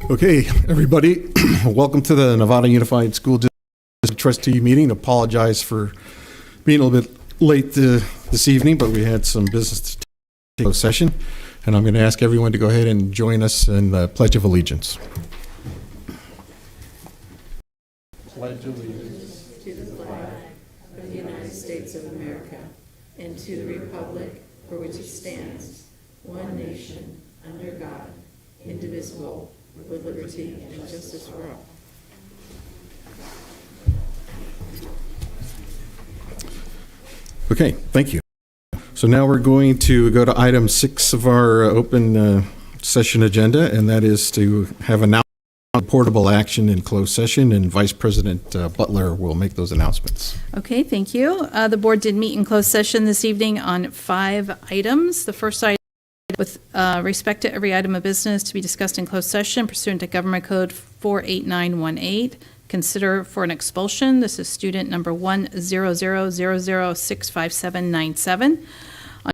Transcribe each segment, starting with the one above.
Okay, everybody, welcome to the Nevada Unified School District Trustee meeting. Apologize for being a little bit late this evening, but we had some business to take session, and I'm going to ask everyone to go ahead and join us in the Pledge of Allegiance. Pledge allegiance to the flag of the United States of America and to the republic for which it stands, one nation, under God, indivisible, with liberty and justice for all. Okay, thank you. So now we're going to go to item 6 of our open session agenda, and that is to have announcement of portable action in closed session, and Vice President Butler will make those announcements. Okay, thank you. The board did meet in closed session this evening on 5 items. The first item, with respect to every item of business to be discussed in closed session pursuant to Government Code 48918, consider for an expulsion. This is student number 10000065797. On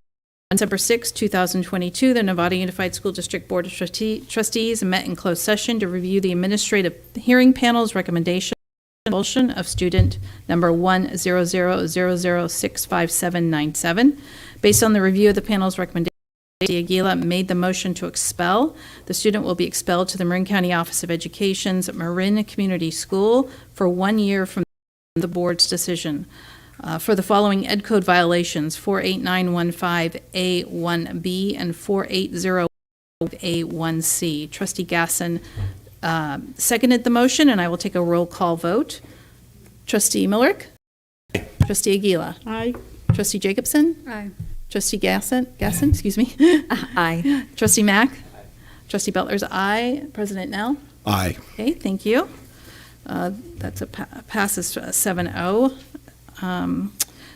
December 6, 2022, the Nevada Unified School District Board of Trustees met in closed session to review the administrative hearing panel's recommendation expulsion of student number 10000065797. Based on the review of the panel's recommendation, Aguila made the motion to expel. The student will be expelled to the Marin County Office of Education's Marin Community School for 1 year from the board's decision. For the following Ed Code violations, 48915A1B and 480A1C. Trustee Gasson seconded the motion, and I will take a roll call vote. Trustee Millerick? Aye. Trustee Aguila? Aye. Trustee Jacobson? Aye. Trustee Gasson, excuse me. Aye. Trustee Mack? Aye. Trustee Butler's aye. President Nell? Aye. Okay, thank you. That's passes 7-0.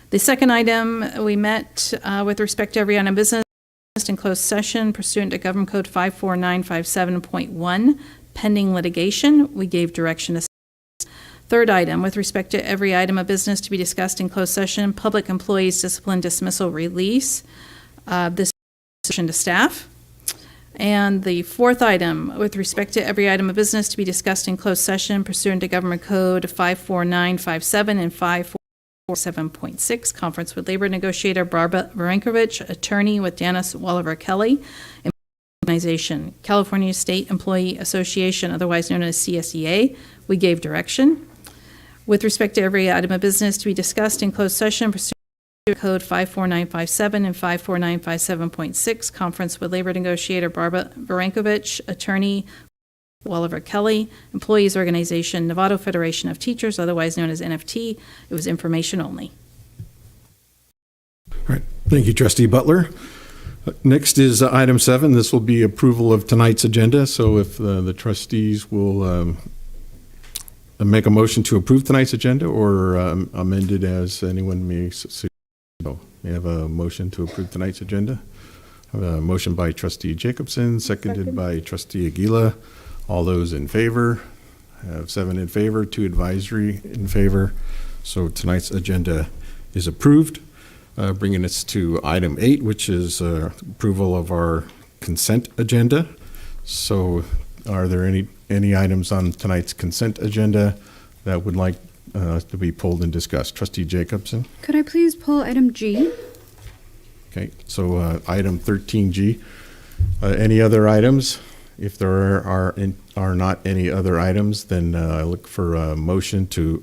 The second item, we met with respect to every item of business in closed session pursuant to Government Code 54957.1, pending litigation. We gave direction to. Third item, with respect to every item of business to be discussed in closed session, public employees discipline dismissal release. This session to staff. And the fourth item, with respect to every item of business to be discussed in closed session pursuant to Government Code 54957 and 547.6, conference with labor negotiator Barbara Varenkovich, attorney with Janice Walliver Kelly, organization, California State Employee Association, otherwise known as CSEA. We gave direction. With respect to every item of business to be discussed in closed session pursuant to Code 54957 and 54957.6, conference with labor negotiator Barbara Varenkovich, attorney Walliver Kelly, employees organization, Nevada Federation of Teachers, otherwise known as NFT. It was information only. All right, thank you, Trustee Butler. Next is item 7. This will be approval of tonight's agenda. So if the trustees will make a motion to approve tonight's agenda or amend it as anyone may suggest. We have a motion to approve tonight's agenda. A motion by Trustee Jacobson, seconded by Trustee Aguila. All those in favor? I have 7 in favor, 2 advisory in favor. So tonight's agenda is approved. Bringing us to item 8, which is approval of our consent agenda. So are there any items on tonight's consent agenda that would like to be pulled and discussed? Trustee Jacobson? Could I please pull item G? Okay, so item 13G. Any other items? If there are not any other items, then I look for a motion to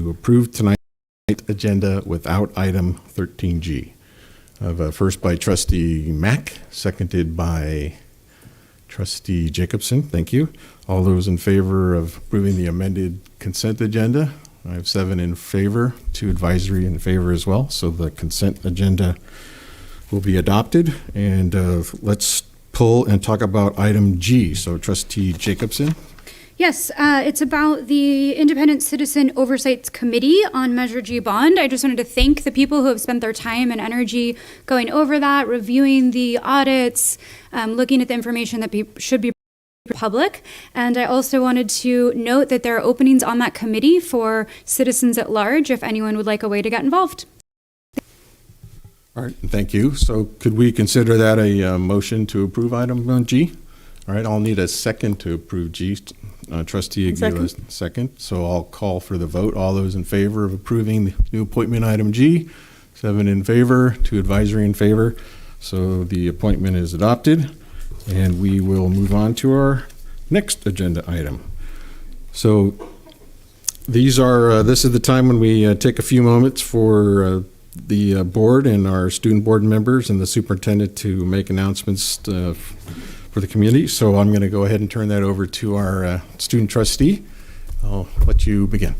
approve tonight's agenda without item 13G. I have a first by Trustee Mack, seconded by Trustee Jacobson. Thank you. All those in favor of approving the amended consent agenda? I have 7 in favor, 2 advisory in favor as well. So the consent agenda will be adopted. And let's pull and talk about item G. So Trustee Jacobson. Yes, it's about the Independent Citizen Oversight Committee on Measure G bond. I just wanted to thank the people who have spent their time and energy going over that, reviewing the audits, looking at the information that should be public. And I also wanted to note that there are openings on that committee for citizens at large if anyone would like a way to get involved. All right, thank you. So could we consider that a motion to approve item G? All right, I'll need a second to approve G. Trustee Aguila, second. So I'll call for the vote. All those in favor of approving the new appointment item G, 7 in favor, 2 advisory in favor. So the appointment is adopted, and we will move on to our next agenda item. So these are, this is the time when we take a few moments for the board and our student board members and the superintendent to make announcements for the community. So I'm going to go ahead and turn that over to our student trustee. I'll let you begin.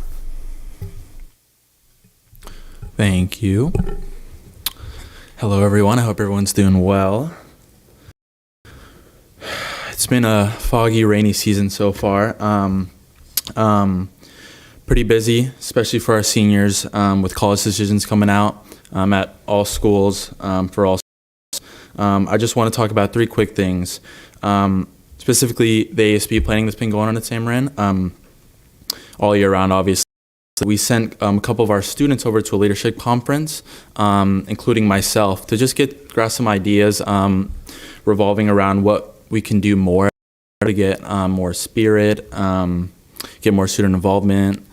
Thank you. Hello, everyone. I hope everyone's doing well. It's been a foggy, rainy season so far. Pretty busy, especially for our seniors, with college decisions coming out at all schools for all. I just want to talk about 3 quick things. Specifically, the ASB planning that's been going on at San Marin all year round, obviously. We sent a couple of our students over to a leadership conference, including myself, to just grasp some ideas revolving around what we can do more to get more spirit, get more student involvement,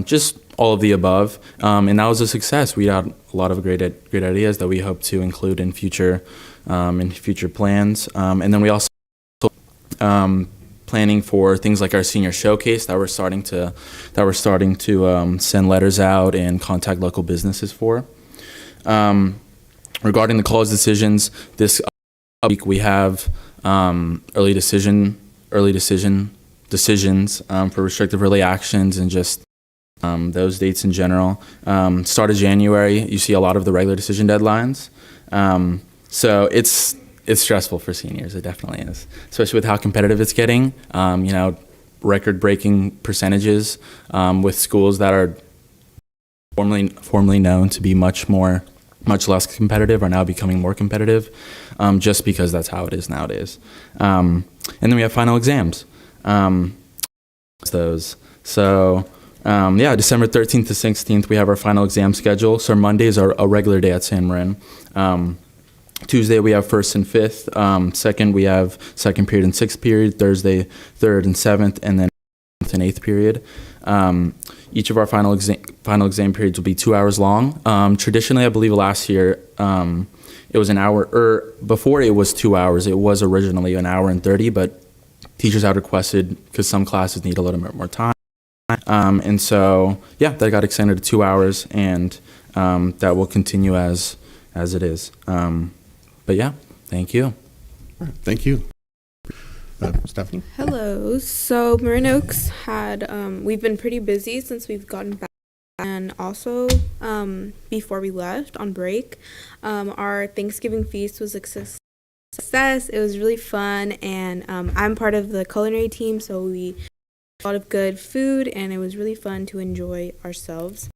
just all of the above. And that was a success. We had a lot of great ideas that we hope to include in future plans. And then we also planning for things like our senior showcase that we're starting to send letters out and contact local businesses for. Regarding the college decisions, this week we have early decisions for restrictive early actions and just those dates in general. Start of January, you see a lot of the regular decision deadlines. So it's stressful for seniors. It definitely is, especially with how competitive it's getting. Record-breaking percentages with schools that are formerly known to be much less competitive are now becoming more competitive, just because that's how it is nowadays. And then we have final exams. Those. So December 13th to 16th, we have our final exam schedule. So Mondays are a regular day at San Marin. Tuesday we have 1st and 5th. Second we have 2nd period and 6th period. Thursday 3rd and 7th, and then 7th and 8th period. Each of our final exam periods will be 2 hours long. Traditionally, I believe last year it was an hour, or before it was 2 hours. It was originally an hour and 30, but teachers had requested, because some classes need a little bit more time. And so, that got extended to 2 hours, and that will continue as it is. Thank you. All right, thank you. Stephanie? Hello. So Marin Oaks we've been pretty busy since we've gotten back, and also before we left on break. Our Thanksgiving feast was a success. It was really fun, and I'm part of the culinary team, so we had a lot of good food, and it was really fun to enjoy ourselves.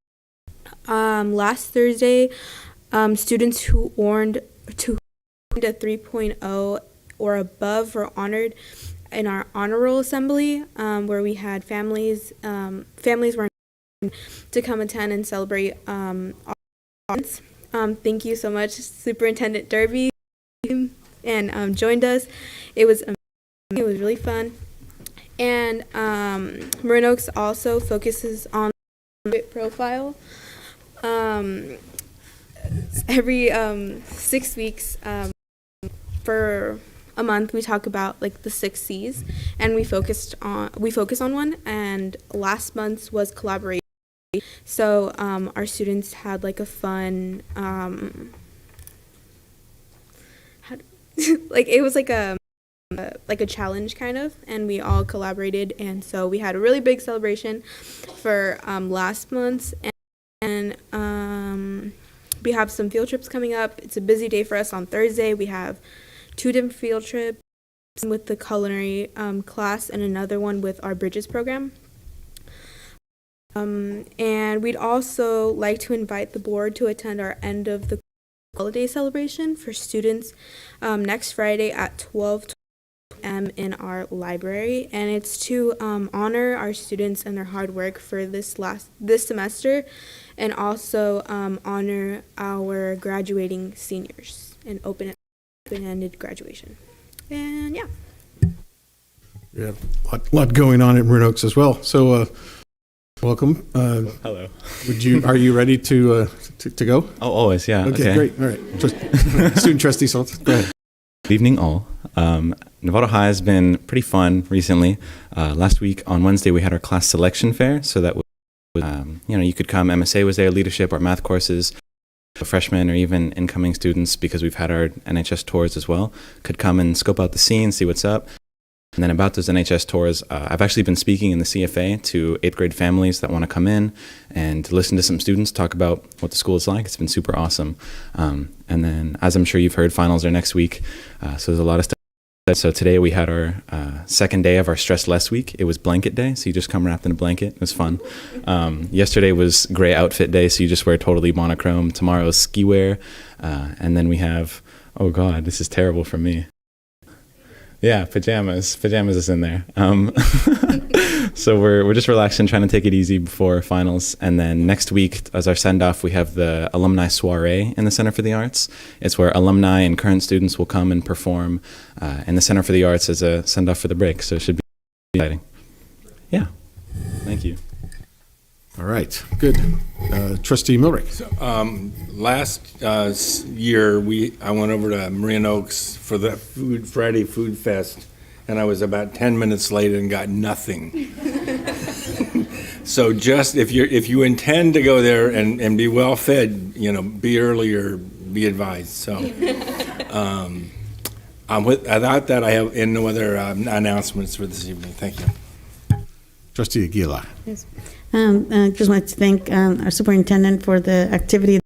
Last Thursday, students who earned a 3.0 or above were honored in our honor roll assembly, where we had families were to come attend and celebrate our students. Thank you so much, Superintendent Derby, and joined us. It was amazing. It was really fun. And Marin Oaks also focuses on profile. Every 6 weeks, for a month, we talk about like the 6 C's, and we focus on one. And last month's was collaboration. So our students had like a fun, it was like a challenge kind of, and we all collaborated, and so we had a really big celebration for last month's, and we have some field trips coming up. It's a busy day for us on Thursday. We have 2 different field trips with the culinary class and another one with our Bridges program. And we'd also like to invite the board to attend our end of the holiday celebration for students next Friday at 12 p.m. in our library, and it's to honor our students and their hard work for this semester, and also honor our graduating seniors and open-ended graduation. And We have a lot going on at Marin Oaks as well. So, welcome. Hello. Are you ready to go? Oh, always, yeah. Okay, great. All right. Student trustee Salts, go ahead. Good evening, all. Novato High has been pretty fun recently. Last week on Wednesday, we had our class selection fair, so that was, you could come. MSA was there, leadership, our math courses, freshmen or even incoming students, because we've had our NHS tours as well, could come and scope out the scene, see what's up. And then about those NHS tours, I've actually been speaking in the CFA to 8th grade families that want to come in and listen to some students talk about what the school is like. It's been super awesome. And then, as I'm sure you've heard, finals are next week. So there's a lot of stuff. So today we had our second day of our Stress Less week. It was blanket day, so you just come wrapped in a blanket. It was fun. Yesterday was gray outfit day, so you just wear totally monochrome. Tomorrow is ski wear. And then we have, oh God, this is terrible for me. Yeah, pajamas. Pajamas is in there. So we're just relaxing, trying to take it easy before finals. And then next week, as our send-off, we have the alumni soiree in the Center for the Arts. It's where alumni and current students will come and perform in the Center for the Arts as a send-off for the break. So it should be exciting. Yeah. Thank you. All right, good. Trustee Milrick. Last year, I went over to Marin Oaks for the Friday Food Fest, and I was about 10 minutes late and got nothing. So just if you intend to go there and be well fed, be early or be advised. So without that, I have no other announcements for this evening. Thank you. Trustee Aguilar. Yes. Just want to thank our superintendent for the activity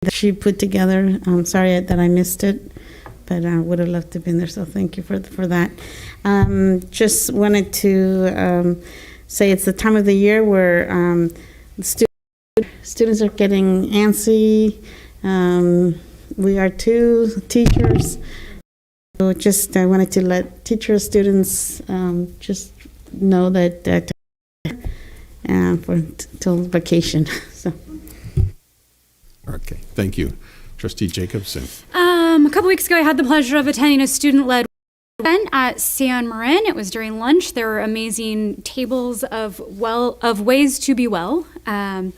that she put together. I'm sorry that I missed it, but I would have loved to have been there, so thank you for that. Just wanted to say it's the time of the year where students are getting antsy. We are too, teachers. So just I wanted to let teachers, students just know that till vacation. So. Okay, thank you. Trustee Jacobson. A couple weeks ago, I had the pleasure of attending a student-led event at San Marin. It was during lunch. There were amazing tables of ways to be well. I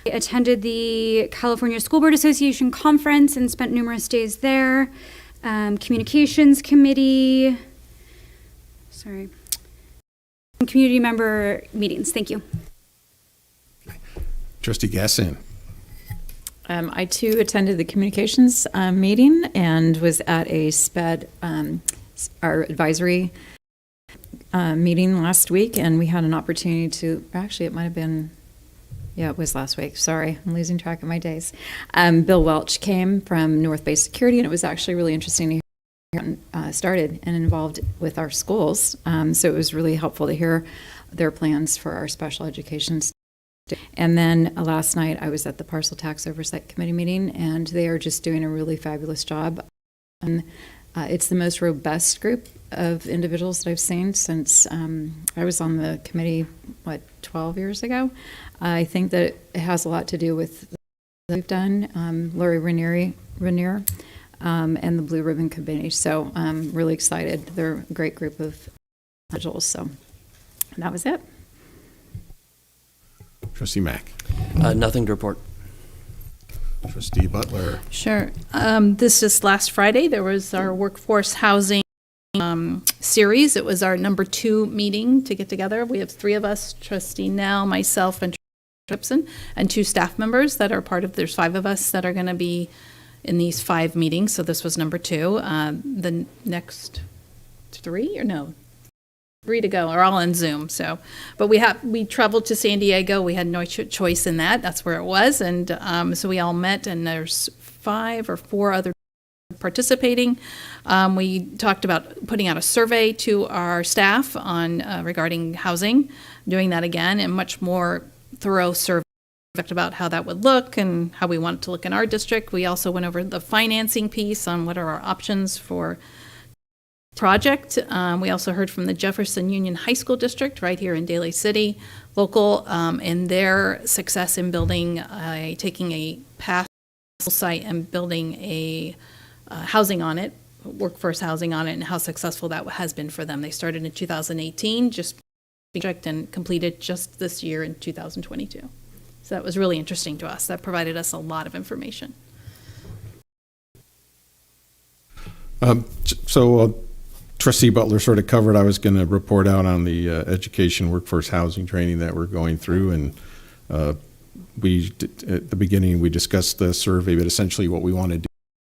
attended the California School Board Association conference and spent numerous days there. Communications committee. Community member meetings. Thank you. Trustee Gassan. I too attended the communications meeting and was at a SPED, our advisory meeting last week, and we had an opportunity to, actually it might have been, yeah, it was last week. Sorry, I'm losing track of my days. Bill Welch came from North Bay Security, and it was actually really interesting to hear started and involved with our schools. So it was really helpful to hear their plans for our special education. And then last night I was at the Parcel Tax Oversight Committee meeting, and they are just doing a really fabulous job. And it's the most robust group of individuals that I've seen since I was on the committee, 12 years ago. I think that it has a lot to do with what we've done, Lori Rainier, and the Blue Ribbon Committee. So I'm really excited. They're a great group of individuals. So that was it. Trustee Mack. Nothing to report. Trustee Butler. Sure. This is last Friday. There was our workforce housing series. It was our number 2 meeting to get together. We have 3 of us, Trustee Nell, myself, and Trustee Gibson, and 2 staff members that are part of, there's 5 of us that are going to be in these 5 meetings. So this was number 2. The next 3 or no? 3 to go are all on Zoom. So, but we traveled to San Diego. We had no choice in that. That's where it was. And so we all met, and there's 5 or 4 other participating. We talked about putting out a survey to our staff on regarding housing, doing that again, and much more thorough survey about how that would look and how we want it to look in our district. We also went over the financing piece on what are our options for project. We also heard from the Jefferson Union High School District right here in Daly City, local, and their success in building, taking a past site and building a housing on it workforce housing audit and how successful that has been for them. They started in 2018, just project, and completed just this year in 2022. So that was really interesting to us. That provided us a lot of information. Trustee Butler sort of covered, I was going to report out on the education workforce housing training that we're going through. And at the beginning, we discussed the survey, but essentially what we want to do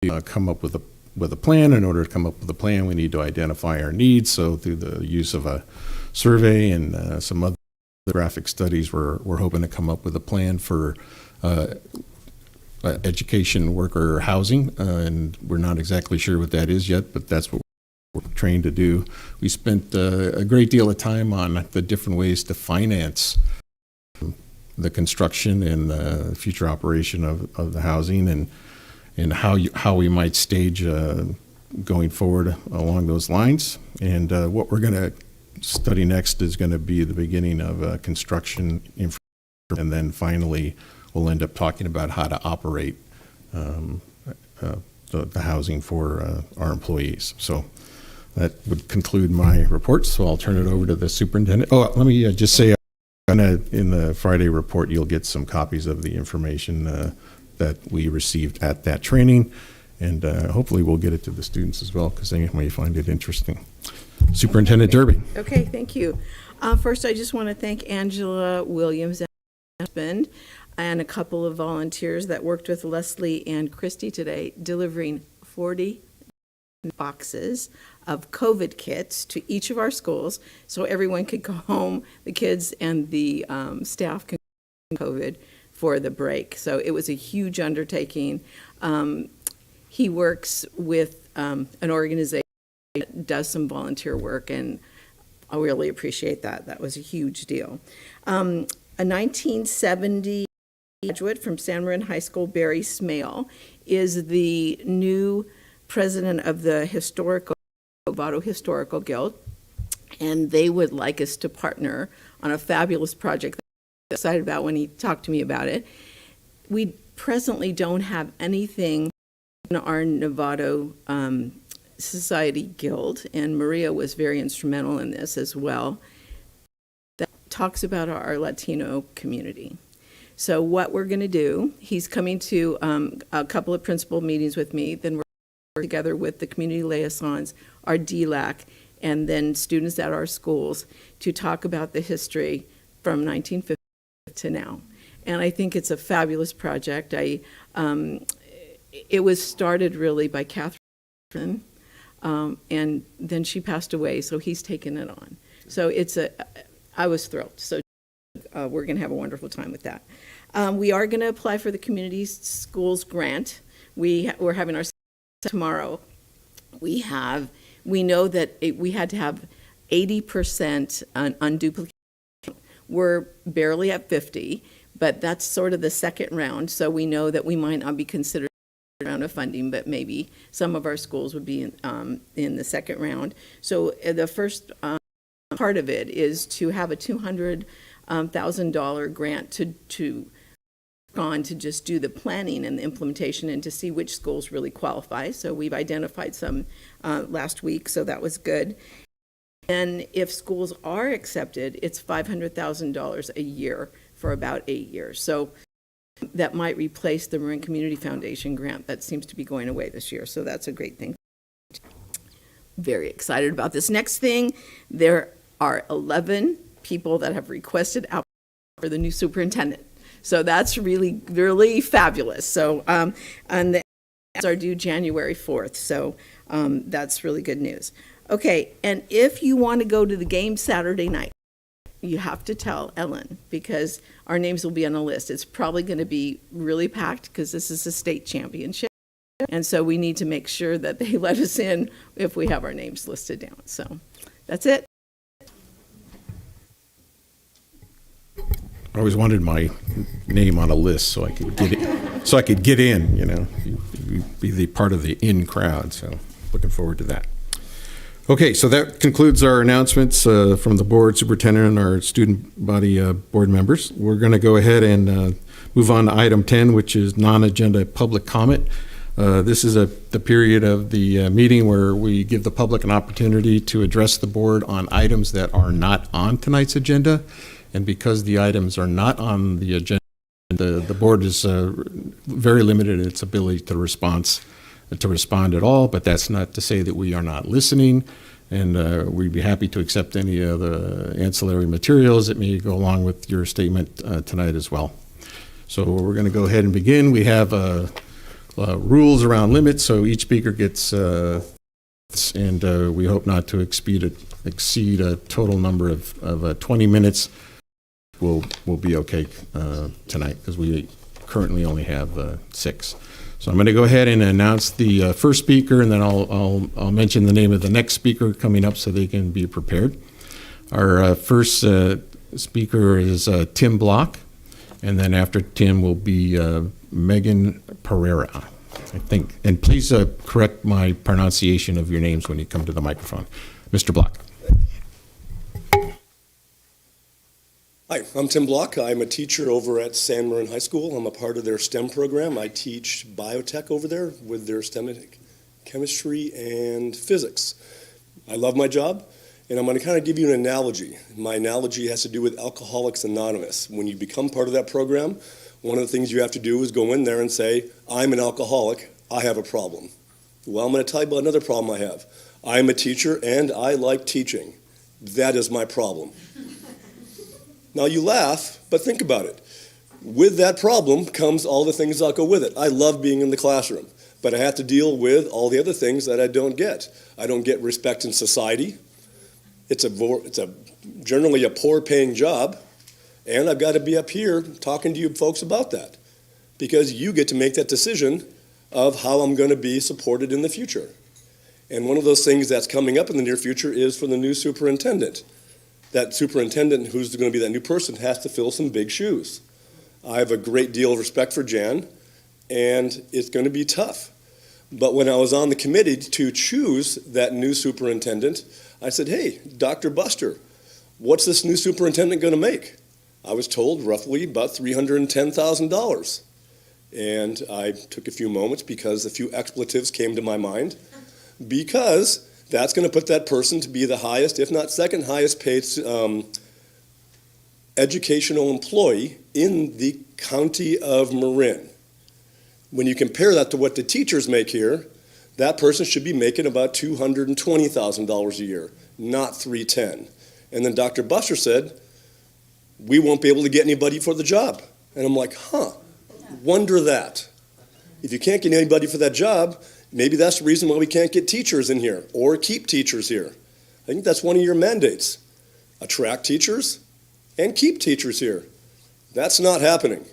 is come up with a plan. In order to come up with a plan, we need to identify our needs. So through the use of a survey and some other graphic studies, we're hoping to come up with a plan for education worker housing. And we're not exactly sure what that is yet, but that's what we're trained to do. We spent a great deal of time on the different ways to finance the construction and the future operation of the housing, and how we might stage going forward along those lines. And what we're going to study next is going to be the beginning of construction infrastructure, and then finally we'll end up talking about how to operate the housing for our employees. So that would conclude my report, so I'll turn it over to the superintendent. Oh, let me just say, in the Friday report, you'll get some copies of the information that we received at that training, and hopefully we'll get it to the students as well, because they may find it interesting. Superintendent Derby. Okay, thank you. First, I just want to thank Angela Williams and her husband and a couple of volunteers that worked with Leslie and Christy today, delivering 40 boxes of COVID kits to each of our schools so everyone could go home, the kids and the staff could COVID for the break. So it was a huge undertaking. He works with an organization that does some volunteer work, and I really appreciate that. That was a huge deal. A 1970 graduate from San Marin High School, Barry Smale, is the new president of the Novato Historical Guild, and they would like us to partner on a fabulous project that I'm excited about when he talked to me about it. We presently don't have anything in our Novato Society Guild, and Maria was very instrumental in this as well, that talks about our Latino community. So what we're going to do, he's coming to a couple of principal meetings with me, then we're together with the community liaisons, our DLAC, and then students at our schools to talk about the history from 1950 to now. And I think it's a fabulous project. It was started really by Catherine, and then she passed away, so he's taken it on. So I was thrilled. So we're going to have a wonderful time with that. We are going to apply for the community schools grant. We're having our tomorrow. We know that we had to have 80% unduplicated. We're barely at 50, but that's sort of the second round. So we know that we might not be considered a round of funding, but maybe some of our schools would be in the second round. So the first part of it is to have a $200,000 grant to just do the planning and the implementation and to see which schools really qualify. So we've identified some last week, so that was good. And if schools are accepted, it's $500,000 a year for about 8 years. So that might replace the Marin Community Foundation grant that seems to be going away this year. So that's a great thing. Very excited about this next thing. There are 11 people that have requested out for the new superintendent. So that's really, really fabulous. So, and the ads are due January 4th. So that's really good news. Okay, and if you want to go to the game Saturday night, you have to tell Ellen, because our names will be on the list. It's probably going to be really packed because this is a state championship. And so we need to make sure that they let us in if we have our names listed down. So that's it. I always wanted my name on a list so I could get it, so I could get in, be the part of the in crowd. So looking forward to that. Okay, so that concludes our announcements from the board, superintendent, and our student body board members. We're going to go ahead and move on to item 10, which is non-agenda public comment. This is the period of the meeting where we give the public an opportunity to address the board on items that are not on tonight's agenda. And because the items are not on the agenda, the board is very limited in its ability to respond at all, but that's not to say that we are not listening. And we'd be happy to accept any of the ancillary materials that may go along with your statement tonight as well. So we're going to go ahead and begin. We have rules around limits, so each speaker gets, and we hope not to exceed a total number of 20 minutes. We'll be okay tonight because we currently only have 6. So I'm going to go ahead and announce the first speaker, and then I'll mention the name of the next speaker coming up so they can be prepared. Our first speaker is Tim Block, and then after Tim will be Megan Pereira, I think. And please correct my pronunciation of your names when you come to the microphone. Mr. Block. Hi, I'm Tim Block. I'm a teacher over at San Marin High School. I'm a part of their STEM program. I teach biotech over there with their STEM chemistry and physics. I love my job, and I'm going to kind of give you an analogy. My analogy has to do with Alcoholics Anonymous. When you become part of that program, one of the things you have to do is go in there and say, I'm an alcoholic, I have a problem. Well, I'm going to tell you about another problem I have. I'm a teacher, and I like teaching. That is my problem. Now you laugh, but think about it. With that problem comes all the things that go with it. I love being in the classroom, but I have to deal with all the other things that I don't get. I don't get respect in society. It's generally a poor paying job, and I've got to be up here talking to you folks about that because you get to make that decision of how I'm going to be supported in the future. And one of those things that's coming up in the near future is for the new superintendent. That superintendent who's going to be that new person has to fill some big shoes. I have a great deal of respect for Jan, and it's going to be tough. But when I was on the committee to choose that new superintendent, I said, hey, Dr. Buster, what's this new superintendent going to make? I was told roughly about $310,000. And I took a few moments because a few expletives came to my mind, because that's going to put that person to be the highest, if not second highest paid educational employee in the county of Marin. When you compare that to what the teachers make here, that person should be making about $220,000 a year, not $310,000. And then Dr. Buster said, we won't be able to get anybody for the job. And I'm like, wonder that. If you can't get anybody for that job, maybe that's the reason why we can't get teachers in here or keep teachers here. I think that's one of your mandates. Attract teachers and keep teachers here. That's not happening.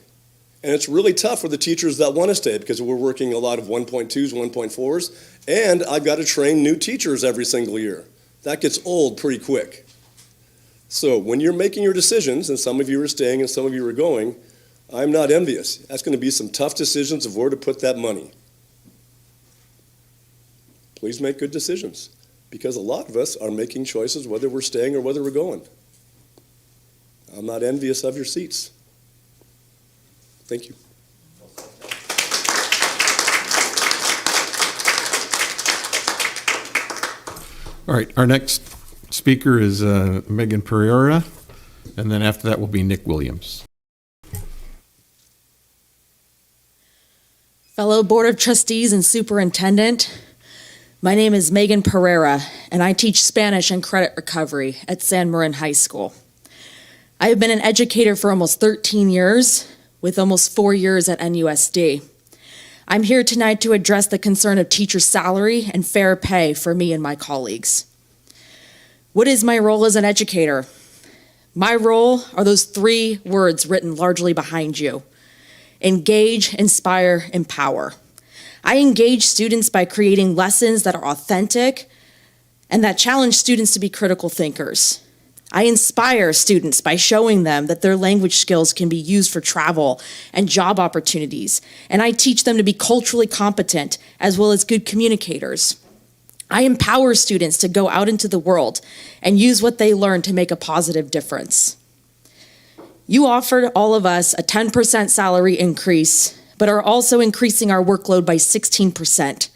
And it's really tough for the teachers that want to stay because we're working a lot of 1.2s, 1.4s, and I've got to train new teachers every single year. That gets old pretty quick. So when you're making your decisions, and some of you are staying and some of you are going, I'm not envious. That's going to be some tough decisions of where to put that money. Please make good decisions, because a lot of us are making choices whether we're staying or whether we're going. I'm not envious of your seats. Thank you. All right, our next speaker is Megan Pereira, and then after that will be Nick Williams. Fellow Board of Trustees and Superintendent, my name is Megan Pereira, and I teach Spanish and credit recovery at San Marin High School. I have been an educator for almost 13 years, with almost 4 years at NUSD. I'm here tonight to address the concern of teacher salary and fair pay for me and my colleagues. What is my role as an educator? My role are those 3 words written largely behind you: engage, inspire, empower. I engage students by creating lessons that are authentic and that challenge students to be critical thinkers. I inspire students by showing them that their language skills can be used for travel and job opportunities, and I teach them to be culturally competent as well as good communicators. I empower students to go out into the world and use what they learn to make a positive difference. You offered all of us a 10% salary increase but are also increasing our workload by 16%.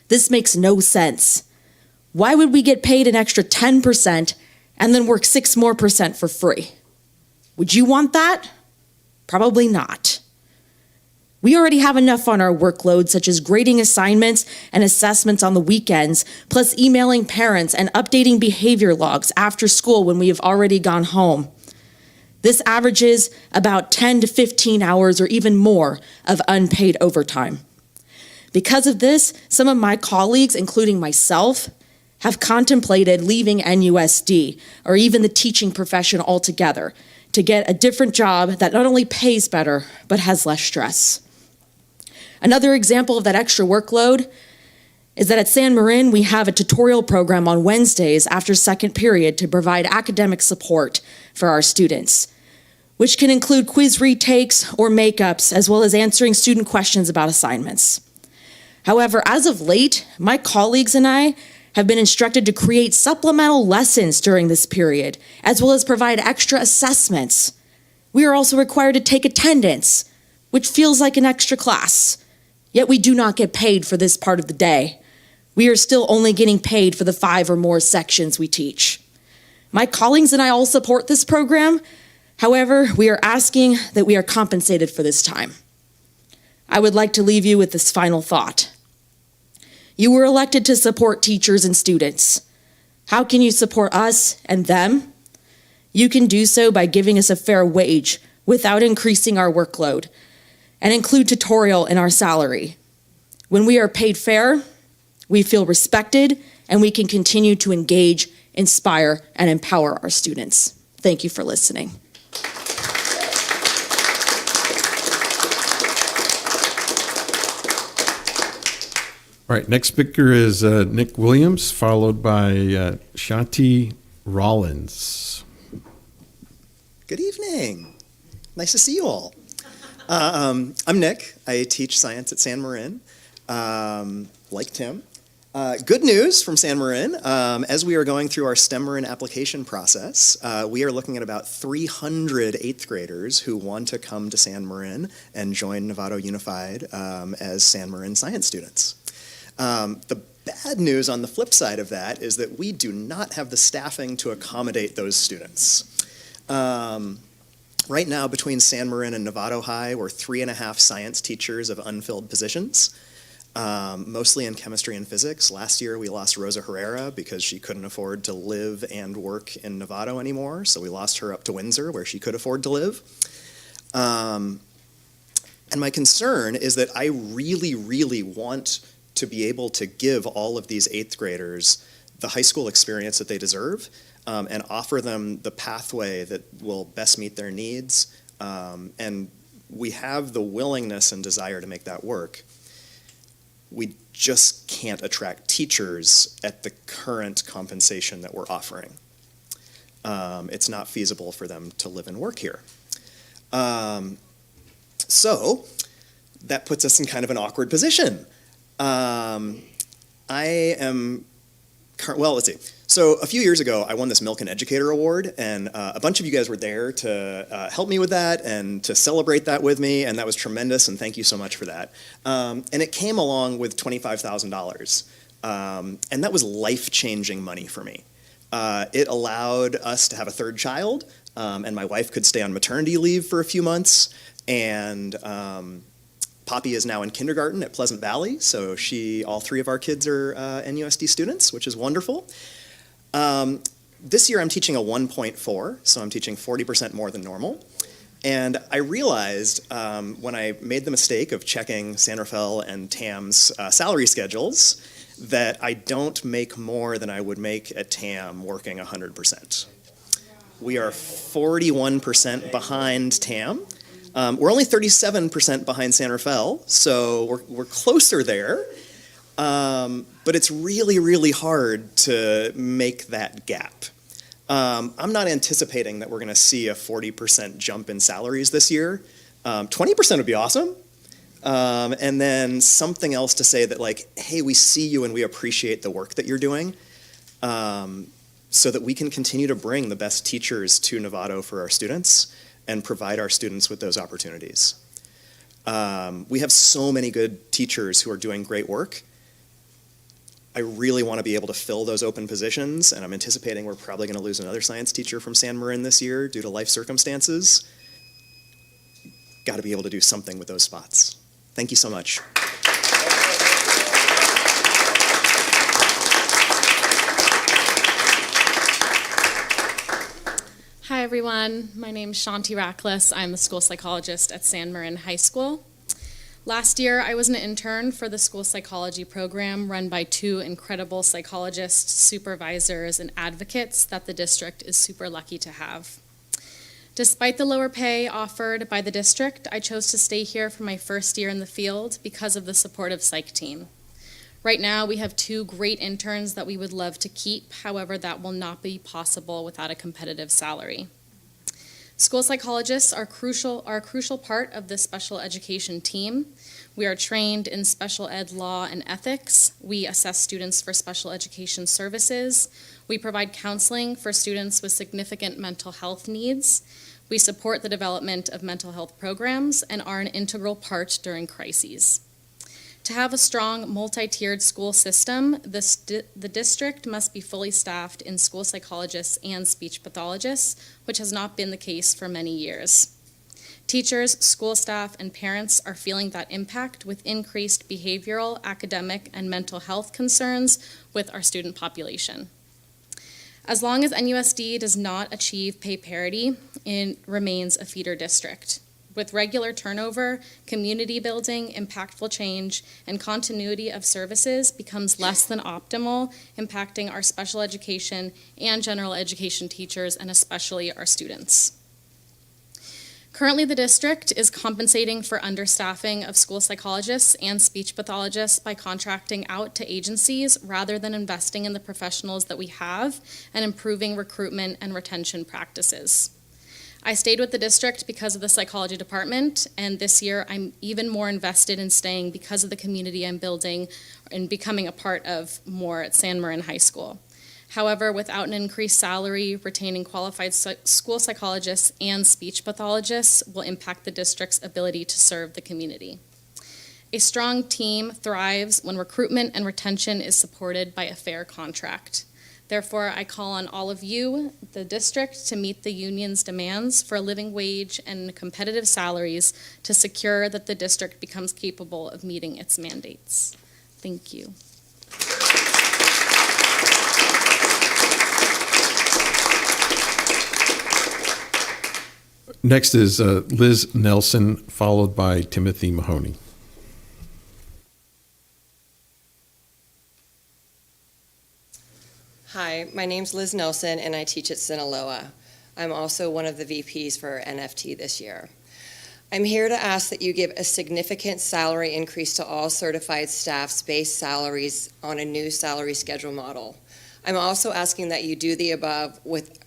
This makes no sense. Why would we get paid an extra 10% and then work 6% more for free? Would you want that? Probably not. We already have enough on our workload, such as grading assignments and assessments on the weekends, plus emailing parents and updating behavior logs after school when we have already gone home. This averages about 10 to 15 hours or even more of unpaid overtime. Because of this, some of my colleagues, including myself, have contemplated leaving NUSD or even the teaching profession altogether to get a different job that not only pays better, but has less stress. Another example of that extra workload is that at San Marin, we have a tutorial program on Wednesdays after second period to provide academic support for our students, which can include quiz retakes or makeups, as well as answering student questions about assignments. However, as of late, my colleagues and I have been instructed to create supplemental lessons during this period, as well as provide extra assessments. We are also required to take attendance, which feels like an extra class. Yet we do not get paid for this part of the day. We are still only getting paid for the 5 or more sections we teach. My colleagues and I all support this program. However, we are asking that we are compensated for this time. I would like to leave you with this final thought. You were elected to support teachers and students. How can you support us and them? You can do so by giving us a fair wage without increasing our workload, and include tutorial in our salary. When we are paid fair, we feel respected, and we can continue to engage, inspire, and empower our students. Thank you for listening. All right, next speaker is Nick Williams, followed by Shanti Rollins. Good evening. Nice to see you all. I'm Nick. I teach science at San Marin, like Tim. Good news from San Marin. As we are going through our STEM Marin application process, we are looking at about 300 8th graders who want to come to San Marin and join Novato Unified as San Marin science students. The bad news on the flip side of that is that we do not have the staffing to accommodate those students. Right now, between San Marin and Novato High, we're 3.5 science teachers of unfilled positions, mostly in chemistry and physics. Last year, we lost Rosa Herrera because she couldn't afford to live and work in Novato anymore, so we lost her up to Windsor, where she could afford to live. And my concern is that I really, really want to be able to give all of these 8th graders the high school experience that they deserve, and offer them the pathway that will best meet their needs. And we have the willingness and desire to make that work. We just can't attract teachers at the current compensation that we're offering. It's not feasible for them to live and work here. So that puts us in kind of an awkward position. Let's see. So a few years ago, I won this Milken Educator Award, and a bunch of you guys were there to help me with that and to celebrate that with me, and that was tremendous, and thank you so much for that. And it came along with $25,000, and that was life-changing money for me. It allowed us to have a 3rd child, and my wife could stay on maternity leave for a few months, and Poppy is now in kindergarten at Pleasant Valley, so all 3 of our kids are NUSD students, which is wonderful. This year I'm teaching a 1.4, so I'm teaching 40% more than normal. And I realized when I made the mistake of checking San Rafael and TAM's salary schedules that I don't make more than I would make at TAM working 100%. We are 41% behind TAM. We're only 37% behind San Rafael, so we're closer there. But it's really, really hard to make that gap. I'm not anticipating that we're going to see a 40% jump in salaries this year. 20% would be awesome. And then something else to say that, like, hey, we see you and we appreciate the work that you're doing, so that we can continue to bring the best teachers to Novato for our students and provide our students with those opportunities. We have so many good teachers who are doing great work. I really want to be able to fill those open positions, and I'm anticipating we're probably going to lose another science teacher from San Marin this year due to life circumstances. Got to be able to do something with those spots. Thank you so much. Hi everyone, my name is Shanti Rackless. I'm the school psychologist at San Marin High School. Last year, I was an intern for the school psychology program run by two incredible psychologists, supervisors, and advocates that the district is super lucky to have. Despite the lower pay offered by the district, I chose to stay here for my first year in the field because of the supportive psych team. Right now, we have two great interns that we would love to keep. However, that will not be possible without a competitive salary. School psychologists are a crucial part of the special education team. We are trained in special ed law and ethics. We assess students for special education services. We provide counseling for students with significant mental health needs. We support the development of mental health programs and are an integral part during crises. To have a strong multi-tiered school system, the district must be fully staffed in school psychologists and speech pathologists, which has not been the case for many years. Teachers, school staff, and parents are feeling that impact with increased behavioral, academic, and mental health concerns with our student population. As long as NUSD does not achieve pay parity, it remains a feeder district. With regular turnover, community building, impactful change, and continuity of services becomes less than optimal, impacting our special education and general education teachers, and especially our students. Currently, the district is compensating for understaffing of school psychologists and speech pathologists by contracting out to agencies rather than investing in the professionals that we have and improving recruitment and retention practices. I stayed with the district because of the psychology department, and this year I'm even more invested in staying because of the community I'm building and becoming a part of more at San Marin High School. However, without an increased salary, retaining qualified school psychologists and speech pathologists will impact the district's ability to serve the community. A strong team thrives when recruitment and retention is supported by a fair contract. Therefore, I call on all of you, the district, to meet the union's demands for a living wage and competitive salaries to secure that the district becomes capable of meeting its mandates. Thank you. Next is Liz Nelson, followed by Timothy Mahoney. Hi, my name's Liz Nelson, and I teach at Sinaloa. I'm also one of the VPs for NFT this year. I'm here to ask that you give a significant salary increase to all certified staff's base salaries on a new salary schedule model. I'm also asking that you do the above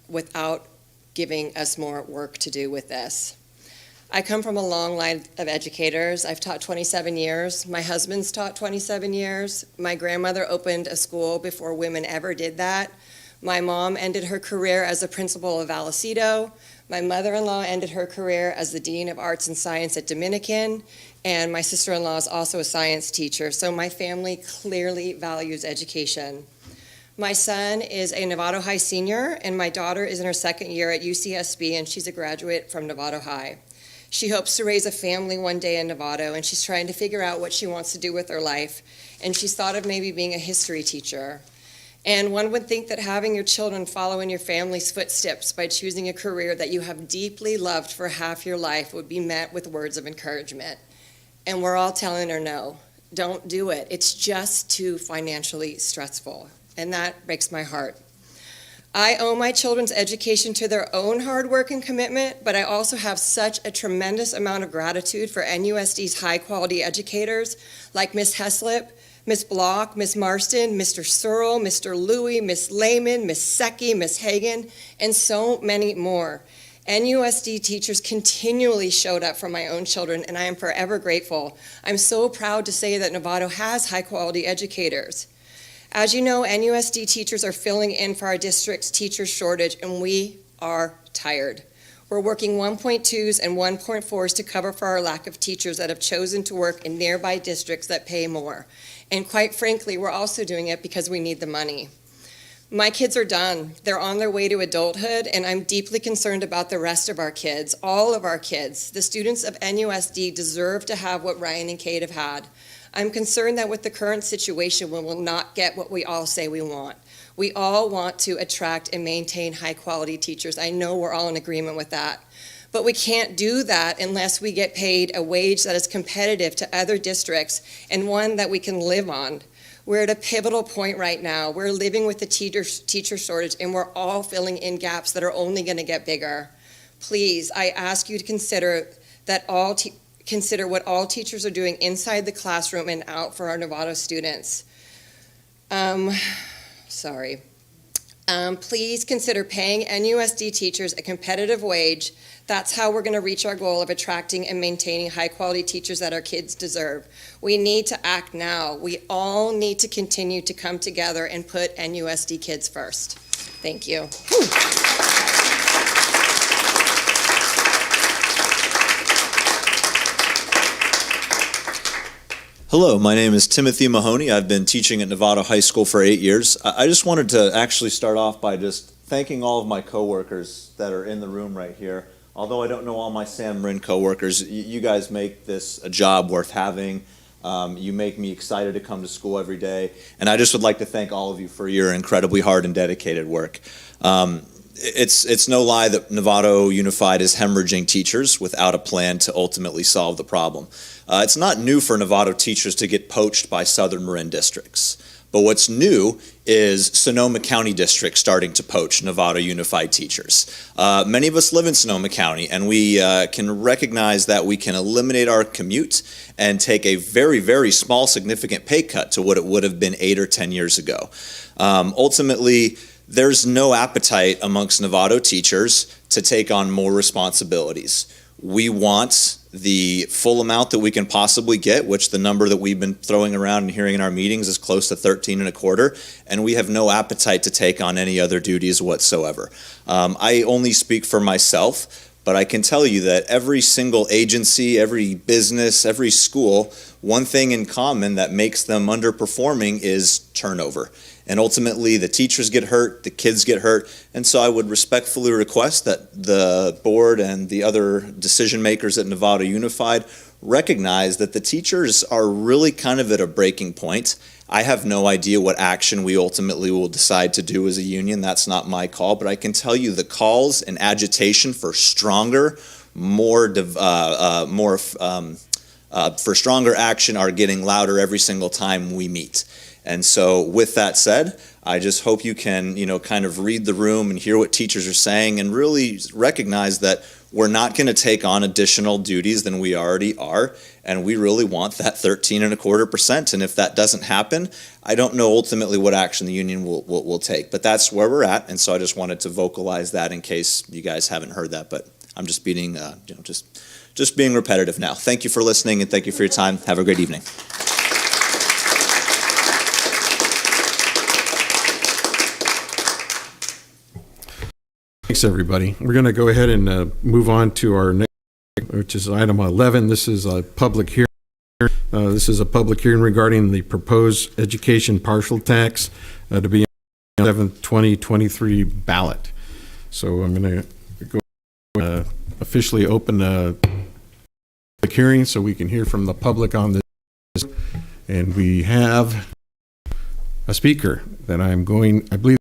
without giving us more work to do with this. I come from a long line of educators. I've taught 27 years. My husband's taught 27 years. My grandmother opened a school before women ever did that. My mom ended her career as a principal of Vallecito. My mother-in-law ended her career as the Dean of Arts and Science at Dominican. And my sister-in-law is also a science teacher. So my family clearly values education. My son is a Novato High senior, and my daughter is in her second year at UCSB, and she's a graduate from Novato High. She hopes to raise a family one day in Novato, and she's trying to figure out what she wants to do with her life. And she's thought of maybe being a history teacher. And one would think that having your children follow in your family's footsteps by choosing a career that you have deeply loved for half your life would be met with words of encouragement. And we're all telling her no, don't do it. It's just too financially stressful. And that breaks my heart. I owe my children's education to their own hard work and commitment, but I also have such a tremendous amount of gratitude for NUSD's high-quality educators like Ms. Heslip, Ms. Block, Ms. Marston, Mr. Searle, Mr. Louie, Ms. Lehman, Ms. Secchi, Ms. Hagan, and so many more. NUSD teachers continually showed up for my own children, and I am forever grateful. I'm so proud to say that Novato has high-quality educators. As you know, NUSD teachers are filling in for our district's teacher shortage, and we are tired. We're working 1.2s and 1.4s to cover for our lack of teachers that have chosen to work in nearby districts that pay more. And quite frankly, we're also doing it because we need the money. My kids are done. They're on their way to adulthood, and I'm deeply concerned about the rest of our kids, all of our kids. The students of NUSD deserve to have what Ryan and Kate have had. I'm concerned that with the current situation, we will not get what we all say we want. We all want to attract and maintain high-quality teachers. I know we're all in agreement with that. But we can't do that unless we get paid a wage that is competitive to other districts and one that we can live on. We're at a pivotal point right now. We're living with the teacher shortage, and we're all filling in gaps that are only going to get bigger. Please, I ask you to consider what all teachers are doing inside the classroom and out for our Novato students. Please consider paying NUSD teachers a competitive wage. That's how we're going to reach our goal of attracting and maintaining high-quality teachers that our kids deserve. We need to act now. We all need to continue to come together and put NUSD kids first. Thank you. Hello, my name is Timothy Mahoney. I've been teaching at Novato High School for 8 years. I just wanted to actually start off by just thanking all of my coworkers that are in the room right here. Although I don't know all my San Marin coworkers, you guys make this a job worth having. You make me excited to come to school every day. And I just would like to thank all of you for your incredibly hard and dedicated work. It's no lie that Novato Unified is hemorrhaging teachers without a plan to ultimately solve the problem. It's not new for Novato teachers to get poached by Southern Marin districts. But what's new is Sonoma County District starting to poach Novato Unified teachers. Many of us live in Sonoma County, and we can recognize that we can eliminate our commute and take a very, very small significant pay cut to what it would have been 8 or 10 years ago. Ultimately, there's no appetite amongst Novato teachers to take on more responsibilities. We want the full amount that we can possibly get, which the number that we've been throwing around and hearing in our meetings is close to 13.25, and we have no appetite to take on any other duties whatsoever. I only speak for myself, but I can tell you that every single agency, every business, every school, one thing in common that makes them underperforming is turnover. And ultimately, the teachers get hurt, the kids get hurt, and so I would respectfully request that the board and the other decision makers at Novato Unified recognize that the teachers are really kind of at a breaking point. I have no idea what action we ultimately will decide to do as a union. That's not my call, but I can tell you the calls and agitation for stronger, for stronger action are getting louder every single time we meet. And so with that said, I just hope you can, kind of read the room and hear what teachers are saying and really recognize that we're not going to take on additional duties than we already are. And we really want that 13.25%. And if that doesn't happen, I don't know ultimately what action the union will take. But that's where we're at. And so I just wanted to vocalize that in case you guys haven't heard that. But I'm just being, just being repetitive now. Thank you for listening and thank you for your time. Have a great evening. Thanks, everybody. We're going to go ahead and move on to our next, which is item 11. This is a public hearing. This is a public hearing regarding the proposed education partial tax to be on the 7th, 2023 ballot. So I'm going to go officially open the hearing so we can hear from the public on this. And we have a speaker that I believe,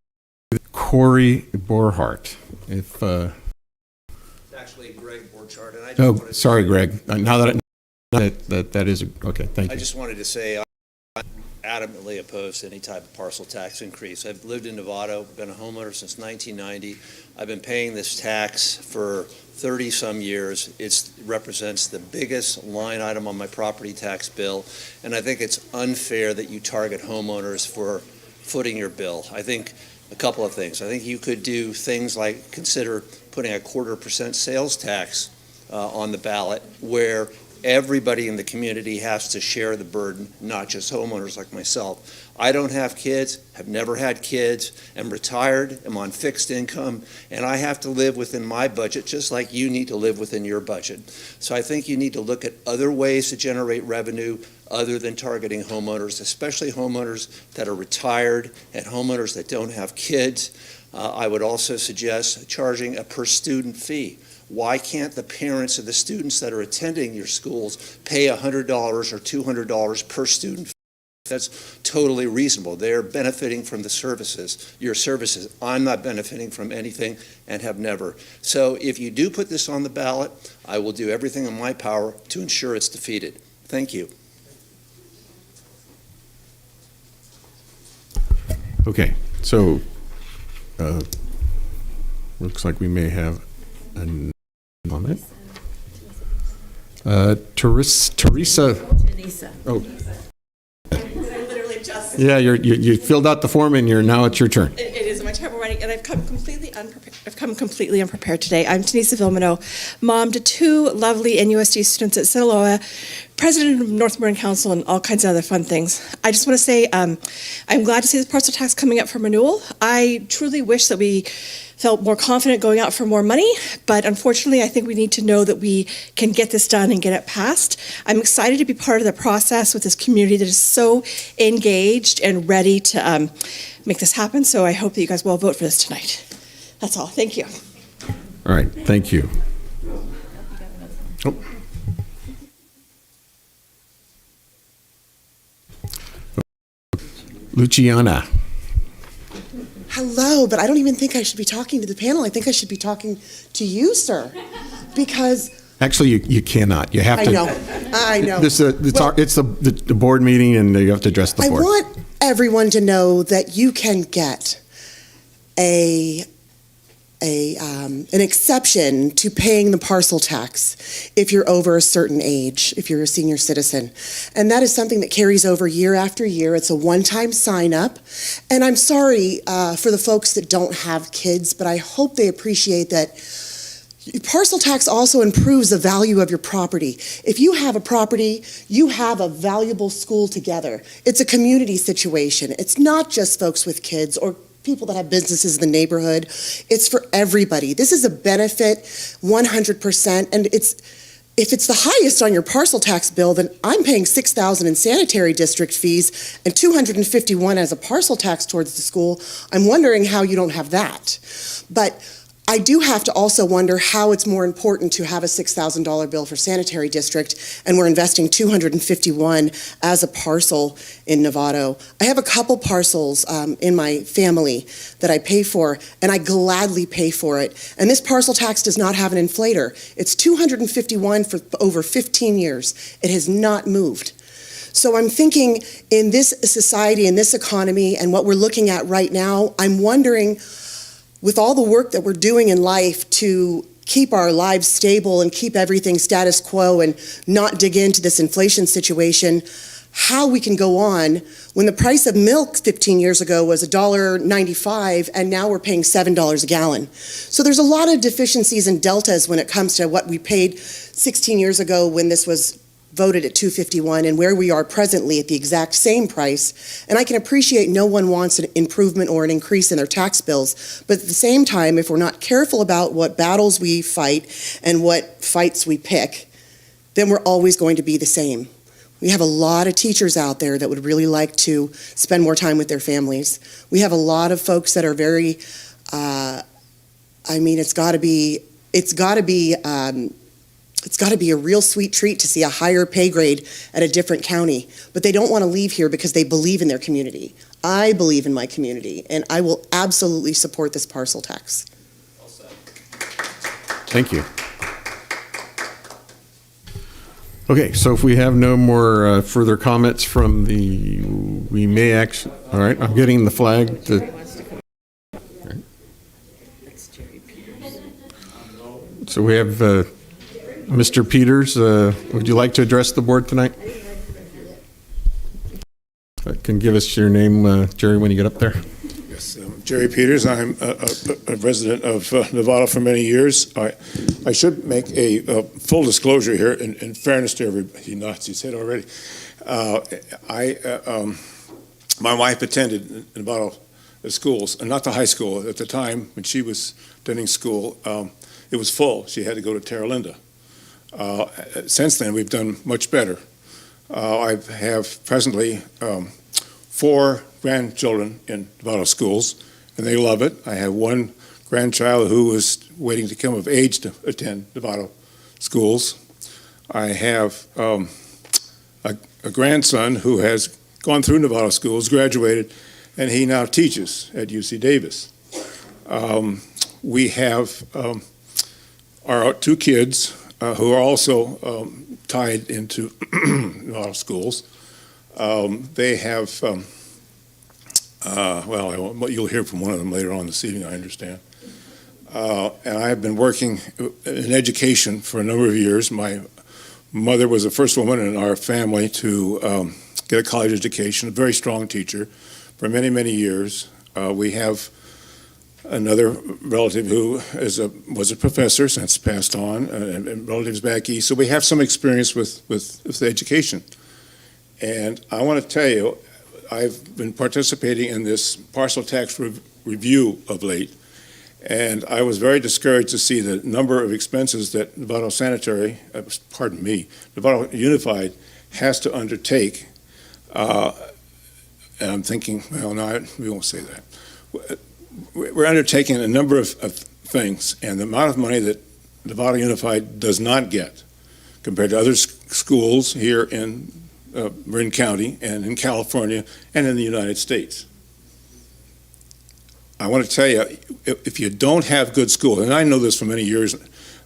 Corey Borhart. If It's actually Greg Borchardt, and I just wanted to sorry, say, Greg. Now that is okay. Thank I you. just wanted to say I'm adamantly opposed to any type of parcel tax increase. I've lived in Novato, been a homeowner since 1990. I've been paying this tax for 30-some years. It represents the biggest line item on my property tax bill, and I think it's unfair that you target homeowners for footing your bill. I think a couple of things. I think you could do things like consider putting a 0.25% sales tax on the ballot, where Everybody in the community has to share the burden, not just homeowners like myself. I don't have kids, have never had kids, am retired, am on fixed income, and I have to live within my budget just like you need to live within your budget. So I think you need to look at other ways to generate revenue other than targeting homeowners, especially homeowners that are retired and homeowners that don't have kids. I would also suggest charging a per student fee. Why can't the parents of the students that are attending your schools pay $100 or $200 per student? That's totally reasonable. They're benefiting from the services, your services. I'm not benefiting from anything and have never. So if you do put this on the ballot, I will do everything in my power to ensure it's defeated. Thank you. Okay, so looks like we may have a comment. Teresa. Oh. Yeah, you filled out the form and now it's your turn. It is my turn already, and I've come completely unprepared today. I'm Tanisa Vilmano, mom to two lovely NUSD students at Sinaloa, president of North Marin Council, and all kinds of other fun things. I just want to say I'm glad to see this parcel tax coming up for renewal. I truly wish that we felt more confident going out for more money, but unfortunately, I think we need to know that we can get this done and get it passed. I'm excited to be part of the process with this community that is so engaged and ready to make this happen, so I hope that you guys will vote for this tonight. That's all. Thank you. All right, thank you. Oh. Luciana. Hello, but I don't even think I should be talking to the panel. I think I should be talking to you, sir, because Actually, you cannot. You have to. I know. It's the board meeting, and you have to address the board. I want everyone to know that you can get an exception to paying the parcel tax if you're over a certain age, if you're a senior citizen. And that is something that carries over year after year. It's a one-time sign-up. And I'm sorry for the folks that don't have kids, but I hope they appreciate that parcel tax also improves the value of your property. If you have a property, you have a valuable school together. It's a community situation. It's not just folks with kids or people that have businesses in the neighborhood. It's for everybody. This is a benefit 100%. And if it's the highest on your parcel tax bill, then I'm paying $6,000 in sanitary district fees and $251 as a parcel tax towards the school. I'm wondering how you don't have that. But I do have to also wonder how it's more important to have a $6,000 bill for sanitary district, and we're investing $251 as a parcel in Novato. I have a couple parcels in my family that I pay for, and I gladly pay for it. And this parcel tax does not have an inflator. It's $251 for over 15 years. It has not moved. So I'm thinking in this society, in this economy, and what we're looking at right now, I'm wondering, with all the work that we're doing in life to keep our lives stable and keep everything status quo and not dig into this inflation situation, how we can go on when the price of milk 15 years ago was $1.95 and now we're paying $7 a gallon. So there's a lot of deficiencies and deltas when it comes to what we paid 16 years ago when this was voted at $251 and where we are presently at the exact same price. And I can appreciate no one wants an improvement or an increase in their tax bills, but at the same time, if we're not careful about what battles we fight and what fights we pick, then we're always going to be the same. We have a lot of teachers out there that would really like to spend more time with their families. We have a lot of folks that are very, it's got to be a real sweet treat to see a higher pay grade at a different county, but they don't want to leave here because they believe in their community. I believe in my community, and I will absolutely support this parcel tax. Thank you. Okay, so if we have no more further comments from we may actually, all right, I'm getting the flag. So we have Mr. Peters, would you like to address the board tonight? Can give us your name, Jerry, when you get up there. Yes, Jerry Peters. I'm a resident of Nevada for many years. I should make a full disclosure here, in fairness to everybody. He nods his head already. My wife attended Nevada schools, and not the high school. At the time when she was attending school, it was full. She had to go to Terra Linda. Since then, we've done much better. I have presently 4 grandchildren in Nevada schools, and they love it. I have one grandchild who is waiting to come of age to attend Nevada schools. I have a grandson who has gone through Nevada schools, graduated, and he now teaches at UC Davis. We have our 2 kids who are also tied into Nevada schools. They have, you'll hear from one of them later on this evening, I understand. And I have been working in education for a number of years. My mother was the first woman in our family to get a college education, a very strong teacher for many, many years. We have another relative who was a professor, since passed on, and relatives back east. So we have some experience with education. And I want to tell you, I've been participating in this parcel tax review of late, and I was very discouraged to see the number of expenses that Nevada Nevada Unified has to undertake. And I'm thinking, well, no, we won't say that. We're undertaking a number of things, and the amount of money that Nevada Unified does not get compared to other schools here in Marin County and in California and in the United States. I want to tell you, if you don't have good schools, and I know this for many years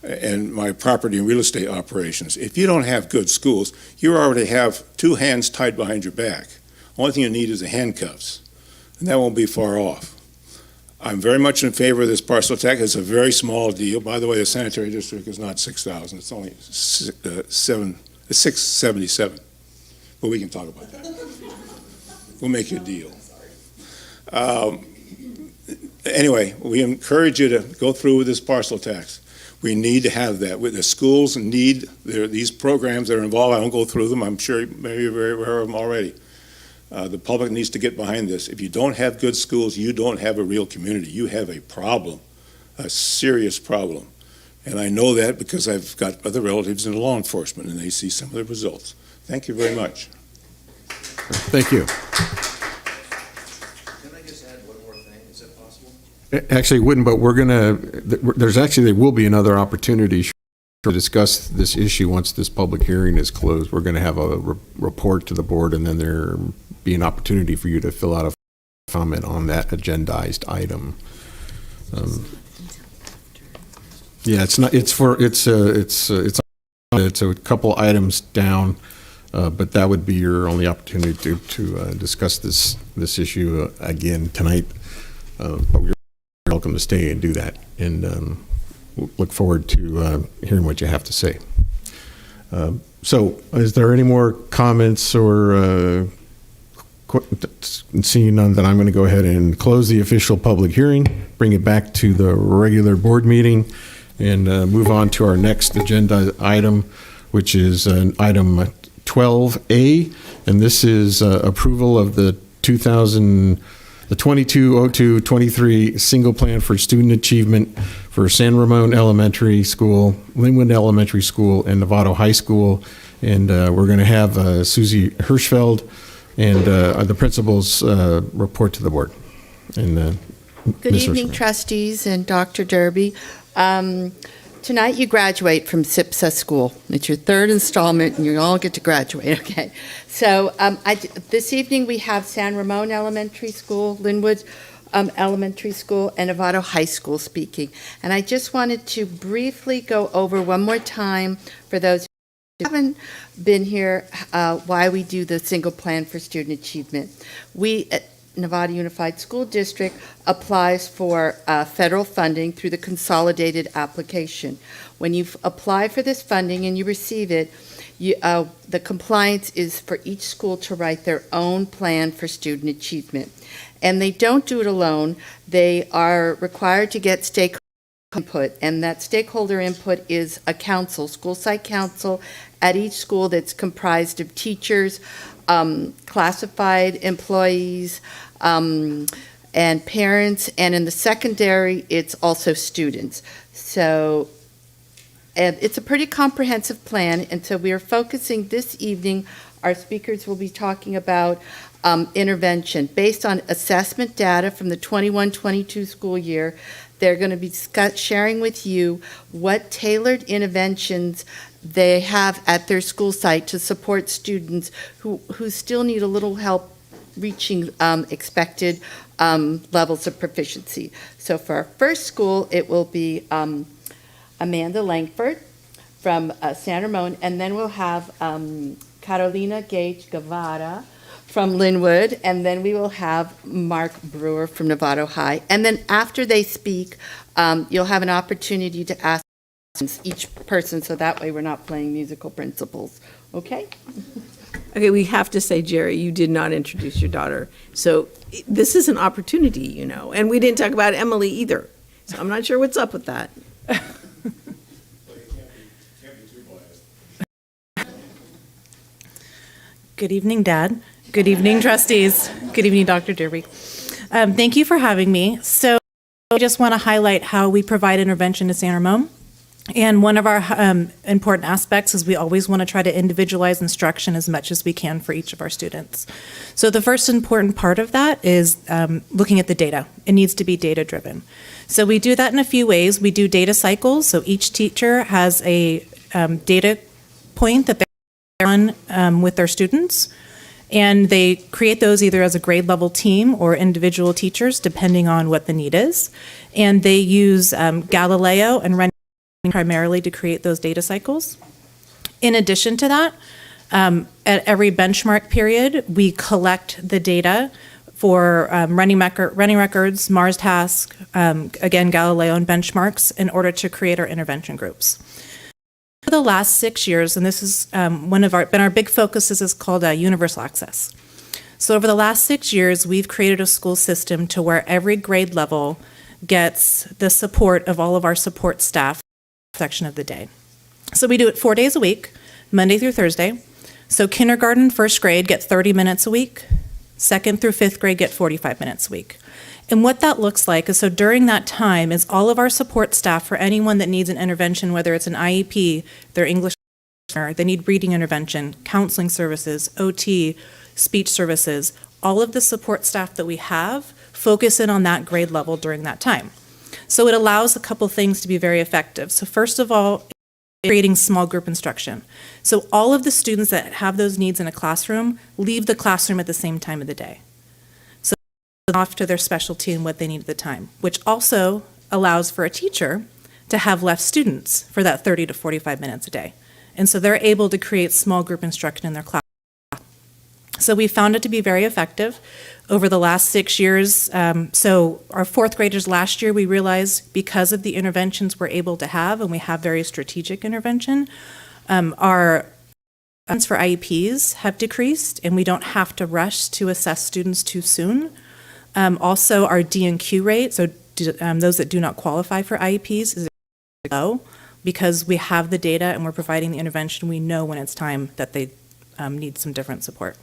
in my property and real estate operations, if you don't have good schools, you already have 2 hands tied behind your back. Only thing you need is the handcuffs, and that won't be far off. I'm very much in favor of this parcel tax. It's a very small deal. By the way, the sanitary district is not 6,000. It's only 677. But we can talk about that. We'll make you a deal. Anyway, we encourage you to go through with this parcel tax. We need to have that. The schools need these programs that are involved. I won't go through them. I'm sure maybe you're very aware of them already. The public needs to get behind this. If you don't have good schools, you don't have a real community. You have a problem, a serious problem. And I know that because I've got other relatives in law enforcement, and they see some of the results. Thank you very much. Thank you. Can I just add one more thing? Is that possible? Actually, it wouldn't, but there will be another opportunity to discuss this issue once this public hearing is closed. We're going to have a report to the board, and then there be an opportunity for you to fill out a comment on that agendized item. It's a couple items down, but that would be your only opportunity to discuss this issue again tonight. But you're welcome to stay and do that, and we'll look forward to hearing what you have to say. So, is there any more comments or seeing none, then I'm going to go ahead and close the official public hearing, bring it back to the regular board meeting, and move on to our next agenda item, which is item 12A, and this is approval of the 2202-23 single plan for student achievement for San Ramon Elementary School, Linwood Elementary School, and Novato High School. And we're going to have Susie Hirschfeld and the principal's report to the board. And Good Ms. evening, Hirschfeld. trustees and Dr. Derby. Tonight you graduate from SIPSA school. It's your 3rd installment, and you all get to graduate, okay? So this evening we have San Ramon Elementary School, Linwood Elementary School, and Novato High School speaking. And I just wanted to briefly go over one more time, for those who haven't been here, why we do the single plan for student achievement. We at Nevada Unified School District applies for federal funding through the consolidated application. When you apply for this funding and you receive it, the compliance is for each school to write their own plan for student achievement. And they don't do it alone. They are required to get stakeholder input, and that stakeholder input is a council, school site council at each school that's comprised of teachers, classified employees, and parents, and in the secondary, it's also students. So and it's a pretty comprehensive plan, and so we are focusing this evening, our speakers will be talking about intervention. Based on assessment data from the 21-22 school year, they're going to be sharing with you what tailored interventions they have at their school site to support students who still need a little help reaching expected levels of proficiency. So for our first school, it will be Amanda Langford from San Ramon, and then we'll have Carolina Gage Guevara from Linwood, and then we will have Mark Brewer from Novato High. And then after they speak, you'll have an opportunity to ask each person, so that way we're not playing musical principals. Okay? Okay, we have to say, Jerry, you did not introduce your daughter. So this is an opportunity, you know. And we didn't talk about Emily either. So I'm not sure what's up with that. Good evening, Dad. Good evening, trustees. Good evening, Dr. Derby. Thank you for having me. So I just want to highlight how we provide intervention to San Ramon. And one of our important aspects is we always want to try to individualize instruction as much as we can for each of our students. So the first important part of that is looking at the data. It needs to be data-driven. So we do that in a few ways. We do data cycles. So each teacher has a data point that they run with their students. And they create those either as a grade level team or individual teachers, depending on what the need is. And they use Galileo and Renning primarily to create those data cycles. In addition to that, at every benchmark period, we collect the data for running records, Mars task, again, Galileo and benchmarks in order to create our intervention groups. For the last 6 years, and this is one of our big focuses, is called universal access. So over the last 6 years, we've created a school system to where every grade level gets the support of all of our support staff section of the day. So we do it 4 days a week, Monday through Thursday. So kindergarten, first grade get 30 minutes a week. Second through fifth grade get 45 minutes a week. And what that looks like is, so during that time is all of our support staff for anyone that needs an intervention, whether it's an IEP, their English, they need reading intervention, counseling services, OT, speech services, all of the support staff that we have focus in on that grade level during that time. So it allows a couple things to be very effective. So first of all, creating small group instruction. So all of the students that have those needs in a classroom leave the classroom at the same time of the day. So off to their specialty and what they need at the time, which also allows for a teacher to have less students for that 30 to 45 minutes a day. And so they're able to create small group instruction in their class. So we found it to be very effective over the last 6 years. So our fourth graders last year, we realized because of the interventions we're able to have, and we have very strategic intervention, our funds for IEPs have decreased, and we don't have to rush to assess students too soon. Also, our D&Q rate, so those that do not qualify for IEPs, is low because we have the data and we're providing the intervention. We know when it's time that they need some different support.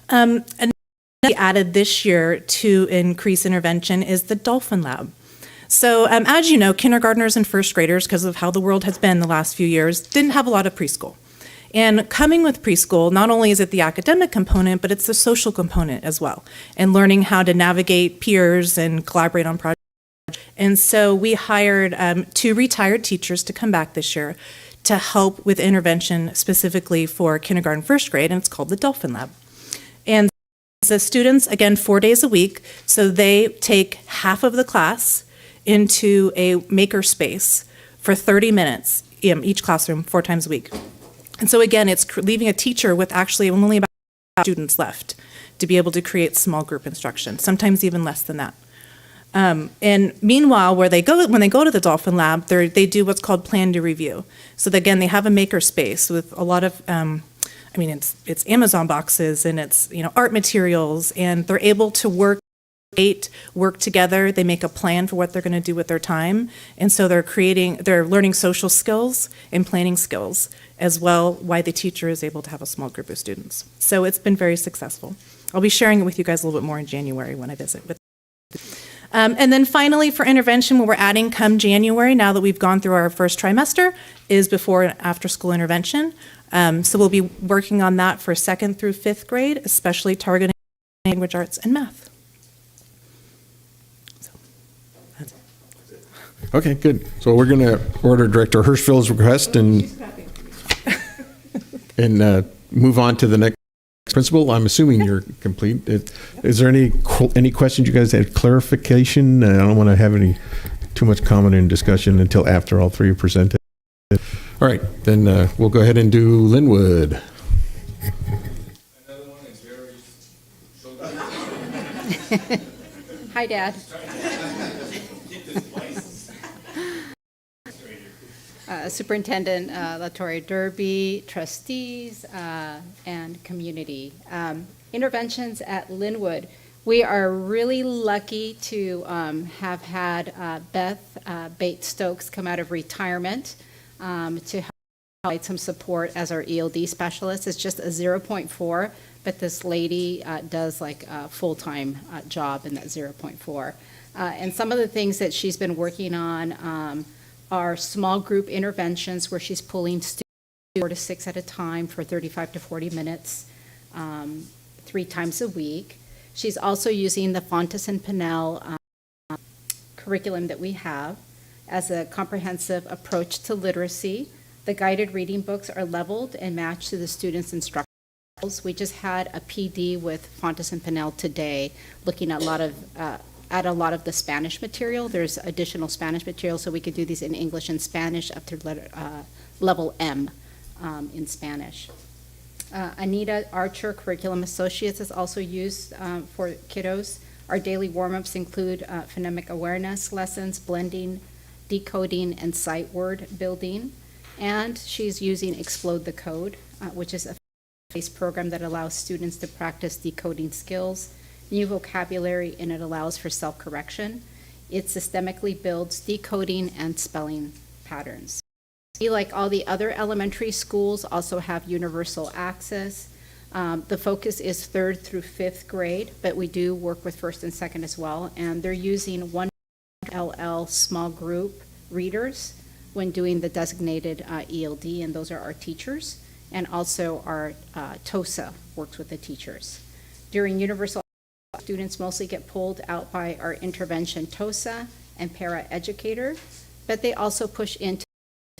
And we added this year to increase intervention is the Dolphin Lab. So as you know, kindergartners and first graders, because of how the world has been the last few years, didn't have a lot of preschool. And coming with preschool, not only is it the academic component, but it's the social component as well, and learning how to navigate peers and collaborate on projects. And so we hired 2 retired teachers to come back this year to help with intervention specifically for kindergarten, first grade, and it's called the Dolphin Lab. And the students, again, 4 days a week, so they take half of the class into a maker space for 30 minutes in each classroom 4 times a week. And so again, it's leaving a teacher with actually only about 5 students left to be able to create small group instruction, sometimes even less than that. And meanwhile, when they go to the Dolphin Lab, they do what's called plan to review. So again, they have a maker space with a lot of I mean, it's Amazon boxes and it's, art materials, and they're able to work together. They make a plan for what they're going to do with their time. And so they're learning social skills and planning skills as well, why the teacher is able to have a small group of students. So it's been very successful. I'll be sharing it with you guys a little bit more in January when I visit with. And then finally, for intervention, what we're adding come January, now that we've gone through our first trimester, is before and after school intervention. So we'll be working on that for 2nd through 5th grade, especially targeting language arts and math. So, that's it. Okay, good. So we're going to order Director Hirschfield's request and move on to the next principal. I'm assuming you're complete. Is there any questions you guys had? Clarification? I don't want to have too much comment and discussion until after all three are presented. All right, then we'll go ahead and do Linwood. Hi, Dad. Superintendent Latoya Derby, trustees, and community. Interventions at Linwood. We are really lucky to have had Beth Bates-Stokes come out of retirement to provide some support as our ELD specialist. It's just a 0.4, but this lady does like a full-time job in that 0.4. And some of the things that she's been working on are small group interventions where she's pulling students 4 to 6 at a time for 35 to 40 minutes, 3 times a week. She's also using the Fontes and Pinnell curriculum that we have as a comprehensive approach to literacy. The guided reading books are leveled and matched to the students' instructions. We just had a PD with Fontes and Pinnell today, looking at a lot of the Spanish material. There's additional Spanish material, so we could do these in English and Spanish up to level M in Spanish. Anita Archer, Curriculum Associates, is also used for kiddos. Our daily warm-ups include phonemic awareness lessons, blending, decoding, and sight word building. And she's using Explode the Code, which is a face program that allows students to practice decoding skills, new vocabulary, and it allows for self-correction. It systemically builds decoding and spelling patterns. Like all the other elementary schools, also have universal access. The focus is 3rd through 5th grade, but we do work with 1st and 2nd as well, and they're using 1 LL small group readers when doing the designated ELD, and those are our teachers, and also our TOSA works with the teachers. During universal students mostly get pulled out by our intervention TOSA and para-educator, but they also push into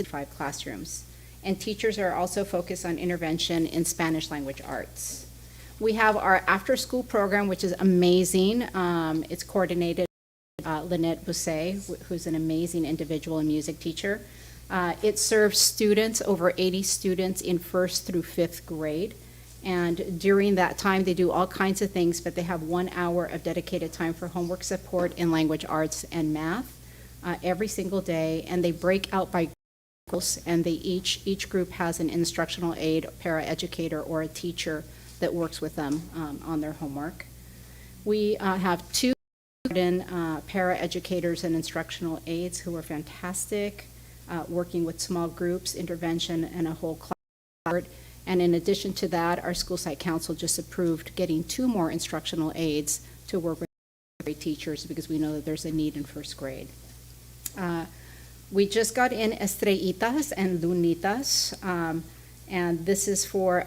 5 classrooms. And teachers are also focused on intervention in Spanish language arts. We have our after-school program, which is amazing. It's coordinated by Lynette Bousset, who's an amazing individual and music teacher. It serves students, over 80 students in 1st through 5th grade. And during that time, they do all kinds of things, but they have 1 hour of dedicated time for homework support in language arts and math every single day. And they break out by groups, and they each group has an instructional aide, para-educator, or a teacher that works with them on their homework. We have 2 para-educators and instructional aides who are fantastic, working with small groups, intervention, and a whole class. And in addition to that, our school site council just approved getting 2 more instructional aides to work with grade teachers because we know that there's a need in 1st grade. We just got in Estrellitas and Lunitas, and this is for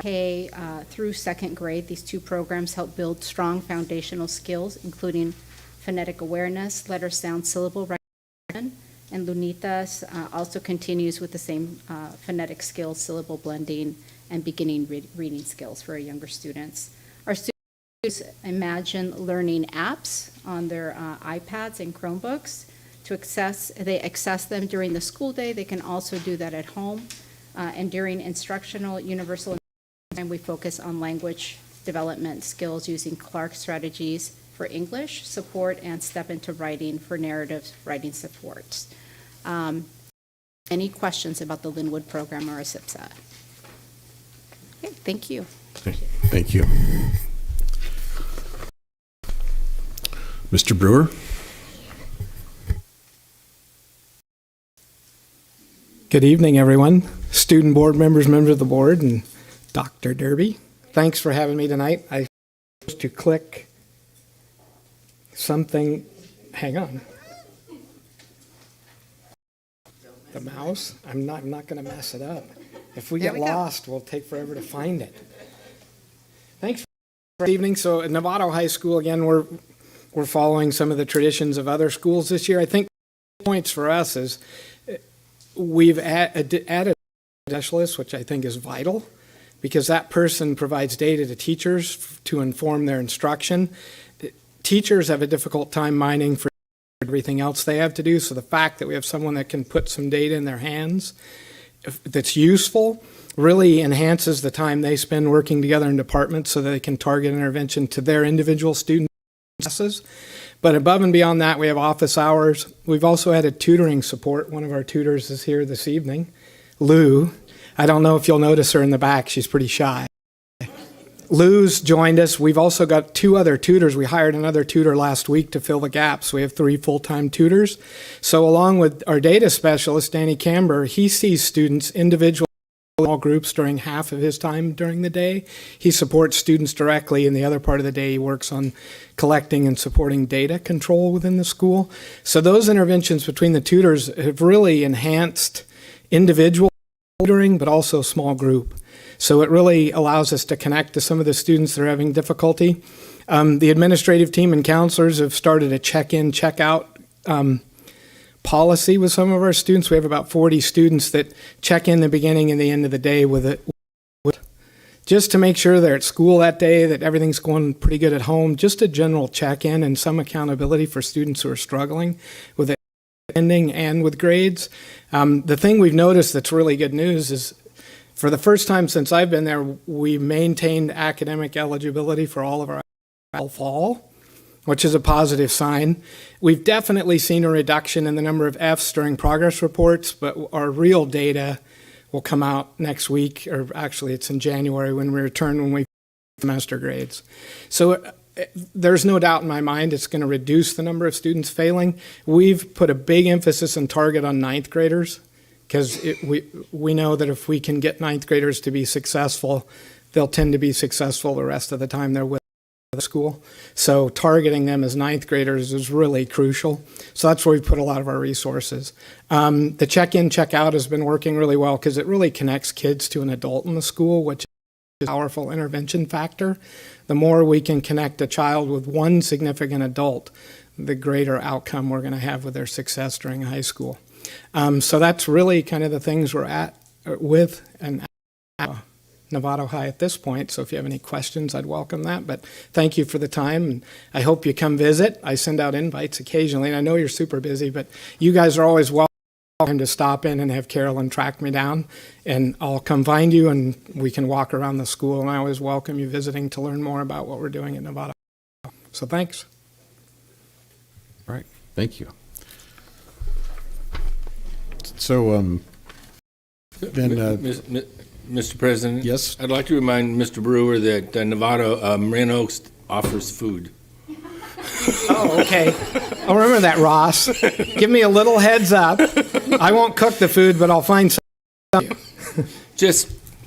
K through 2nd grade. These 2 programs help build strong foundational skills, including phonetic awareness, letter, sound, syllable recognition, and Lunitas also continues with the same phonetic skills, syllable blending, and beginning reading skills for our younger students. Our students imagine learning apps on their iPads and Chromebooks. They access them during the school day. They can also do that at home. And during instructional universal time, we focus on language development skills using Clark strategies for English support and step into writing for narrative writing supports. Any questions about the Linwood program or a SIPSA? Okay, thank you. Thank you. Mr. Brewer? Good evening, everyone. Student board members, members of the board, and Dr. Derby. Thanks for having me tonight. I supposed to click something. Hang on. The mouse. I'm not going to mess it up. If we get lost, we'll take forever to find it. Thanks for this evening. So at Novato High School, again, we're following some of the traditions of other schools this year. I think points for us is we've added a specialist, which I think is vital, because that person provides data to teachers to inform their instruction. Teachers have a difficult time mining for everything else they have to do, so the fact that we have someone that can put some data in their hands that's useful really enhances the time they spend working together in departments so that they can target intervention to their individual student classes. But above and beyond that, we have office hours. We've also added tutoring support. One of our tutors is here this evening, Lou. I don't know if you'll notice her in the back. She's pretty shy. Lou's joined us. We've also got 2 other tutors. We hired another tutor last week to fill the gaps. We have 3 full-time tutors. So along with our data specialist, Danny Camber, he sees students individually in small groups during half of his time during the day. He supports students directly, and the other part of the day he works on collecting and supporting data control within the school. So those interventions between the tutors have really enhanced individual tutoring, but also small group. So it really allows us to connect to some of the students that are having difficulty. The administrative team and counselors have started a check-in, check-out policy with some of our students. We have about 40 students that check in the beginning and the end of the day with it, just to make sure they're at school that day, that everything's going pretty good at home, just a general check-in and some accountability for students who are struggling with attending and with grades. The thing we've noticed that's really good news is for the first time since I've been there, we maintained academic eligibility for all of our fall, which is a positive sign. We've definitely seen a reduction in the number of Fs during progress reports, but our real data will come out next week, or actually it's in January when we return, when we semester grades. So there's no doubt in my mind it's going to reduce the number of students failing. We've put a big emphasis and target on 9th graders, because we know that if we can get 9th graders to be successful, they'll tend to be successful the rest of the time they're with the school. So targeting them as 9th graders is really crucial. So that's where we put a lot of our resources. The check-in, check-out has been working really well because it really connects kids to an adult in the school, which is a powerful intervention factor. The more we can connect a child with one significant adult, the greater outcome we're going to have with their success during high school. So that's really kind of the things we're at with and Novato High at this point. So if you have any questions, I'd welcome that. But thank you for the time, and I hope you come visit. I send out invites occasionally, and I know you're super busy, but you guys are always welcome to stop in and have Carolyn track me down, and I'll come find you, and we can walk around the school. And I always welcome you visiting to learn more about what we're doing at Novato. So thanks. All right. Thank you. So then, Mr. President? Yes? I'd like to remind Mr. Brewer that Novato, Marin Oaks offers food. Oh, okay. I'll remember that, Ross. Give me a little heads up. I won't cook the food, but I'll find some.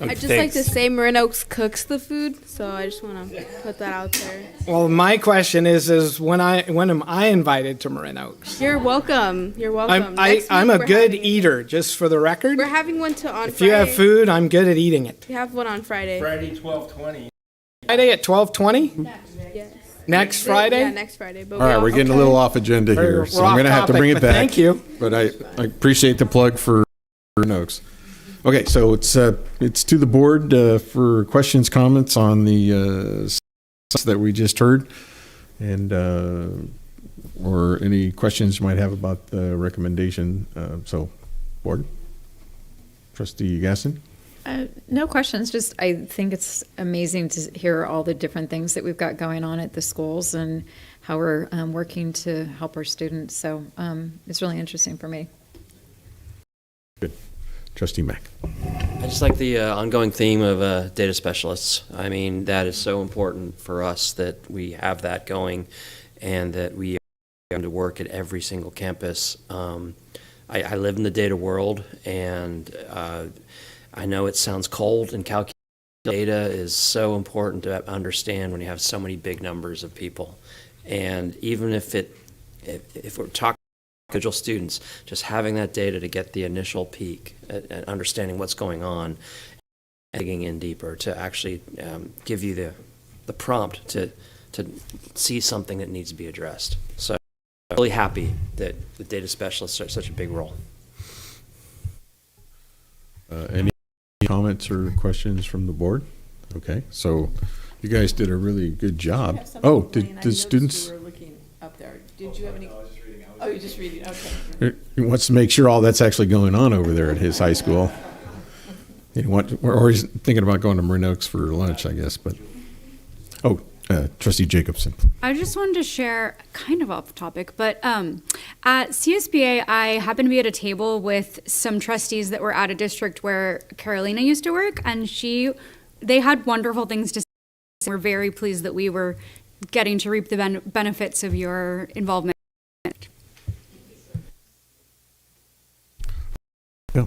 I'd just like to say Marin Oaks cooks the food, so I just want to put that out there. Well, my question is when am I invited to Marin Oaks? You're welcome. You're welcome. I'm a good eater, just for the record. We're having one on Friday. If you have food, I'm good at eating it. We have one on Friday. Friday, 12:20. Friday at 12:20? Yes. Next Friday? Yeah, next Friday. But all right, we're getting a little off agenda here, so I'm going to have to bring it back. Thank you. But I appreciate the plug for Oaks. Okay, so it's to the board for questions, comments on the that we just heard, and or any questions you might have about the recommendation. So, board, Trustee Gaston. No questions. Just I think it's amazing to hear all the different things that we've got going on at the schools and how we're working to help our students. So it's really interesting for me. Good. Trustee Mack. I just like the ongoing theme of data specialists. I mean, that is so important for us that we have that going and that we are to work at every single campus. I live in the data world, and I know it sounds cold and calculated. Data is so important to understand when you have so many big numbers of people. And even if we're talking individual students, just having that data to get the initial peak at understanding what's going on, digging in deeper to actually give you the prompt to see something that needs to be addressed. So I'm really happy that the data specialists are such a big role. Any comments or questions from the board? Okay, so you guys did a really good job. Oh, did the students? You were looking up there. Did you have any? Oh, you're just reading. Okay. He wants to make sure all that's actually going on over there at his high school. Or he's thinking about going to Marin Oaks for lunch, I guess. But Trustee Jacobson. I just wanted to share, kind of off topic, but at CSBA, I happened to be at a table with some trustees that were at a district where Carolina used to work, and they had wonderful things to say. We're very pleased that we were getting to reap the benefits of your involvement. Yeah.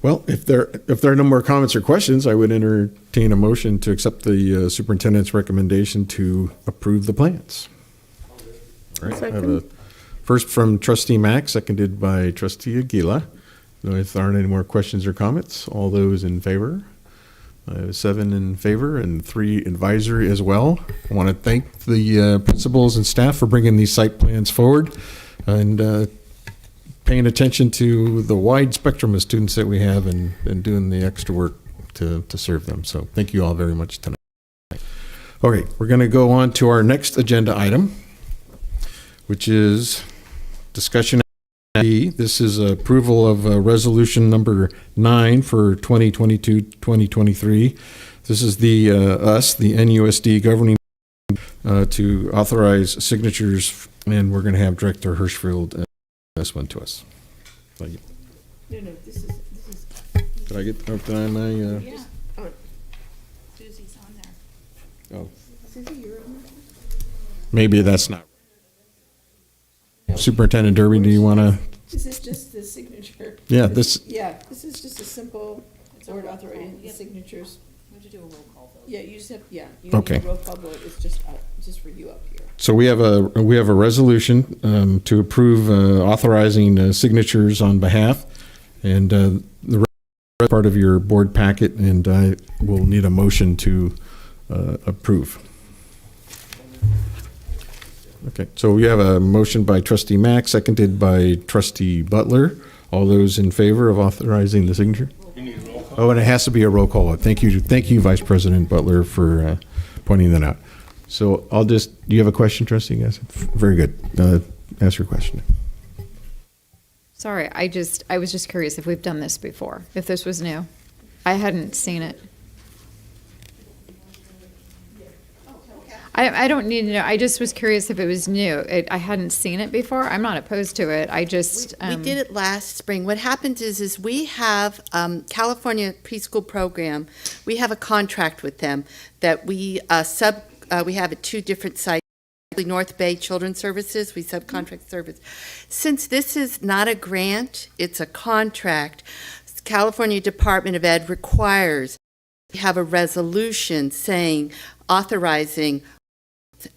Well, if there are no more comments or questions, I would entertain a motion to accept the superintendent's recommendation to approve the plans. All right. I have a first from Trustee Mack, seconded by Trustee Aguila. If there aren't any more questions or comments, all those in favor? 7 in favor and 3 advisory as well. I want to thank the principals and staff for bringing these site plans forward and paying attention to the wide spectrum of students that we have and doing the extra work to serve them. So thank you all very much tonight. Okay, we're going to go on to our next agenda item, which is discussion. This is approval of resolution number 9 for 2022-2023. This is the NUSD governing to authorize signatures, and we're going to have Director Hirschfield this one to us. No, this is. Did I get? Oh, did I? Yeah. Oh, Susie's on there. Oh, Susie, you're on there. maybe that's not. Superintendent Derby, do you want to? This is just the signature. Yeah, this. Yeah, this is just a simple board authorizing the signatures. We have to do a roll call vote. Yeah, you just have, you Okay. need a roll call vote. It's just for you up here. So we have a resolution to approve authorizing signatures on behalf, and the rest is part of your board packet, and I will need a motion to approve. Okay, so we have a motion by Trustee Mack, seconded by Trustee Butler. All those in favor of authorizing the signature? Oh, and it has to be a roll call. Thank you, Vice President Butler, for pointing that out. So do you have a question, Trustee? Yes. Very good. Ask your question. Sorry, I was just curious if we've done this before, if this was new. I hadn't seen it. I don't need to know. I just was curious if it was new. I hadn't seen it before. I'm not opposed to it. I just we did it last spring. What happens is we have California preschool program. We have a contract with them that we we have at 2 different sites. North Bay Children's Services, we subcontract service. Since this is not a grant, it's a contract. California Department of Ed requires we have a resolution saying authorizing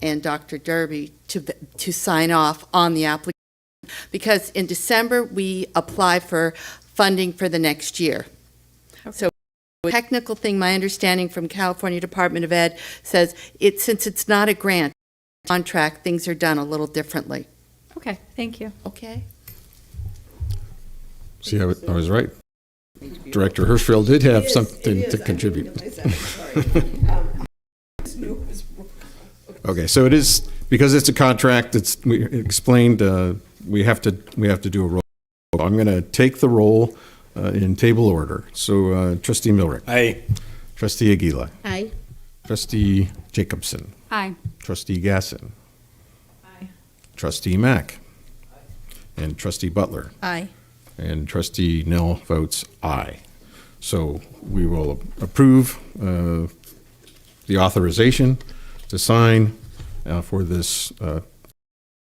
and Dr. Derby to sign off on the application, because in December we apply for funding for the next year. Okay. So the technical thing, my understanding from California Department of Ed says since it's not a grant contract, things are done a little differently. Okay, thank you. Okay. See, I was right. Director Hirschfield did have something to contribute. Okay, so it is, because it's a contract, we explained, we have to do a roll. I'm going to take the roll in table order. So Trustee Milrick. Aye. Trustee Aguila. Aye. Trustee Jacobson. Aye. Trustee Gasson. Aye. Trustee Mack. And Trustee Butler. Aye. and trustee Nell votes aye. So we will approve the authorization to sign for this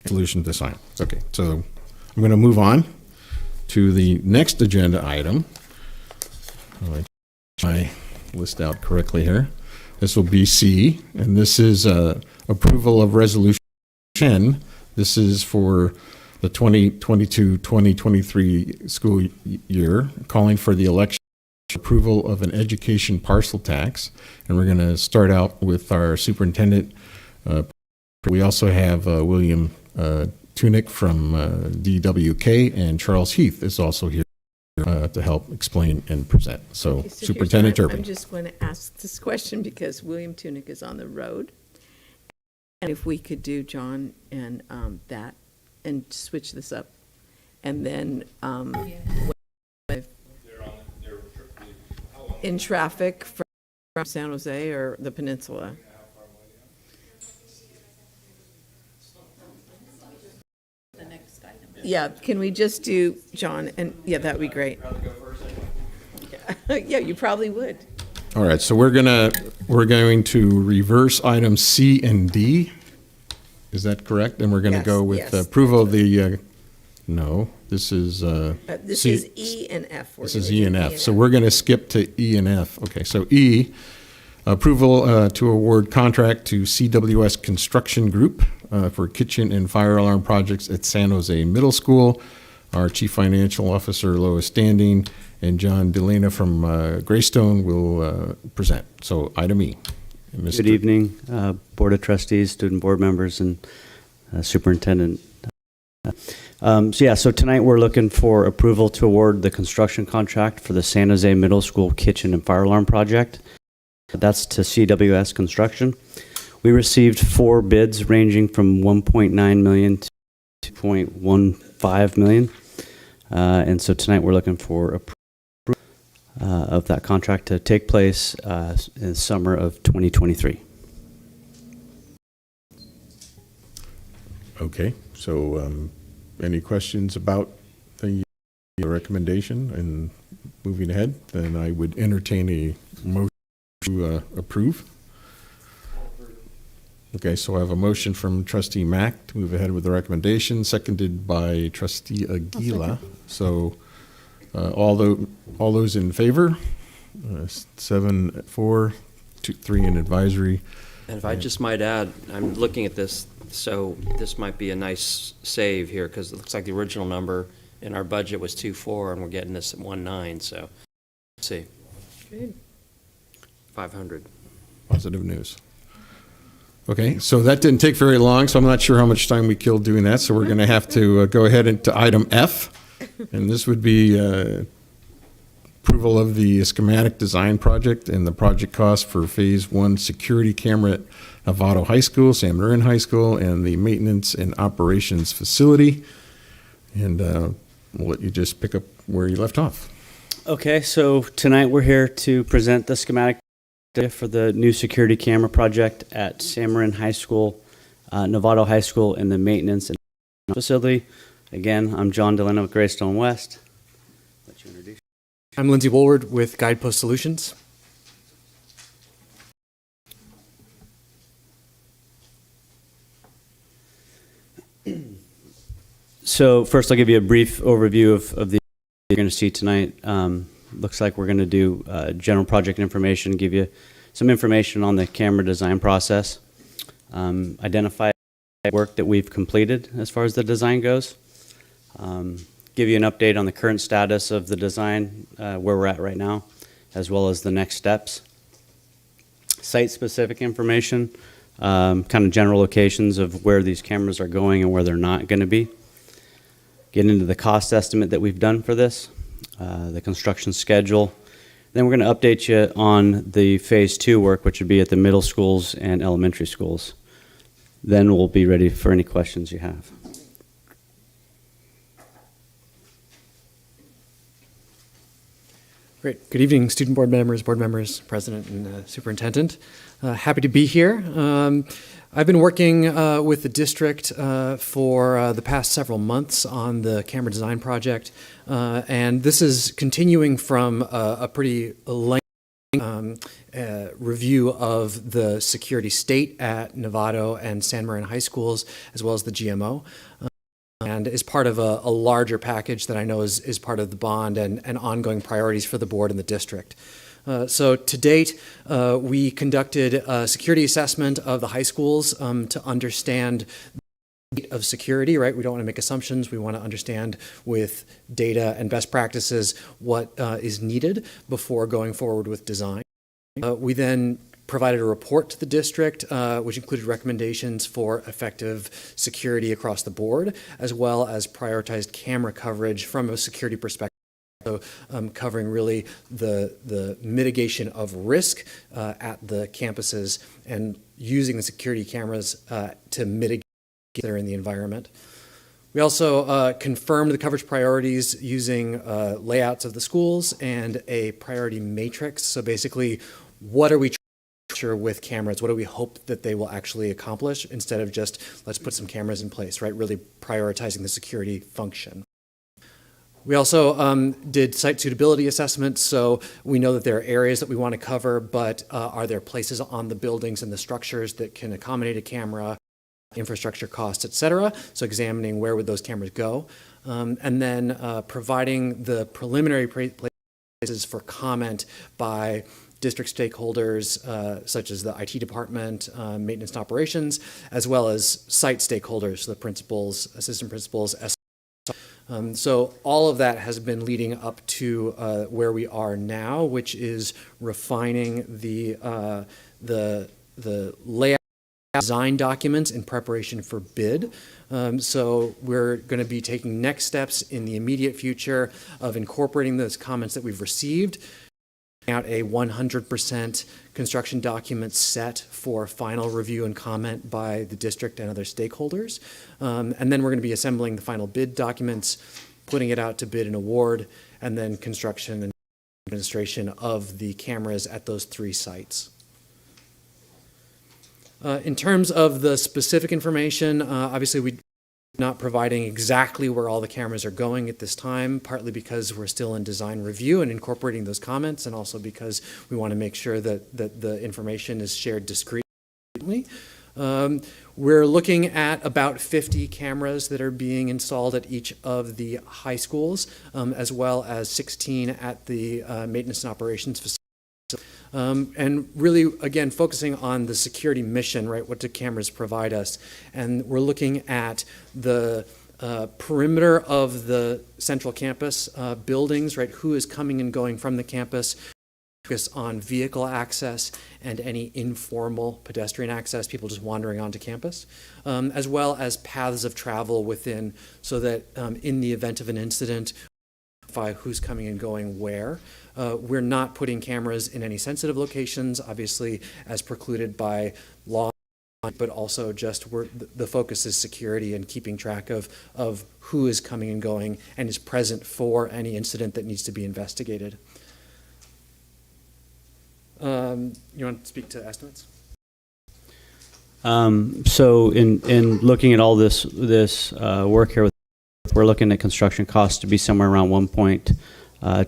resolution to sign. Okay, so I'm going to move on to the next agenda item. I'll get my list out correctly here. This will be C, and this is approval of resolution 10. This is for the 2022-2023 school year, calling for the election approval of an education parcel tax. And we're going to start out with our superintendent. We also have William Tunick from DWK, and Charles Heath is also here to help explain and present. So, Okay, so Superintendent here's what Turpin. I'm just going to ask this question because William Tunick is on the road. And if we could do, John, and that, and switch this up. And then in traffic from San Jose or the peninsula. Yeah, can we just do, John, and yeah, that'd be great. Yeah, you probably would. All right, so we're going to reverse items C and D. Is that correct? And we're going to Yes, go with yes, approval of the, no, this is. This C- is E and F. This is E and F. So we're going to skip to E and F. Okay, so E, approval to award contract to CWS Construction Group for kitchen and fire alarm projects at San Jose Middle School. Our Chief Financial Officer, Lois Standing, and John Delana from Greystone will present. So item E. Mr. Good evening, Board of Trustees, student board members, and Superintendent. So tonight we're looking for approval to award the construction contract for the San Jose Middle School kitchen and fire alarm project. That's to CWS Construction. We received 4 bids ranging from $1.9 million to $2.15 million. And so tonight we're looking for approval of that contract to take place in the summer of 2023. Okay, so any questions about the recommendation and moving ahead? Then I would entertain a motion to approve. Okay, so I have a motion from trustee Mack to move ahead with the recommendation, seconded by trustee Aguila. So all those in favor? 7-4, 2-3 in advisory. And if I just might add, I'm looking at this, so this might be a nice save here, because it looks like the original number in our budget was 2.4, and we're getting this at 1.9, so, let's see. Good. 500. Positive news. Okay, so that didn't take very long, so I'm not sure how much time we killed doing that, so we're going to have to go ahead into item F, and this would be approval of the schematic design project and the project cost for Phase 1 security camera at Novato High School, San Marin High School, and the maintenance and operations facility. And we'll let you just pick up where you left off. Okay, so tonight we're here to present the schematic for the new security camera project at San Marin High School, Novato High School, and the maintenance and facility. Again, I'm John Delana with Greystone West. Let you introduce. I'm Lindsay Woolward with Guidepost Solutions. So first I'll give you a brief overview of the you're going to see tonight. Looks like we're going to do general project information, give you some information on the camera design process, identify work that we've completed as far as the design goes, give you an update on the current status of the design, where we're at right now, as well as the next steps. Site-specific information, kind of general locations of where these cameras are going and where they're not going to be. Get into the cost estimate that we've done for this, the construction schedule. Then we're going to update you on the Phase 2 work, which would be at the middle schools and elementary schools. Then we'll be ready for any questions you have. Great. Good evening, student board members, president, and superintendent. Happy to be here. I've been working with the district for the past several months on the camera design project, and this is continuing from a pretty lengthy review of the security state at Novato and San Marin High Schools, as well as the GMO. And is part of a larger package that I know is part of the bond and ongoing priorities for the board and the district. So to date, we conducted a security assessment of the high schools to understand the state of security, right? We don't want to make assumptions. We want to understand with data and best practices what is needed before going forward with design. We then provided a report to the district, which included recommendations for effective security across the board, as well as prioritized camera coverage from a security perspective. So covering really the mitigation of risk at the campuses and using the security cameras to mitigate that are in the environment. We also confirmed the coverage priorities using layouts of the schools and a priority matrix. So basically, what are we with cameras? What do we hope that they will actually accomplish instead of just let's put some cameras in place, right? Really prioritizing the security function. We also did site suitability assessments, so we know that there are areas that we want to cover, but are there places on the buildings and the structures that can accommodate a camera, infrastructure costs, et cetera? So examining where would those cameras go, and then providing the preliminary places for comment by district stakeholders, such as the IT department, maintenance and operations, as well as site stakeholders, so the principals, assistant principals. So all of that has been leading up to where we are now, which is refining the layout design documents in preparation for bid. So we're going to be taking next steps in the immediate future of incorporating those comments that we've received, out a 100% construction document set for final review and comment by the district and other stakeholders. And then we're going to be assembling the final bid documents, putting it out to bid and award, and then construction and administration of the cameras at those 3 sites. In terms of the specific information, obviously we're not providing exactly where all the cameras are going at this time, partly because we're still in design review and incorporating those comments, and also because we want to make sure that the information is shared discreetly. We're looking at about 50 cameras that are being installed at each of the high schools, as well as 16 at the maintenance and operations facility. And really, again, focusing on the security mission, right? What do cameras provide us? And we're looking at the perimeter of the central campus buildings, right? Who is coming and going from the campus? Focus on vehicle access and any informal pedestrian access, people just wandering onto campus, as well as paths of travel within, so that in the event of an incident, who's coming and going where. We're not putting cameras in any sensitive locations, obviously, as precluded by law, but also just the focus is security and keeping track of who is coming and going and is present for any incident that needs to be investigated. You want to speak to estimates? So in looking at all this work here, we're looking at construction costs to be somewhere around $1.2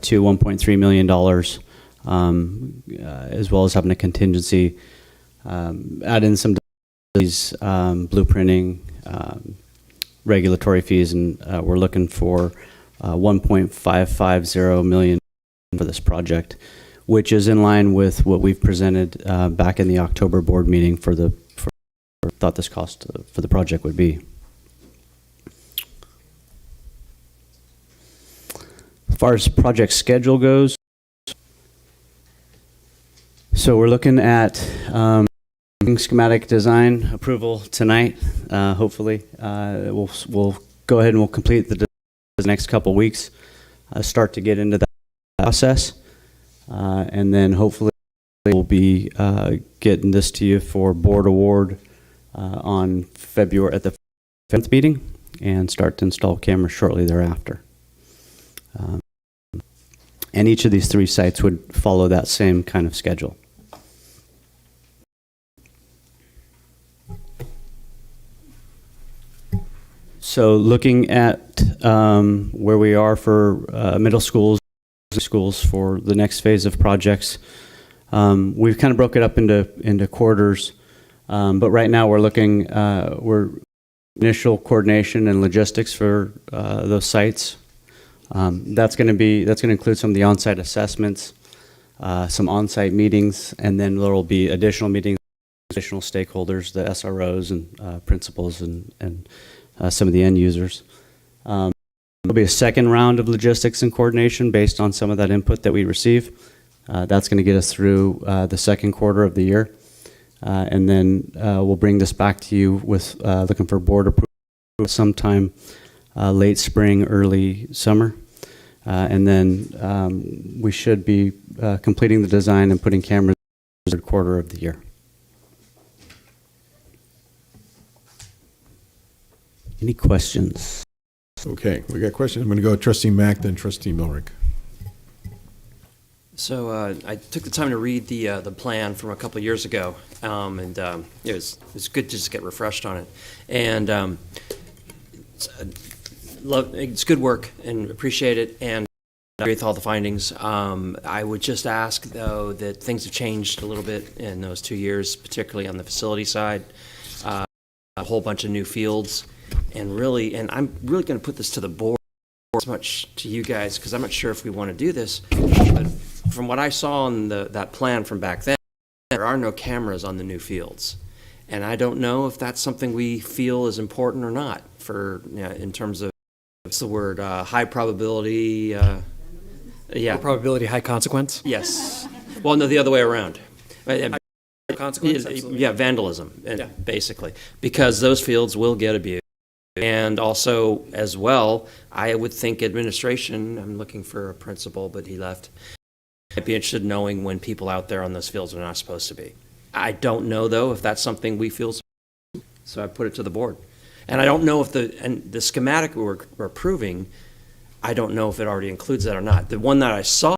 to $1.3 million, as well as having a contingency, add in some blueprinting, regulatory fees, and we're looking for $1.550 million for this project, which is in line with what we've presented back in the October board meeting for thought this cost for the project would be. As far as project schedule goes, so we're looking at schematic design approval tonight. Hopefully, we'll go ahead and we'll complete the next couple weeks, start to get into that process, and then hopefully we'll be getting this to you for board award on February at the 5th meeting, and start to install cameras shortly thereafter. And each of these 3 sites would follow that same kind of schedule. So looking at where we are for middle schools for the next phase of projects, we've kind of broke it up into quarters. But right now we're initial coordination and logistics for those sites. That's going to include some of the on-site assessments, some on-site meetings, and then there will be additional meetings, additional stakeholders, the SROs and principals and some of the end users. There'll be a second round of logistics and coordination based on some of that input that we receive. That's going to get us through the second quarter of the year. And then we'll bring this back to you with looking for board approval sometime late spring, early summer. And then we should be completing the design and putting cameras in the third quarter of the year. Any questions? Okay, we got questions. I'm going to go with Trustee Mack, then Trustee Milrick. So I took the time to read the plan from a couple of years ago, and it was good to just get refreshed on it. And it's good work, and appreciate it, and I agree with all the findings. I would just ask, though, that things have changed a little bit in those 2 years, particularly on the facility side. A whole bunch of new fields, and I'm really going to put this to the board as much to you guys, because I'm not sure if we want to do this, but from what I saw on that plan from back then, there are no cameras on the new fields. And I don't know if that's something we feel is important or not in terms of, what's the word, high probability, Low probability, high consequence? Yes. Well, no, the other way around. Consequence? Yeah, vandalism, basically, because those fields will get abused. And also, as well, I would think administration, I'm looking for a principal, but he left, might be interested in knowing when people out there on those fields are not supposed to be. I don't know, though, if that's something we feel, so I put it to the board. And I don't know if the schematic we're approving, I don't know if it already includes that or not. The one that I saw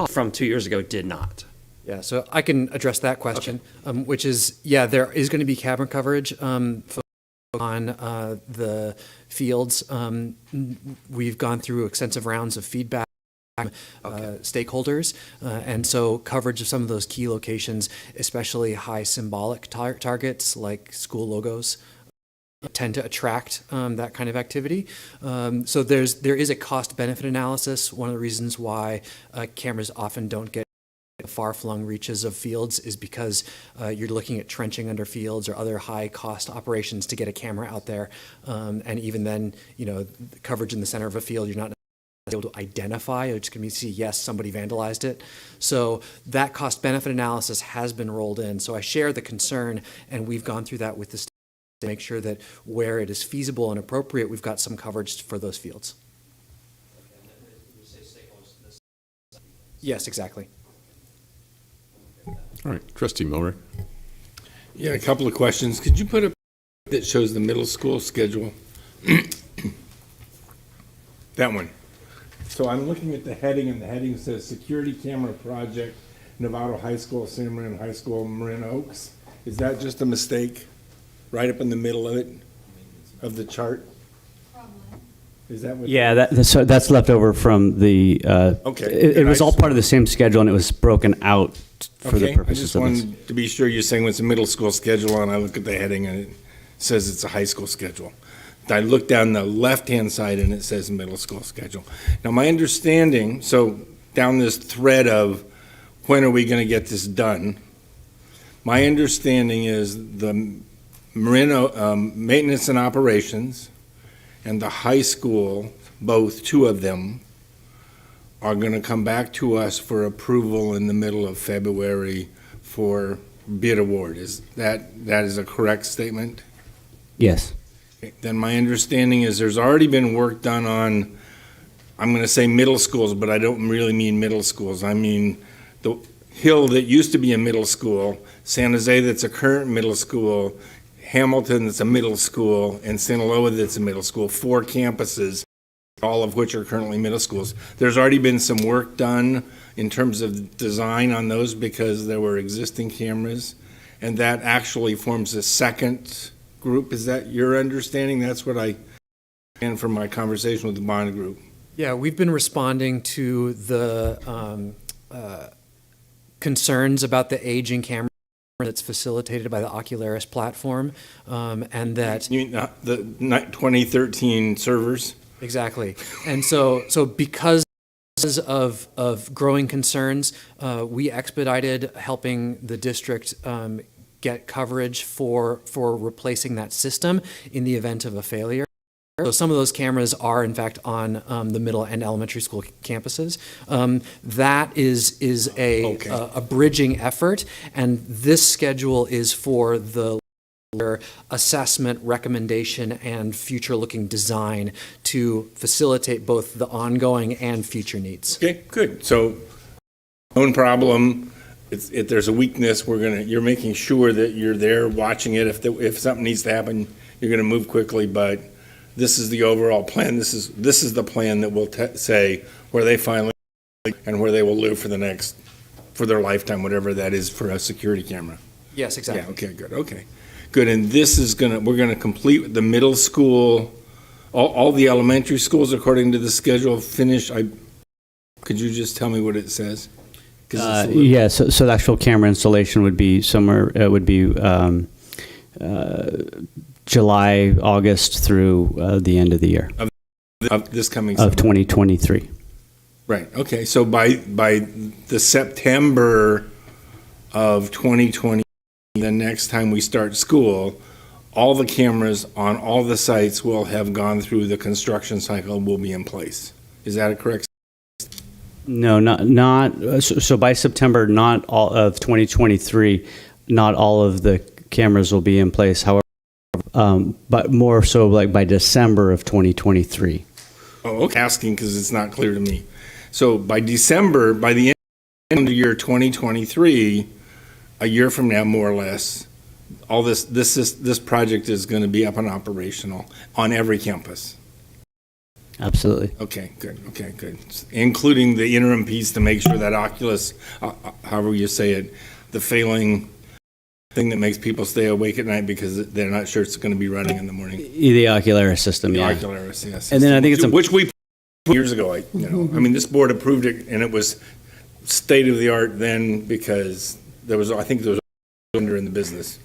from 2 years ago did not. Yeah, so I can address that question, okay. Which is, there is going to be camera coverage on the fields. We've gone through extensive rounds of feedback, stakeholders, and so coverage of some of those key locations, especially high symbolic targets like school logos, tend to attract that kind of activity. So there is a cost-benefit analysis. One of the reasons why cameras often don't get far-flung reaches of fields is because you're looking at trenching under fields or other high-cost operations to get a camera out there. And even then, the coverage in the center of a field, you're not able to identify. You're just going to see, yes, somebody vandalized it. So that cost-benefit analysis has been rolled in. So I share the concern, and we've gone through that with the state to make sure that where it is feasible and appropriate, we've got some coverage for those fields. Yes, exactly. All right, Trustee Milrick. Yeah, a couple of questions. Could you put up that shows the middle school schedule? That one. So I'm looking at the heading, and the heading says Security Camera Project, Novato High School, San Marin High School, Marin Oaks. Is that just a mistake right up in the middle of it, of the chart? Is that what? Yeah, that's left over from the. Okay. It was all part of the same schedule, and it was broken out for the purposes of I this. just wanted to be sure you're saying it's a middle school schedule, and I look at the heading and it says it's a high school schedule. I look down the left-hand side and it says middle school schedule. Now, my understanding, so down this thread of when are we going to get this done, my understanding is the Marino maintenance and operations and the high school, both two of them, are going to come back to us for approval in the middle of February for bid award. Is that is a correct statement? Yes. Okay. Then my understanding is there's already been work done on, I'm going to say middle schools, but I don't really mean middle schools. I mean the Hill that used to be a middle school, San Jose that's a current middle school, Hamilton that's a middle school, and Sinaloa that's a middle school, 4 campuses all of which are currently middle schools. There's already been some work done in terms of design on those because there were existing cameras, and that actually forms a second group. Is that your understanding? That's what I and from my conversation with the bond group. Yeah, we've been responding to the concerns about the aging camera that's facilitated by the Ocularis platform, and that You mean the 2013 servers? exactly. And so because of growing concerns, we expedited helping the district get coverage for replacing that system in the event of a failure. So some of those cameras are, in fact, on the middle and elementary school campuses. That is a bridging effort, and this schedule is for the assessment, recommendation, and future-looking design to facilitate both the ongoing and future needs. Okay, good. So, own problem. If there's a weakness, you're making sure that you're there watching it. If something needs to happen, you're going to move quickly. But this is the overall plan. This is the plan that will say where they finally and where they will live for their lifetime, whatever that is for a security camera. Yes, exactly. Yeah. Okay. Good. Okay. Good. And this is we're gonna complete the middle school, all the elementary schools according to the schedule. Finish. Could you just tell me what it says? Yeah, so the actual camera installation would be somewhere, it would be July, August through the end of the year. Of this coming of summer. 2023. Right, okay, so by the September of 2020, the next time we start school, all the cameras on all the sites will have gone through the construction cycle, will be in place. Is that a correct? No, so by September, not all of 2023, not all of the cameras will be in place. However, but more so like by December of 2023. Oh, okay. Asking because it's not clear to me. So by December, by the end of the year 2023, a year from now, more or less, all this project is going to be up and operational on every campus. Absolutely. Okay, good. Okay, good. Including the interim piece to make sure that Oculus, however you say it, the failing thing that makes people stay awake at night because they're not sure it's going to be running in the morning. The Ocularis system, yeah. The Ocularis, yes. And then I think it's which we put years ago. I mean, this board approved it, and it was state of the art then because I think there was a vendor in the business.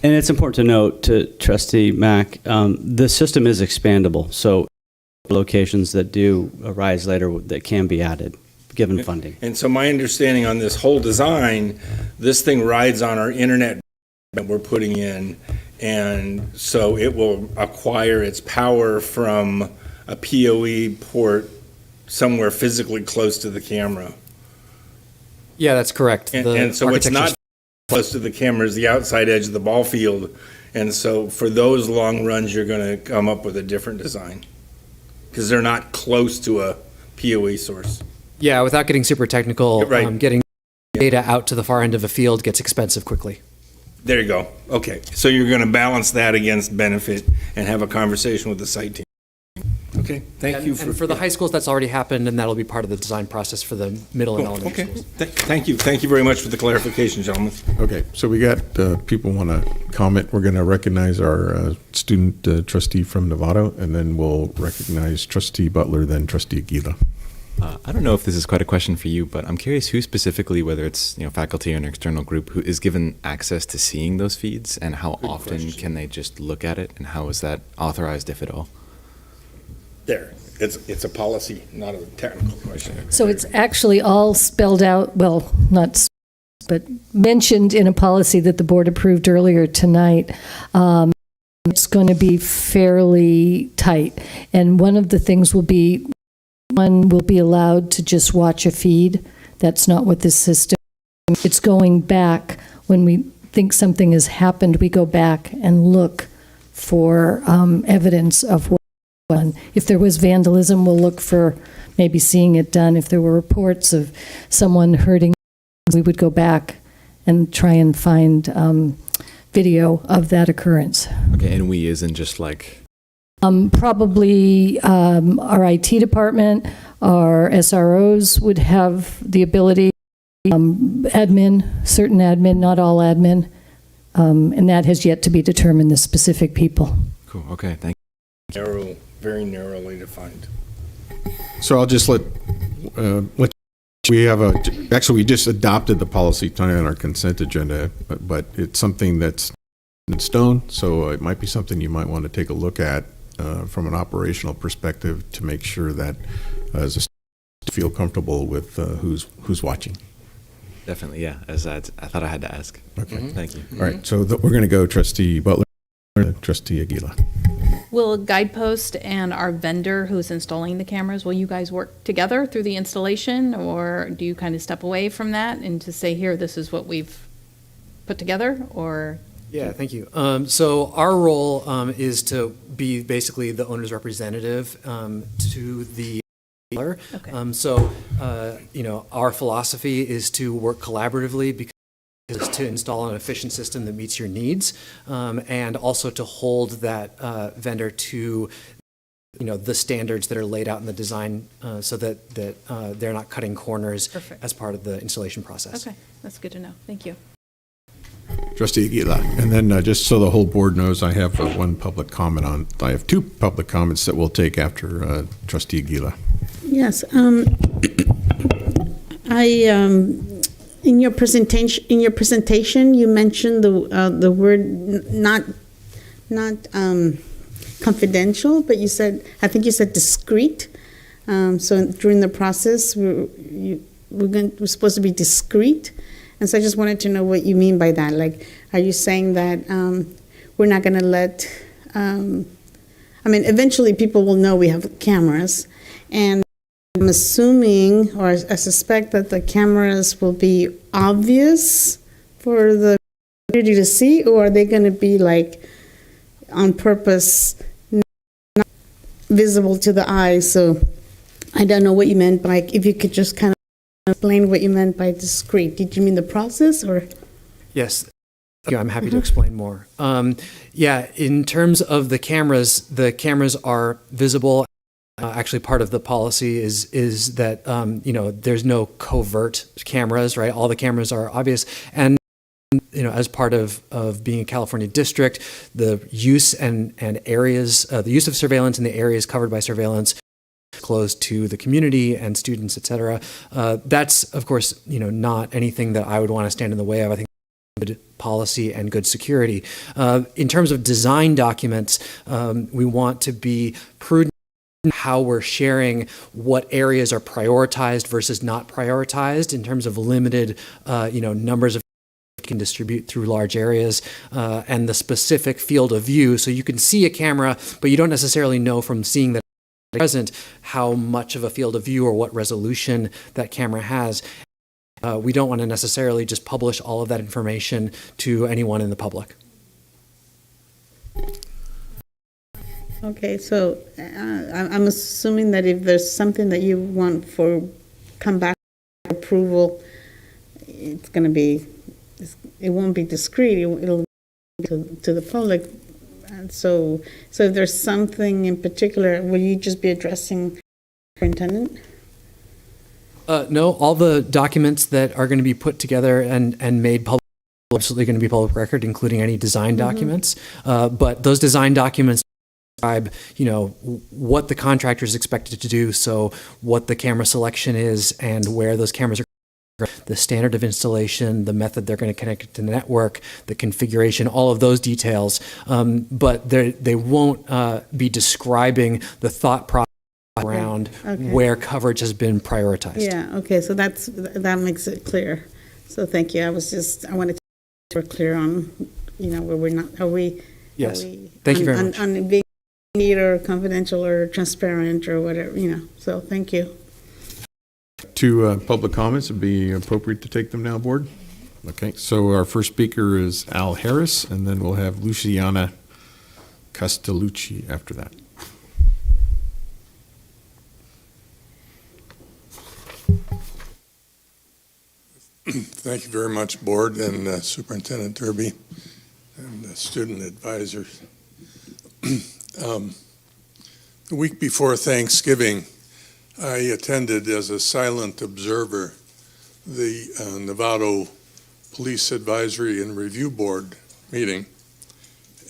And it's important to note to Trustee Mack, the system is expandable. So locations that do arise later that can be added, given funding. And so my understanding on this whole design, this thing rides on our internet that we're putting in. And so it will acquire its power from a PoE port somewhere physically close to the camera. Yeah, that's correct. And so it's not close to the camera is the outside edge of the ball field. And so for those long runs, you're going to come up with a different design because they're not close to a PoE source. Yeah, without getting super technical, right. Getting data out to the far end of a field gets expensive quickly. There you go. Okay. So you're going to balance that against benefit and have a conversation with the site team. Okay. Thank you. And for the high schools, that's already happened, and that'll be part of the design process for the middle and elementary schools. Thank you. Thank you very much for the clarification, gentlemen. Okay, so we got people want to comment. We're going to recognize our student trustee from Novato, and then we'll recognize Trustee Butler, then Trustee Aguila. I don't know if this is quite a question for you, but I'm curious who specifically, whether it's faculty or an external group, who is given access to seeing those feeds, and how often can they just look at it, and how is that authorized, if at all? There. It's a policy, not a technical question. So it's actually all spelled out, well, not, but mentioned in a policy that the board approved earlier tonight. It's going to be fairly tight. And one of the things will be, one will be allowed to just watch a feed. That's not what this system, it's going back. When we think something has happened, we go back and look for evidence of what. If there was vandalism, we'll look for maybe seeing it done. If there were reports of someone hurting, we would go back and try and find video of that occurrence. Okay, and we isn't just like Probably our IT department, our SROs would have the ability, admin, certain admin, not all admin, and that has yet to be determined, the specific people. Cool. Okay. Thank you. Narrow, very narrowly defined. So I'll just let we have actually, we just adopted the policy tonight on our consent agenda, but it's something that's in stone, so it might be something you might want to take a look at from an operational perspective to make sure that as a feel comfortable with who's watching. Definitely, yeah. As I thought I had to ask. Okay. Thank you. All right, so we're going to go Trustee Butler, Trustee Aguila. Will Guidepost and our vendor who's installing the cameras, will you guys work together through the installation, or do you kind of step away from that and to say, here, this is what we've put together, or? Yeah, thank you. So our role is to be basically the owner's representative to the dealer. Okay. Our philosophy is to work collaboratively because to install an efficient system that meets your needs, and also to hold that vendor to the standards that are laid out in the design, so that they're not cutting corners. Perfect. As part of the installation process. Okay, that's good to know. Thank you. Trustee Aguila. And then just so the whole board knows, I have one public comment I have two public comments that we'll take after Trustee Aguila. Yes. In your presentation, you mentioned the word not confidential, but I think you said discreet. So during the process, we're supposed to be discreet. And so I just wanted to know what you mean by that. Like, are you saying that we're not going to let, eventually people will know we have cameras. And I'm assuming, or I suspect that the cameras will be obvious for the community to see, or are they going to be like on purpose, not visible to the eye? So I don't know what you meant by, if you could just kind of explain what you meant by discreet. Did you mean the process, or? Yes. Yeah, I'm happy to explain more. In terms of the cameras are visible. Actually, part of the policy is that there's no covert cameras, right? All the cameras are obvious, and as part of being a California district, the use and areas, the use of surveillance in the areas covered by surveillance, closed to the community and students, et cetera. That's of course not anything that I would want to stand in the way of. I think good policy and good security. In terms of design documents, we want to be prudent how we're sharing what areas are prioritized versus not prioritized in terms of limited, numbers of can distribute through large areas, and the specific field of view. So you can see a camera, but you don't necessarily know from seeing that present how much of a field of view or what resolution that camera has. We don't want to necessarily just publish all of that information to anyone in the public. Okay, so I'm assuming that if there's something that you want come back approval, it's going to be, it won't be discreet. It'll be to the public. And so if there's something in particular, will you just be addressing the superintendent? No, all the documents that are going to be put together and made public are absolutely going to be public record, including any design documents. But those design documents describe, what the contractor is expected to do, so what the camera selection is and where those cameras are, the standard of installation, the method they're going to connect it to the network, the configuration, all of those details. But they won't be describing the thought process around where coverage has been prioritized. Yeah, okay, so that makes it clear. So thank you. I wanted to be clear on, where we're not, are we? Yes, are we thank you very much. On being neat or confidential or transparent or whatever, so thank you. Two public comments, would be appropriate to take them now, board? Okay, so our first speaker is Al Harris, and then we'll have Luciana Castellucci after that. Thank you very much, board and Superintendent Derby and student advisors. The week before Thanksgiving, I attended as a silent observer the Novato Police Advisory and Review Board meeting.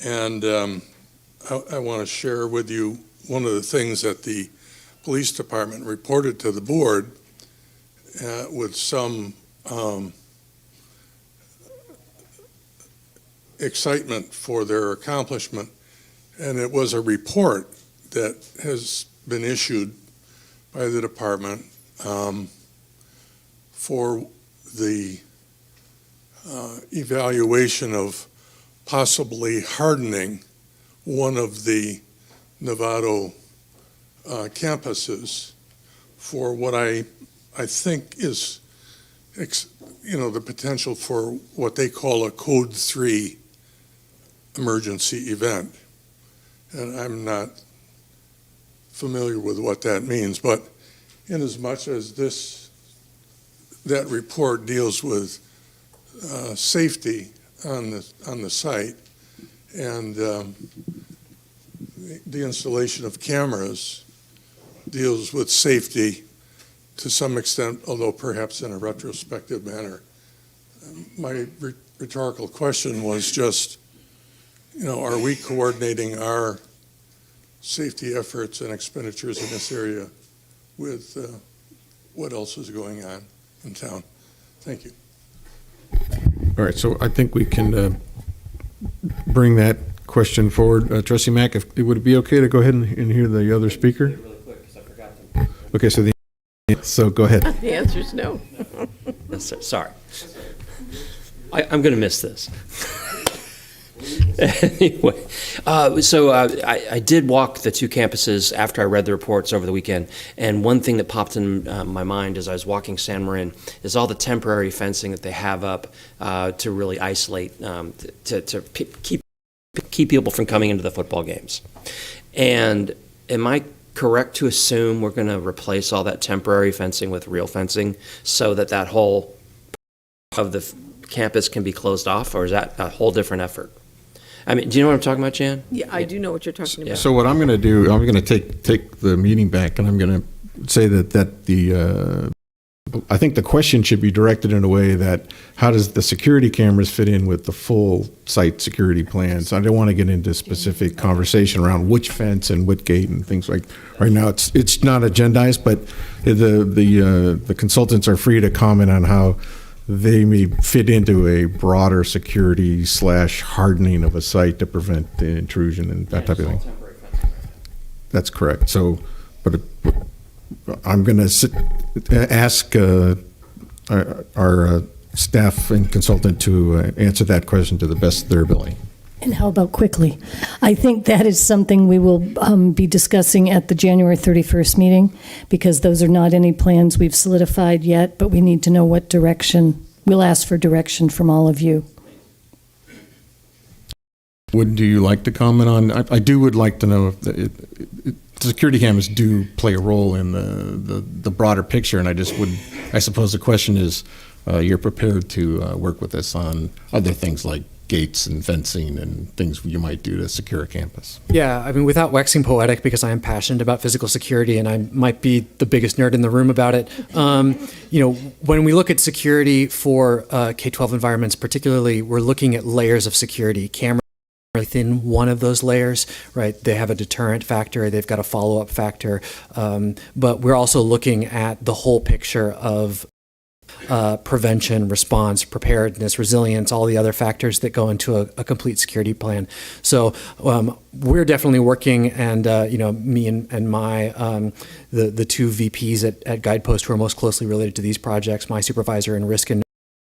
And I want to share with you one of the things that the police department reported to the board with some excitement for their accomplishment. And it was a report that has been issued by the department for the evaluation of possibly hardening one of the Novato campuses for what I think is, the potential for what they call a Code 3 emergency event. And I'm not familiar with what that means, but in as much as that report deals with safety on the site and the installation of cameras deals with safety to some extent, although perhaps in a retrospective manner. My rhetorical question was just, are we coordinating our safety efforts and expenditures in this area with what else is going on in town? Thank you. All right, so I think we can bring that question forward. Trustee Mack, would it be okay to go ahead and hear the other speaker? Really quick, because I forgot to. Okay, so go ahead. The answer is no. Yes, sir. Sorry. I'm going to miss this. Anyway, so I did walk the two campuses after I read the reports over the weekend, and one thing that popped in my mind as I was walking San Marin is all the temporary fencing that they have up to really isolate, to keep people from coming into the football games. And am I correct to assume we're going to replace all that temporary fencing with real fencing so that whole of the campus can be closed off, or is that a whole different effort? I mean, do you know what I'm talking about, Jan? Yeah, I do know what you're talking about. So what I'm going to do, I'm going to take the meeting back, and I'm going to say that I think the question should be directed in a way that how does the security cameras fit in with the full site security plans? I don't want to get into specific conversation around which fence and what gate and things like. Right now, it's not agendized, but the consultants are free to comment on how they may fit into a broader security / hardening of a site to prevent the intrusion and that type of thing. That's correct. So, but I'm going to ask our staff and consultant to answer that question to the best of their ability. And how about quickly? I think that is something we will be discussing at the January 31st meeting, because those are not any plans we've solidified yet, but we need to know what direction. We'll ask for direction from all of you. Would you like to comment on? I would like to know if security cameras do play a role in the broader picture, and I suppose the question is, you're prepared to work with us on other things like gates and fencing and things you might do to secure a campus. Yeah, I mean, without waxing poetic, because I am passionate about physical security and I might be the biggest nerd in the room about it. When we look at security for K-12 environments, particularly, we're looking at layers of security. Cameras within one of those layers, right? They have a deterrent factor, they've got a follow-up factor, but we're also looking at the whole picture of prevention, response, preparedness, resilience, all the other factors that go into a complete security plan. So we're definitely working, and me and my the two VPs at Guidepost who are most closely related to these projects, my supervisor in risk and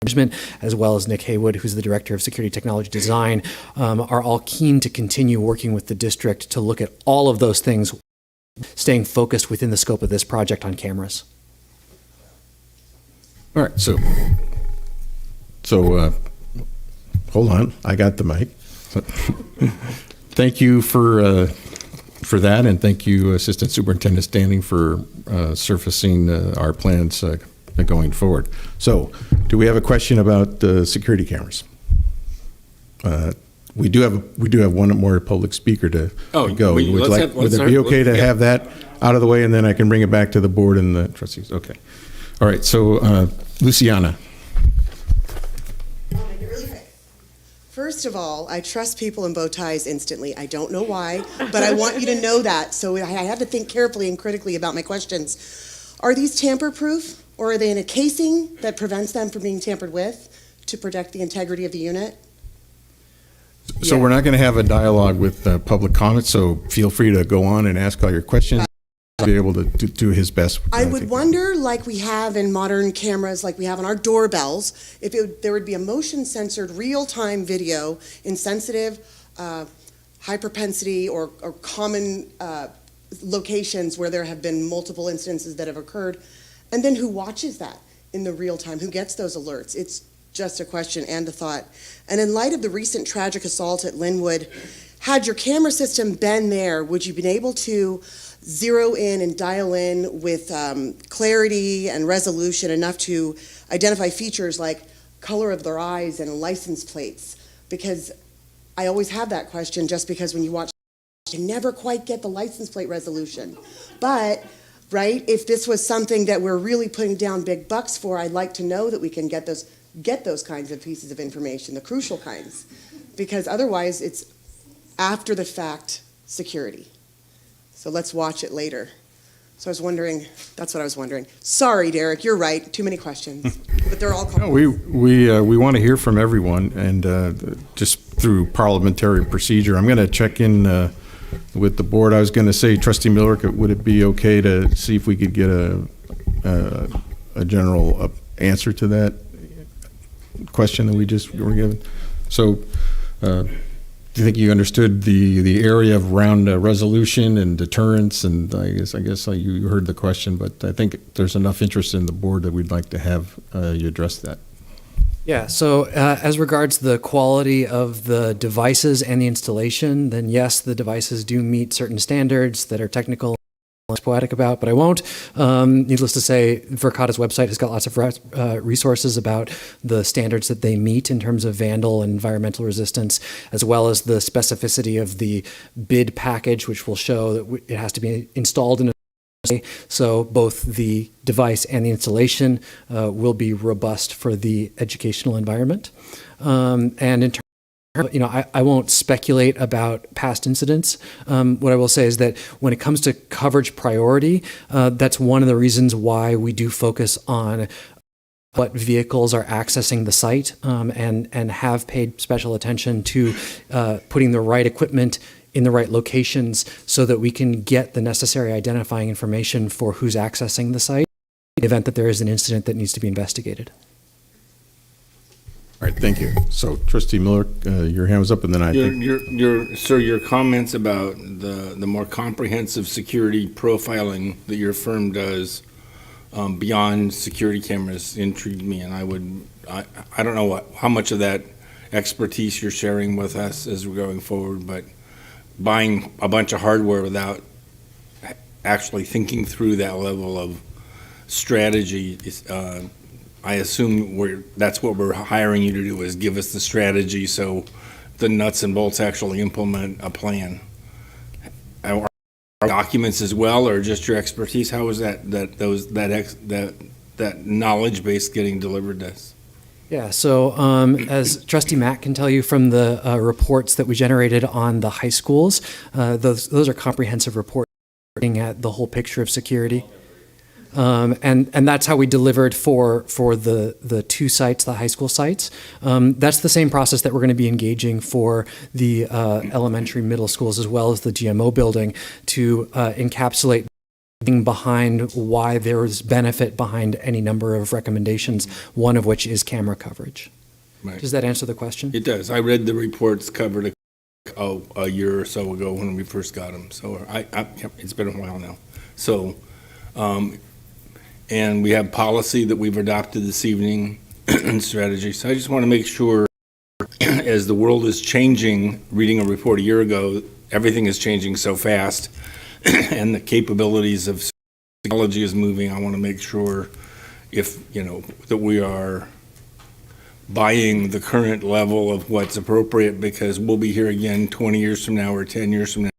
management, as well as Nick Haywood, who's the director of security technology design, are all keen to continue working with the district to look at all of those things, staying focused within the scope of this project on cameras. All right, so hold on, I got the mic. Thank you for that, and thank you, Assistant Superintendent Standing, for surfacing our plans going forward. So, do we have a question about security cameras? We do have one more public speaker to go. Would it be okay to have that out of the way, and then I can bring it back to the board and the trustees? Okay. All right. So, Luciana. First of all, I trust people in bow ties instantly. I don't know why, but I want you to know that. So I had to think carefully and critically about my questions. Are these tamper-proof, or are they in a casing that prevents them from being tampered with to protect the integrity of the unit? So we're not going to have a dialogue with public comments, so feel free to go on and ask all your questions. I'll be able to do his best. I would wonder, like we have in modern cameras, like we have on our doorbells, if there would be a motion-censored real-time video in sensitive, high propensity or common locations where there have been multiple instances that have occurred, and then who watches that in the real time? Who gets those alerts? It's just a question and a thought. And in light of the recent tragic assault at Linwood, had your camera system been there, would you been able to zero in and dial in with clarity and resolution enough to identify features like color of their eyes and license plates? Because I always have that question, just because when you watch, you never quite get the license plate resolution. But, right, if this was something that we're really putting down big bucks for, I'd like to know that we can get those kinds of pieces of information, the crucial kinds, because otherwise it's after the fact security. So let's watch it later. So I was wondering, that's what I was wondering. Sorry, Derek, you're right. Too many questions, but they're all. No, we want to hear from everyone, and just through parliamentary procedure, I'm going to check in with the board. I was going to say, Trustee Miller, would it be okay to see if we could get a general answer to that question that we just were given? So, do you think you understood the area around resolution and deterrence? And I guess you heard the question, but I think there's enough interest in the board that we'd like to have you address that. Yeah, so as regards the quality of the devices and the installation, then yes, the devices do meet certain standards that are technical and poetic about, but I won't. Needless to say, Verkada's website has got lots of resources about the standards that they meet in terms of vandal and environmental resistance, as well as the specificity of the bid package, which will show that it has to be installed in a way so both the device and the installation will be robust for the educational environment. And in terms, I won't speculate about past incidents. What I will say is that when it comes to coverage priority, that's one of the reasons why we do focus on what vehicles are accessing the site, and have paid special attention to putting the right equipment in the right locations so that we can get the necessary identifying information for who's accessing the site in the event that there is an incident that needs to be investigated. All right, thank you. So, Trustee Miller, your hand was up, and then your comments about the more comprehensive security profiling that your firm does beyond security cameras intrigued me, and I don't know how much of that expertise you're sharing with us as we're going forward, but buying a bunch of hardware without actually thinking through that level of strategy is. I assume that's what we're hiring you to do, is give us the strategy so the nuts and bolts actually implement a plan. Are documents as well, or just your expertise? How is that knowledge base getting delivered to us? Yeah, so as Trustee Matt can tell you from the reports that we generated on the high schools, those are comprehensive reports looking at the whole picture of security. And that's how we delivered for the two sites, the high school sites. That's the same process that we're going to be engaging for the elementary, middle schools, as well as the GMO building, to encapsulate behind why there is benefit behind any number of recommendations, one of which is camera coverage. Right. Does that answer the question? It does. I read the reports covered a year or so ago when we first got them. So it's been a while now. So. And we have policy that we've adopted this evening and strategy. So I just want to make sure, as the world is changing, reading a report a year ago, everything is changing so fast and the capabilities of technology is moving. I want to make sure that we are buying the current level of what's appropriate, because we'll be here again 20 years from now or 10 years from now.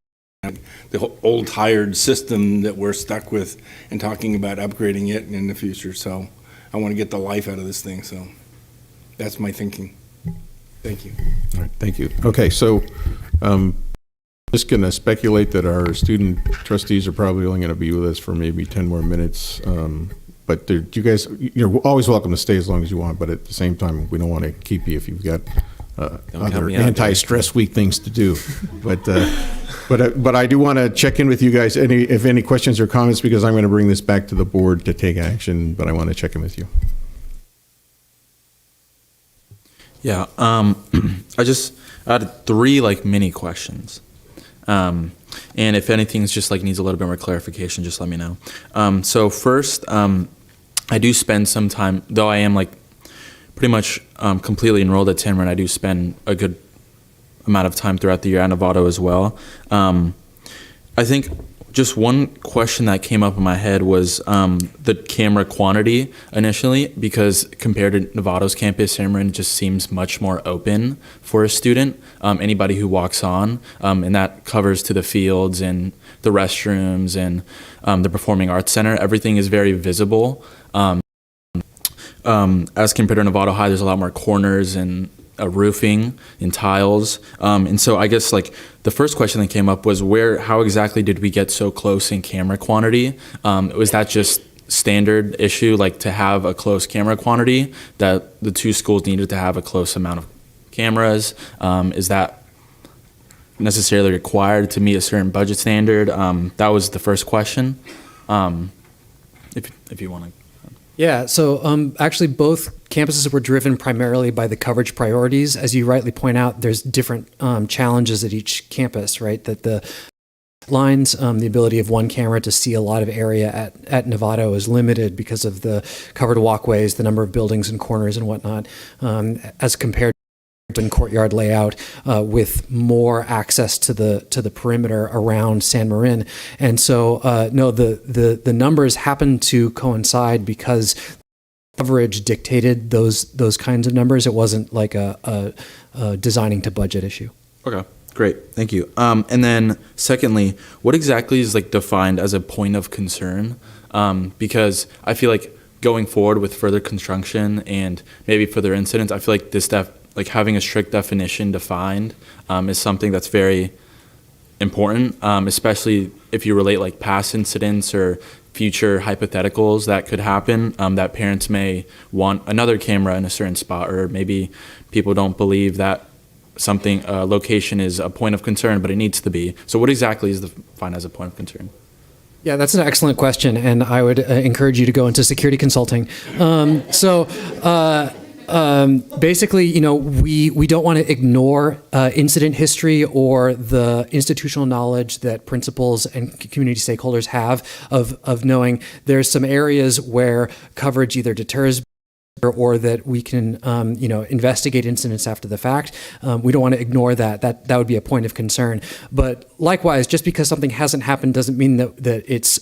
The old tired system that we're stuck with, and talking about upgrading it in the future. So I want to get the life out of this thing. So that's my thinking. Thank you. All right, thank you. Okay, so just going to speculate that our student trustees are probably only going to be with us for maybe 10 more minutes. But you guys, you're always welcome to stay as long as you want, but at the same time, we don't want to keep you if you've got other anti-stress week things to do. But I do want to check in with you guys, if any questions or comments, because I'm going to bring this back to the board to take action, but I want to check in with you. Yeah, I had 3 mini questions. And if anything's just needs a little bit more clarification, just let me know. So first, I do spend some time, though I am pretty much completely enrolled at San Marin, I do spend a good amount of time throughout the year at Novato as well. I think just one question that came up in my head was the camera quantity initially, because compared to Novato's campus, San Marin just seems much more open for a student, anybody who walks on, and that covers to the fields and the restrooms and the Performing Arts Center. Everything is very visible. As compared to Novato High, there's a lot more corners and roofing and tiles. And so I guess the first question that came up was how exactly did we get so close in camera quantity? Was that just standard issue, to have a close camera quantity, that the 2 schools needed to have a close amount of cameras? Is that necessarily required to meet a certain budget standard? That was the first question. If you want to. Yeah, so actually both campuses were driven primarily by the coverage priorities. As you rightly point out, there's different challenges at each campus, right? That the lines, the ability of one camera to see a lot of area at Novato is limited because of the covered walkways, the number of buildings and corners and whatnot, as compared to courtyard layout with more access to the perimeter around San Marin. And so no, the numbers happen to coincide because coverage dictated those kinds of numbers. It wasn't like a designing to budget issue. Okay, great, thank you. And then secondly, what exactly is defined as a point of concern? Because I feel going forward with further construction and maybe further incidents, I feel this having a strict definition defined is something that's very important, especially if you relate past incidents or future hypotheticals that could happen, that parents may want another camera in a certain spot, or maybe people don't believe that something location is a point of concern, but it needs to be. So what exactly is defined as a point of concern? Yeah, that's an excellent question, and I would encourage you to go into security consulting. Basically, we don't want to ignore incident history or the institutional knowledge that principals and community stakeholders have of knowing there's some areas where coverage either deters or that we can, investigate incidents after the fact. We don't want to ignore that. That would be a point of concern. But likewise, just because something hasn't happened doesn't mean that it's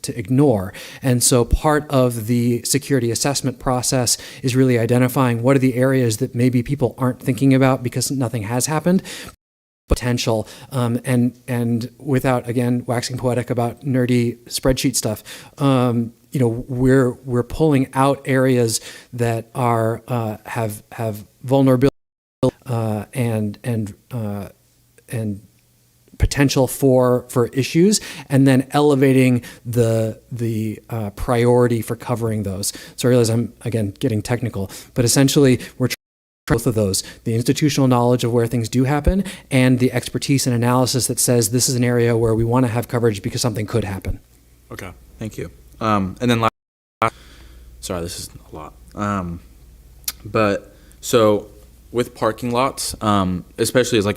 to ignore. And so part of the security assessment process is really identifying what are the areas that maybe people aren't thinking about because nothing has happened, potential, and without, again, waxing poetic about nerdy spreadsheet stuff, we're pulling out areas that are have vulnerability and potential for issues, and then elevating the priority for covering those. So I realize I'm, again, getting technical, but essentially we're trying both of those, the institutional knowledge of where things do happen and the expertise and analysis that says this is an area where we want to have coverage because something could happen. Okay, thank you. And then sorry, this is a lot. But so with parking lots, especially as a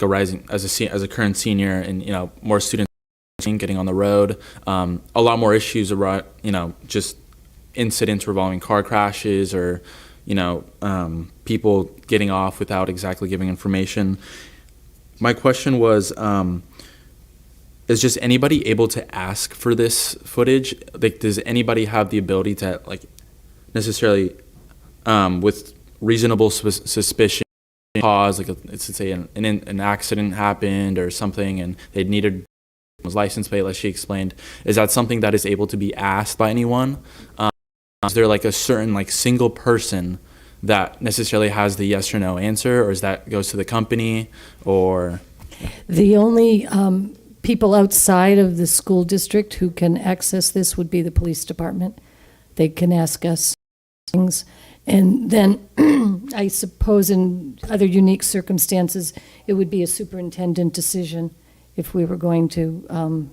current senior, and more students getting on the road, a lot more issues around just incidents revolving car crashes or people getting off without exactly giving information. My question was, is just anybody able to ask for this footage? Does anybody have the ability to necessarily with reasonable suspicion cause, like let's say an accident happened or something, and they needed was license plate, like she explained. Is that something that is able to be asked by anyone? Is there like a certain like single person that necessarily has the yes or no answer, or is that goes to the company, or? The only people outside of the school district who can access this would be the police department. They can ask us things. And then I suppose in other unique circumstances, it would be a superintendent decision if we were going to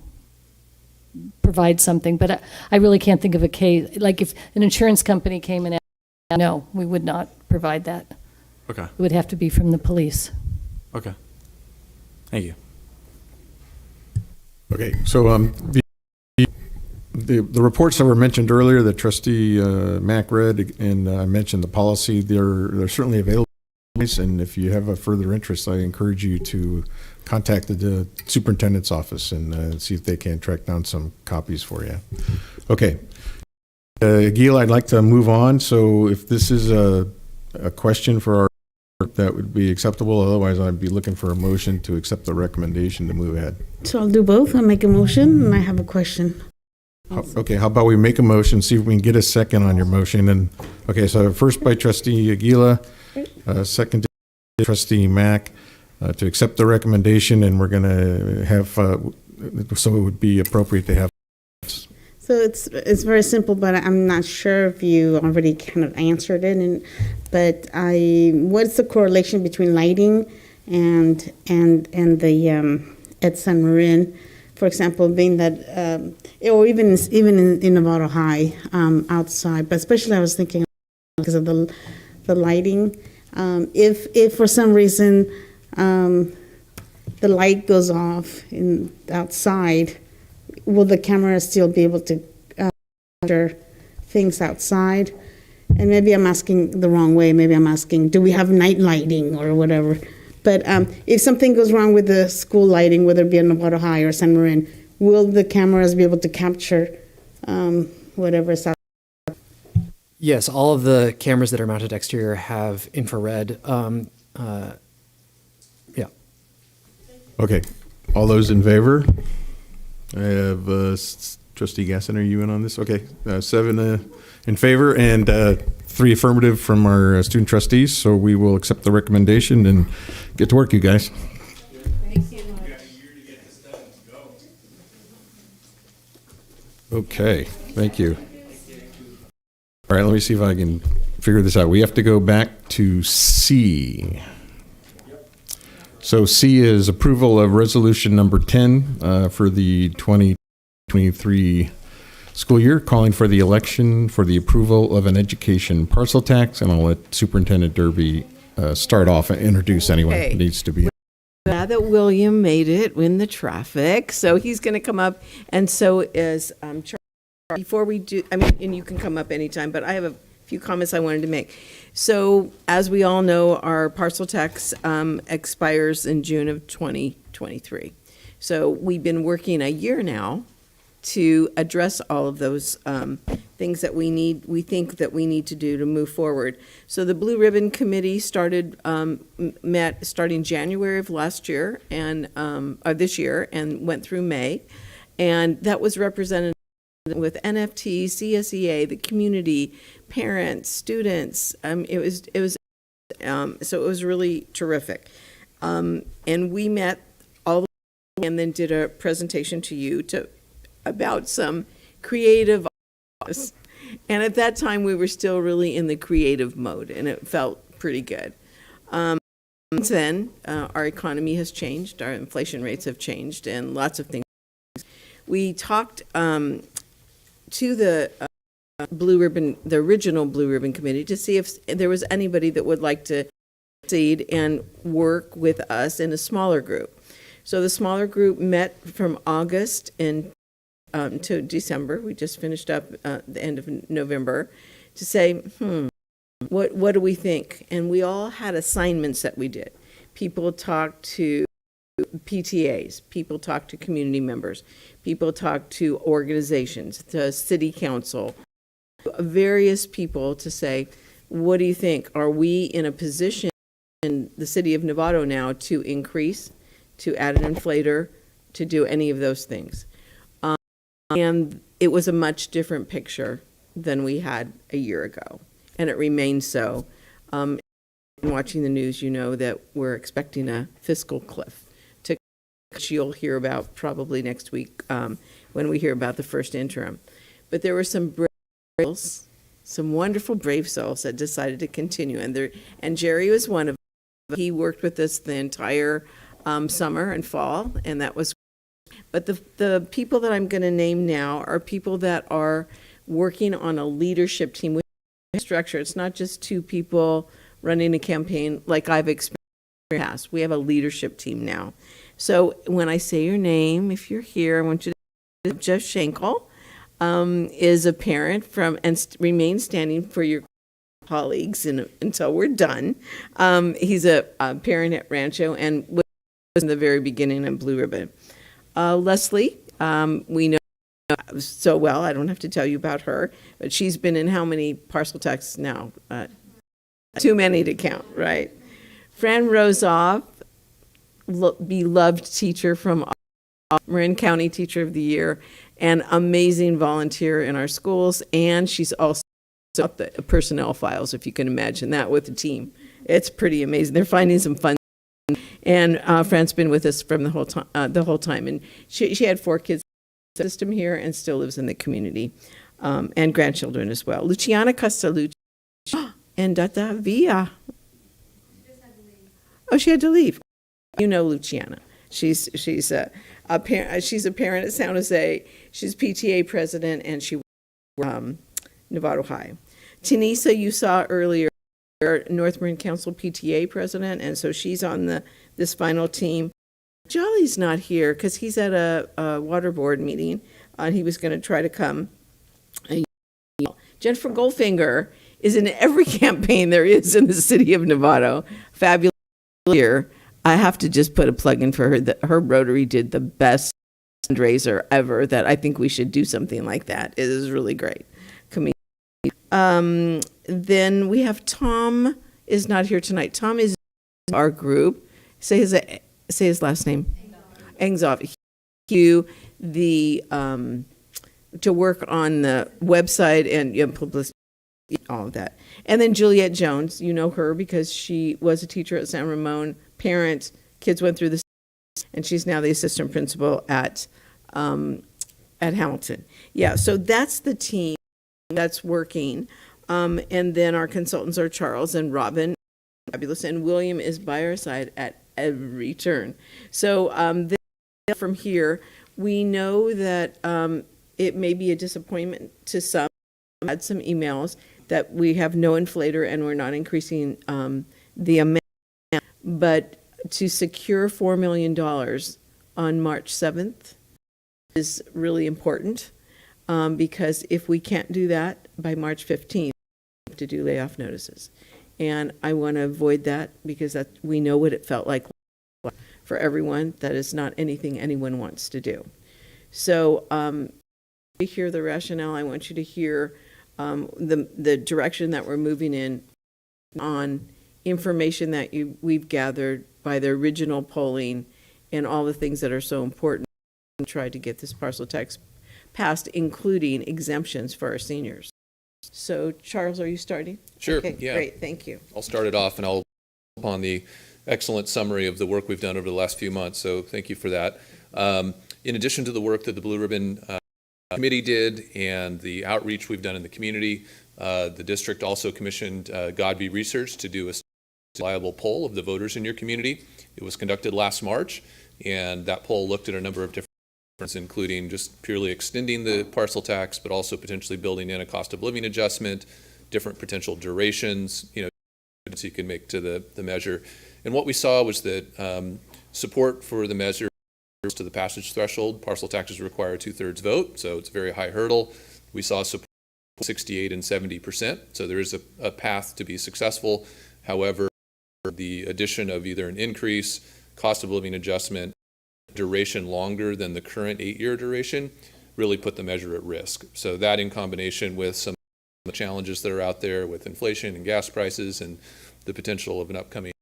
provide something. But I really can't think of a case. Like if an insurance company came and asked, no, we would not provide that. Okay. It would have to be from the police. Okay. Thank you. Okay, so the reports that were mentioned earlier that Trustee Mack read, and I mentioned the policy, they're certainly available. And if you have a further interest, I encourage you to contact the superintendent's office and see if they can track down some copies for you. Okay. Gil, I'd like to move on. So if this is a question for our, that would be acceptable. Otherwise, I'd be looking for a motion to accept the recommendation to move ahead. So I'll do both. I'll make a motion and I have a question. Okay, how about we make a motion, see if we can get a second on your motion. And okay, so first by Trustee Aguila, second to Trustee Mack to accept the recommendation, and we're going to have, so it would be appropriate to have. So it's very simple, but I'm not sure if you already kind of answered it. But what's the correlation between lighting and the at San Marin, for example, being that, or even in Novato High outside, but especially I was thinking because of the lighting. If for some reason the light goes off outside, will the camera still be able to capture things outside? And maybe I'm asking the wrong way. Maybe I'm asking, do we have night lighting or whatever? But if something goes wrong with the school lighting, whether it be in Novato High or San Marin, will the cameras be able to capture whatever's out? Yes, all of the cameras that are mounted exterior have infrared. Yeah. Okay, all those in favor? I have Trustee Gasson, are you in on this? Okay, 7 in favor and 3 affirmative from our student trustees. So we will accept the recommendation and get to work, you guys. Thank you. Okay, thank you. All right, let me see if I can figure this out. We have to go back to C. So C is approval of resolution number 10 for the 2023 school year, calling for the election for the approval of an education parcel tax. And I'll let Superintendent Derby start off and introduce anyone Okay. who needs to be. Glad that William made it in the traffic, so he's going to come up, and so is Charlie. Before we do, I mean, and you can come up anytime, but I have a few comments I wanted to make. So, as we all know, our parcel tax expires in June of 2023. So, we've been working a year now to address all of those things that we think that we need to do to move forward. So the Blue Ribbon Committee met starting January of last year and this year and went through May, and that was represented with NFT, CSEA, the community, parents, students. It was so it was really terrific, and we met all the way and then did a presentation to you about some creative ideas. And at that time, we were still really in the creative mode, and it felt pretty good. Since then, our economy has changed, our inflation rates have changed, and lots of things. We talked to the Blue Ribbon, the original Blue Ribbon Committee, to see if there was anybody that would like to proceed and work with us in a smaller group. So the smaller group met from August to December. We just finished up the end of November to say, what do we think? And we all had assignments that we did. People talked to PTAs, people talked to community members, people talked to organizations, to city council, various people to say, What do you think? Are we in a position in the city of Novato now to increase, to add an inflator, to do any of those things? And it was a much different picture than we had a year ago, and it remains so. Watching the news, you know that we're expecting a fiscal cliff, which you'll hear about probably next week when we hear about the first interim. But there were some brave souls, some wonderful brave souls that decided to continue, and Jerry was one of them. He worked with us the entire summer and fall, and that was. But the people that I'm going to name now are people that are working on a leadership team with structure. It's not just two people running a campaign like I've experienced in the past. We have a leadership team now. So when I say your name, if you're here, I want you to Jeff Schenkel is a parent and remains standing for your colleagues until we're done. He's a parent at Rancho and was in the very beginning in Blue Ribbon. Leslie, we know so well, I don't have to tell you about her, but she's been in how many parcel texts now? Too many to count, right? Fran Rosoff, beloved teacher from Marin County Teacher of the Year, and amazing volunteer in our schools, and she's also up the personnel files, if you can imagine that with the team. It's pretty amazing. They're finding some fun. And Fran's been with us from the whole time, and she had 4 kids in the system here and still lives in the community, and grandchildren as well. Luciana Castellucci and Data Villa. Oh, she had to leave. You know Luciana. She's a parent. She's a parent at San Jose. She's PTA president, and she works Novato High. Tanisa, you saw earlier, North Marin Council PTA president, and so she's on this final team. Jolly's not here because he's at a water board meeting. He was going to try to come. Jennifer Goldfinger is in every campaign there is in the city of Novato. Fabulous year. I have to just put a plug in for her. That her Rotary did the best fundraiser ever. That I think we should do something like that. It is really great. Then we have Tom is not here tonight. Tom is in our group. Say his last name. Engzov. To work on the website and publicity, all of that. And then Juliette Jones, you know her because she was a teacher at San Ramon, parent, kids went through this, and she's now the assistant principal at Hamilton. Yeah, so that's the team that's working. And then our consultants are Charles and Robin, fabulous, and William is by our side at every turn. So from here, we know that it may be a disappointment to some. I had some emails that we have no inflator and we're not increasing the amount, but to secure $4 million on March 7th is really important because if we can't do that by March 15th, we have to do layoff notices. And I want to avoid that because we know what it felt like for everyone. That is not anything anyone wants to do. So to hear the rationale, I want you to hear the direction that we're moving in on information that we've gathered by the original polling and all the things that are so important to try to get this parcel tax passed, including exemptions for our seniors. So, Charles, are you starting? Sure, okay, yeah. Great, thank you. I'll start it off and I'll upon the excellent summary of the work we've done over the last few months, so thank you for that. In addition to the work that the Blue Ribbon Committee did and the outreach we've done in the community, the district also commissioned Godby Research to do a reliable poll of the voters in your community. It was conducted last March, and that poll looked at a number of different things, including just purely extending the parcel tax, but also potentially building in a cost of living adjustment, different potential durations, so you can make to the measure. And what we saw was that support for the measure to the passage threshold. Parcel taxes require a 2/3 vote, so it's a very high hurdle. We saw support 68 and 70%, so there is a path to be successful. However, the addition of either an increase, cost of living adjustment, duration longer than the current 8-year duration really put the measure at risk. So that in combination with some the challenges that are out there with inflation and gas prices and the potential of an upcoming.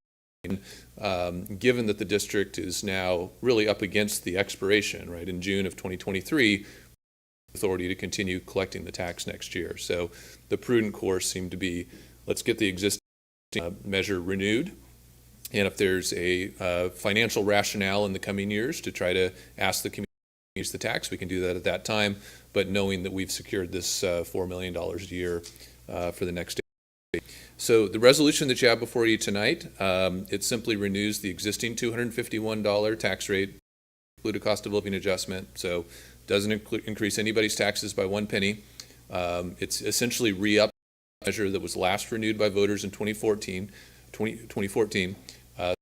Given that the district is now really up against the expiration, right, in June of 2023, authority to continue collecting the tax next year. So the prudent course seemed to be, let's get the existing measure renewed. And if there's a financial rationale in the coming years to try to ask the community to use the tax, we can do that at that time. But knowing that we've secured this $4 million a year for the next year. So the resolution that you have before you tonight, it simply renews the existing $251 tax rate, include a cost of living adjustment. So doesn't increase anybody's taxes by 1 penny. It's essentially re-up the measure that was last renewed by voters in 2014. 8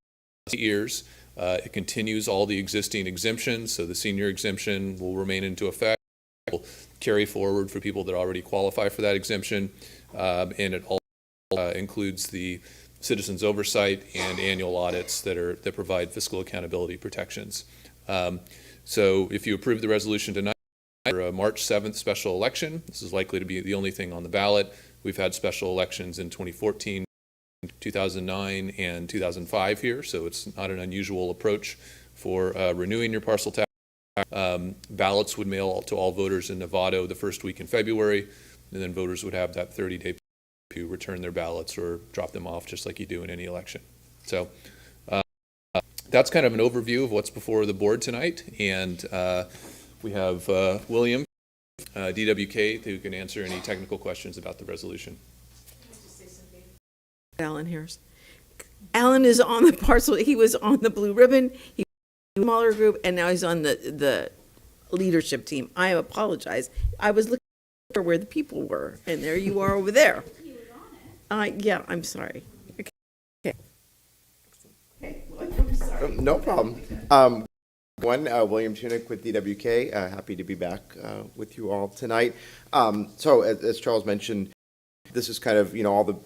years. It continues all the existing exemptions, so the senior exemption will remain into effect. It will carry forward for people that already qualify for that exemption, and it also includes the citizens' oversight and annual audits that provide fiscal accountability protections. So if you approve the resolution tonight, for a March 7th special election, this is likely to be the only thing on the ballot. We've had special elections in 2014, 2009, and 2005 here, so it's not an unusual approach for renewing your parcel tax. Ballots would mail to all voters in Nevada the first week in February, and then voters would have that 30-day to return their ballots or drop them off just like you do in any election. So that's kind of an overview of what's before the board tonight, and we have William, DWK, who can answer any technical questions about the resolution. Alan Harris. Alan is on the parcel. He was on the Blue Ribbon. He was in a smaller group, and now he's on the leadership team. I apologize. I was looking for where the people were, and there you are over there. He was on it. Yeah, I'm sorry. Okay. Well, I'm sorry. No problem. William Tunick with DWK. Happy to be back with you all tonight. So as Charles mentioned, this is kind of,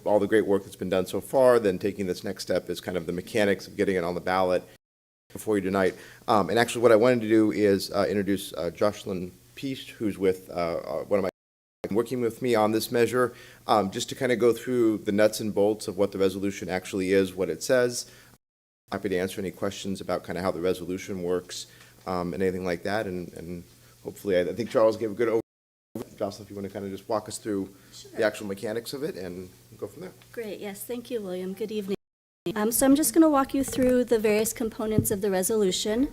all the great work that's been done so far. Then taking this next step is kind of the mechanics of getting it on the ballot before you tonight. And actually what I wanted to do is introduce Jocelyn Peast, who's with one of my working with me on this measure, just to kind of go through the nuts and bolts of what the resolution actually is, what it says. Happy to answer any questions about kind of how the resolution works and anything like that. And hopefully, I think Charles gave a good overview. Jocelyn, if you want to kind of just walk us through the actual mechanics of it and go from there. Great. Yes. Thank you, William. Good evening. So I'm just going to walk you through the various components of the resolution.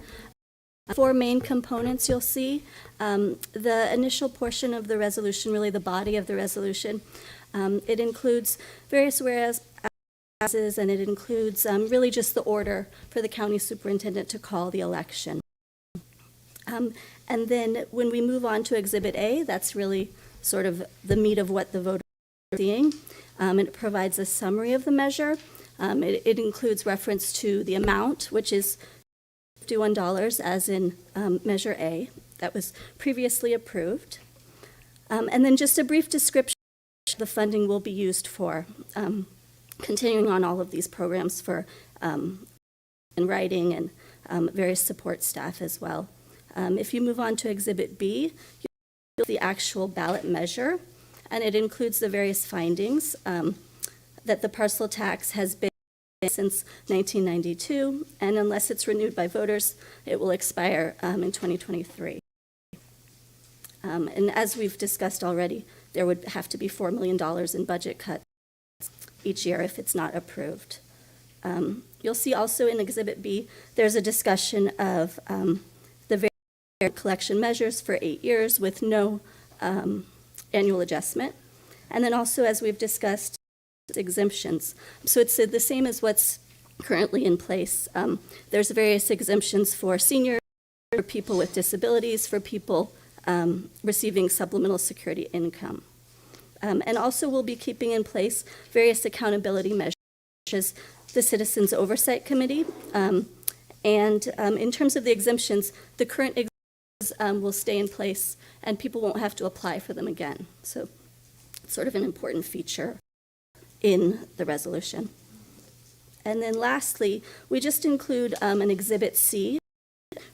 4 main components you'll see. The initial portion of the resolution, really the body of the resolution, it includes various whereas, and it includes really just the order for the county superintendent to call the election. And then when we move on to Exhibit A, that's really sort of the meat of what the voters are seeing. It provides a summary of the measure. It includes reference to the amount, which is $51 as in Measure A, that was previously approved. And then just a brief description of the funding will be used for. Continuing on all of these programs for and writing and various support staff as well. If you move on to Exhibit B, you'll see the actual ballot measure, and it includes the various findings that the parcel tax has been since 1992, and unless it's renewed by voters, it will expire in 2023. And as we've discussed already, there would have to be $4 million in budget cuts each year if it's not approved. You'll see also in Exhibit B, there's a discussion of the various collection measures for 8 years with no annual adjustment. And then also, as we've discussed, exemptions. So it's the same as what's currently in place. There's various exemptions for seniors, for people with disabilities, for people receiving supplemental security income. And also we'll be keeping in place various accountability measures, such as the Citizens Oversight Committee. And in terms of the exemptions, the current exemptions will stay in place and people won't have to apply for them again. So it's sort of an important feature in the resolution. And then lastly, we just include an Exhibit C,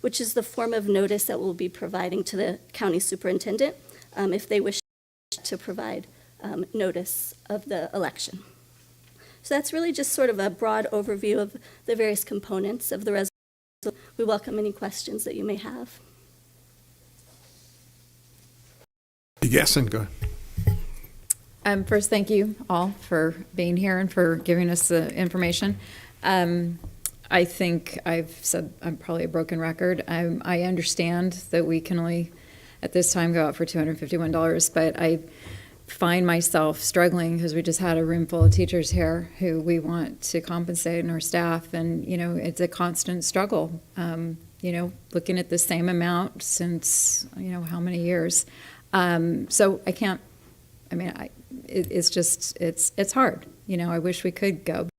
which is the form of notice that we'll be providing to the county superintendent if they wish to provide notice of the election. So that's really just sort of a broad overview of the various components of the resolution. We welcome any questions that you may have. Yes, and go ahead. First, thank you all for being here and for giving us the information. I think I've said I'm probably a broken record. I understand that we can only, at this time, go out for $251, but I find myself struggling because we just had a room full of teachers here who we want to compensate and our staff, and it's a constant struggle. Looking at the same amount since how many years. So I can't. It's hard. I wish we could go.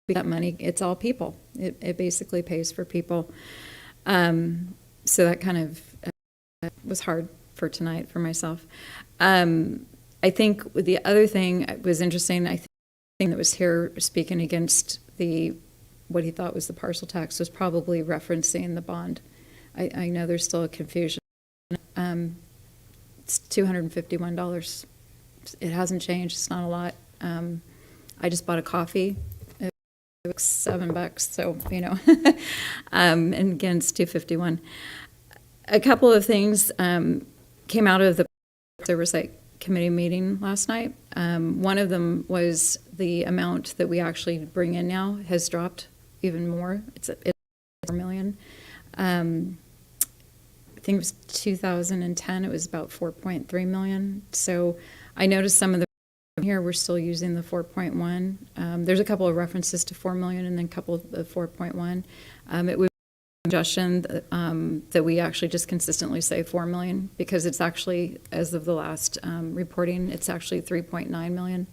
That money, it's all people. It basically pays for people. So that kind of was hard for tonight for myself. I think the other thing was interesting. I think that was here speaking against what he thought was the parcel tax was probably referencing the bond. I know there's still a confusion. It's $251. It hasn't changed. It's not a lot. I just bought a coffee. It was $7, so and again, it's $251. A couple of things came out of the oversight committee meeting last night. One of them was the amount that we actually bring in now has dropped even more. It's $4 million. I think it was 2010. It was about 4.3 million. So I noticed some of the here we're still using the 4.1. There's a couple of references to 4 million and then a couple of 4.1. It would be a suggestion that we actually just consistently say 4 million because it's actually, as of the last reporting, it's actually 3.9 million.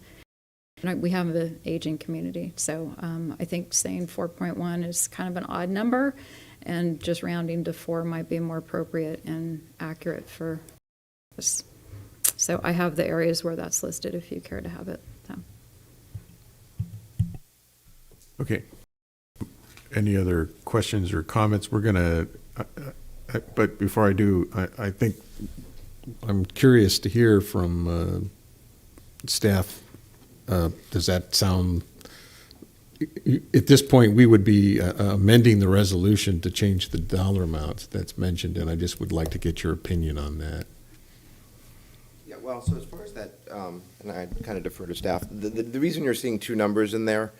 We have an aging community, so I think saying 4.1 is kind of an odd number, and just rounding to 4 might be more appropriate and accurate for us. So I have the areas where that's listed if you care to have it. So. Okay. Any other questions or comments? We're going to, but before I do, I think I'm curious to hear from staff. Does that sound, at this point, we would be amending the resolution to change the dollar amount that's mentioned, and I just would like to get your opinion on that. Yeah, well, so as far as that, and I kind of defer to staff, the reason you're seeing two numbers in there,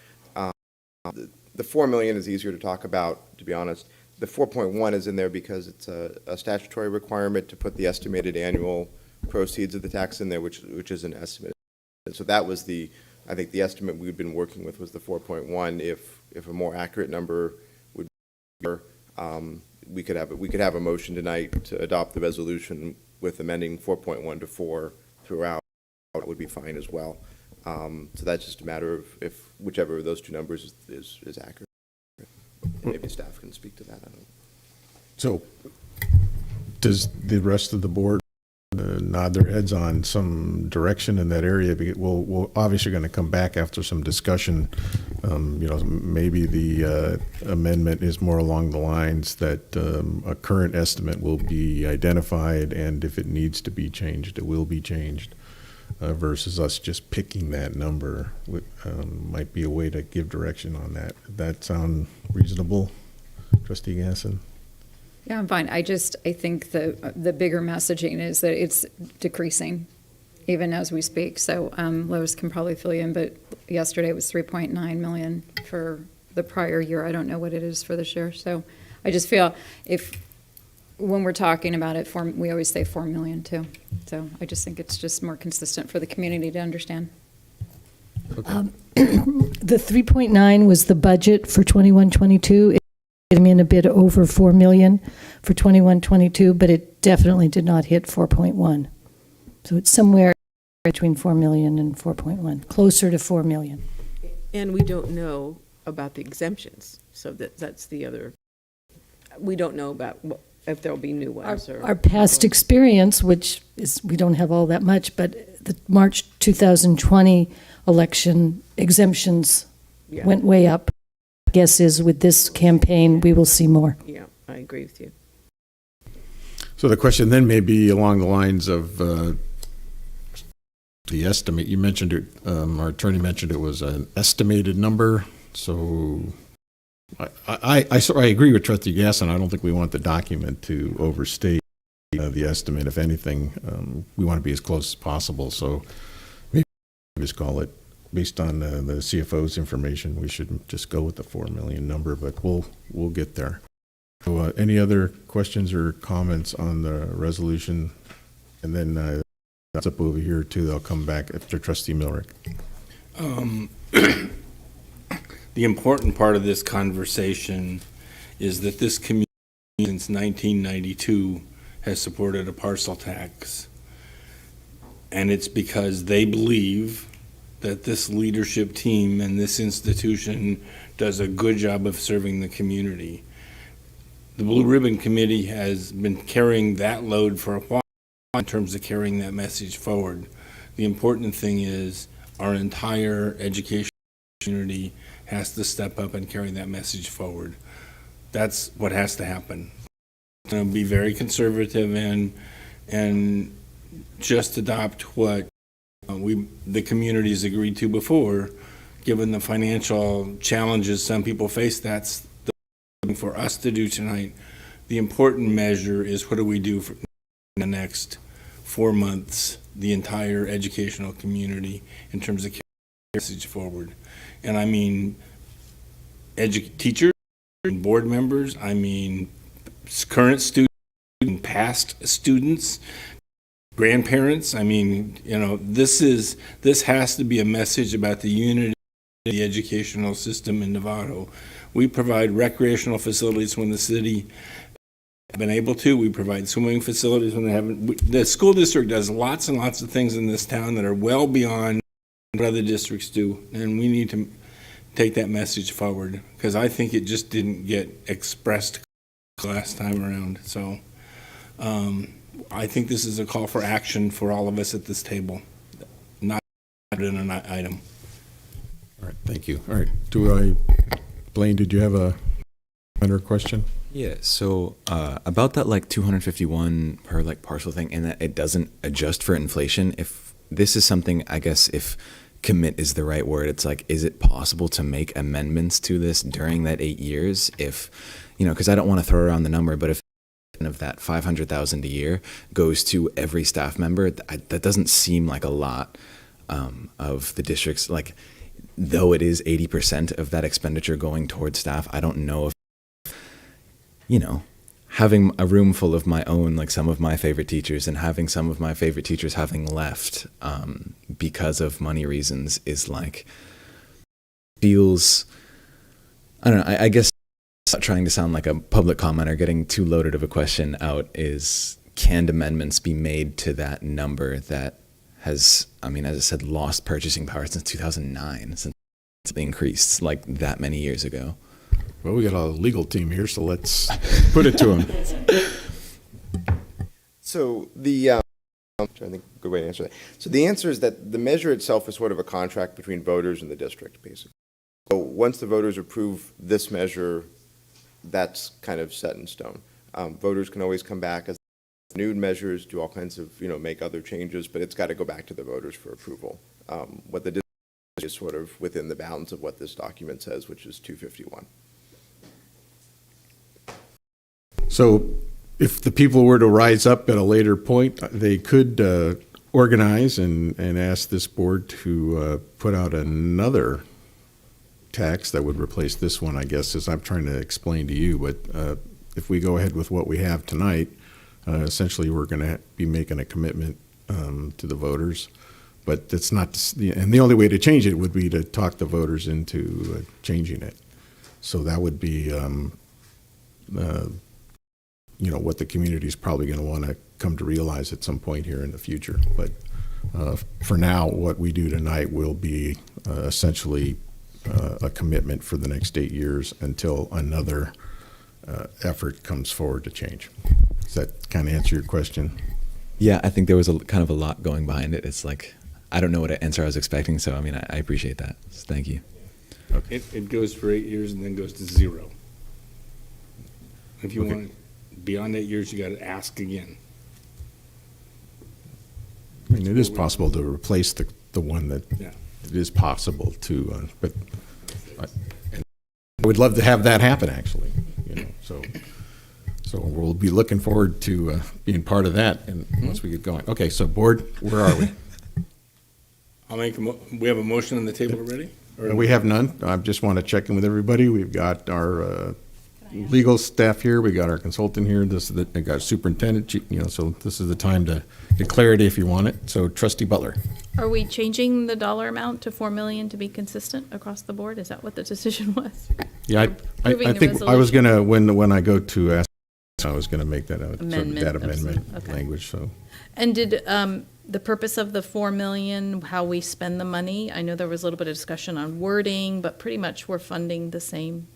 the 4 million is easier to talk about, to be honest. The 4.1 is in there because it's a statutory requirement to put the estimated annual proceeds of the tax in there, which is an estimate. So that was I think the estimate we've been working with was the 4.1. If a more accurate number would be, we could have a motion tonight to adopt the resolution with amending 4.1 to 4 throughout. That would be fine as well. So that's just a matter of if whichever of those two numbers is accurate. And maybe staff can speak to that. I don't know. So does the rest of the board nod their heads on some direction in that area? We're obviously going to come back after some discussion. Maybe the amendment is more along the lines that a current estimate will be identified, and if it needs to be changed, it will be changed, versus us just picking that number. Might be a way to give direction on that. Does that sound reasonable, Trustee Gasson? Yeah, I'm fine. I think the bigger messaging is that it's decreasing even as we speak. So Lois can probably fill you in, but yesterday it was 3.9 million for the prior year. I don't know what it is for this year. So I just feel when we're talking about it, we always say 4 million too. So I just think it's just more consistent for the community to understand. Okay. The 3.9 was the budget for 21-22. In a bit over 4 million for 21-22, but it definitely did not hit 4.1. So it's somewhere between 4 million and 4.1, closer to 4 million. And we don't know about the exemptions, so that's the other. We don't know about if there'll be new ones. Our past experience, which is we don't have all that much, but the March 2020 election exemptions went way up. Guess is with this campaign we will see more. Yeah, I agree with you. So the question then may be along the lines of the estimate, you mentioned it, our attorney mentioned it was an estimated number, so I agree with Trustee Gasson. I don't think we want the document to overstate the estimate. If anything, we want to be as close as possible, so maybe just call it, based on the CFO's information, we should just go with the 4 million number, but we'll get there. So, any other questions or comments on the resolution? And then that's up over here too. They'll come back after Trustee Milrick. The important part of this conversation is that this community since 1992 has supported a parcel tax. And it's because they believe that this leadership team and this institution does a good job of serving the community. The Blue Ribbon Committee has been carrying that load for a while in terms of carrying that message forward. The important thing is our entire education community has to step up and carry that message forward. That's what has to happen. It's going to be very conservative and just adopt what the community has agreed to before. Given the financial challenges some people face, that's the thing for us to do tonight. The important measure is what do we do for the next 4 months, the entire educational community, in terms of carrying the message forward. And I mean teachers, board members, I mean current students, past students, grandparents. I mean, you know, this has to be a message about the unity of the educational system in Novato. We provide recreational facilities when the city has been able to. We provide swimming facilities when they haven't. The school district does lots and lots of things in this town that are well beyond what other districts do, and we need to take that message forward, because I think it just didn't get expressed last time around. So I think this is a call for action for all of us at this table, not in an item. All right, thank you. All right, Blaine, did you have a question? Yeah, so about that like 251 per like parcel thing, and that it doesn't adjust for inflation. If this is something, I guess if commit is the right word, it's like, is it possible to make amendments to this during that 8 years? If, you know, because I don't want to throw around the number, but if of that 500,000 a year goes to every staff member, that doesn't seem like a lot of the district's, like, though it is 80% of that expenditure going towards staff. I don't know if, you know, having a room full of my own, like some of my favorite teachers, and having some of my favorite teachers having left because of money reasons is like, feels, I don't know, I guess not trying to sound like a public comment or getting too loaded of a question out is, can amendments be made to that number that has, I mean, as I said, lost purchasing power since 2009, since it's increased like that many years ago? Well, we got a legal team here, so let's put it to them. So I'm trying to think of a good way to answer that. So the answer is that the measure itself is sort of a contract between voters and the district, basically. So once the voters approve this measure, that's kind of set in stone. Voters can always come back as new measures, do all kinds of, make other changes, but it's got to go back to the voters for approval. What the district is sort of within the bounds of what this document says, which is 251. So if the people were to rise up at a later point, they could organize and ask this board to put out another tax that would replace this one, I guess, as I'm trying to explain to you. But if we go ahead with what we have tonight, essentially we're going to be making a commitment to the voters. But it's not, and the only way to change it would be to talk the voters into changing it. So that would be, what the community is probably going to want to come to realize at some point here in the future. But for now, what we do tonight will be essentially a commitment for the next 8 years until another effort comes forward to change. Does that kind of answer your question? Yeah, I think there was kind of a lot going behind it. It's like, I don't know what answer I was expecting, so I mean, I appreciate that. So thank you. Okay. It goes for 8 years and then goes to 0. If you want beyond 8 years, you got to ask again. mean, it is possible to replace the one that Yeah. it is possible to, but I would love to have that happen, actually, you know, so we'll be looking forward to being part of that and once we get going. Okay, so board, where are we? We have a motion on the table already? Or We have none. I just want to check in with everybody. We've got our legal staff here. We got our consultant here. I got superintendent, you know, so this is the time to get clarity if you want it. So Trustee Butler. Are we changing the dollar amount to 4 million to be consistent across the board? Is that what the decision was? Yeah, I Approving the think I was resolution. gonna, when I go to ask, I was gonna make that Amendment that of amendment some- okay. language, so. And did the purpose of the 4 million, how we spend the money? I know there was a little bit of discussion on wording, but pretty much we're funding the same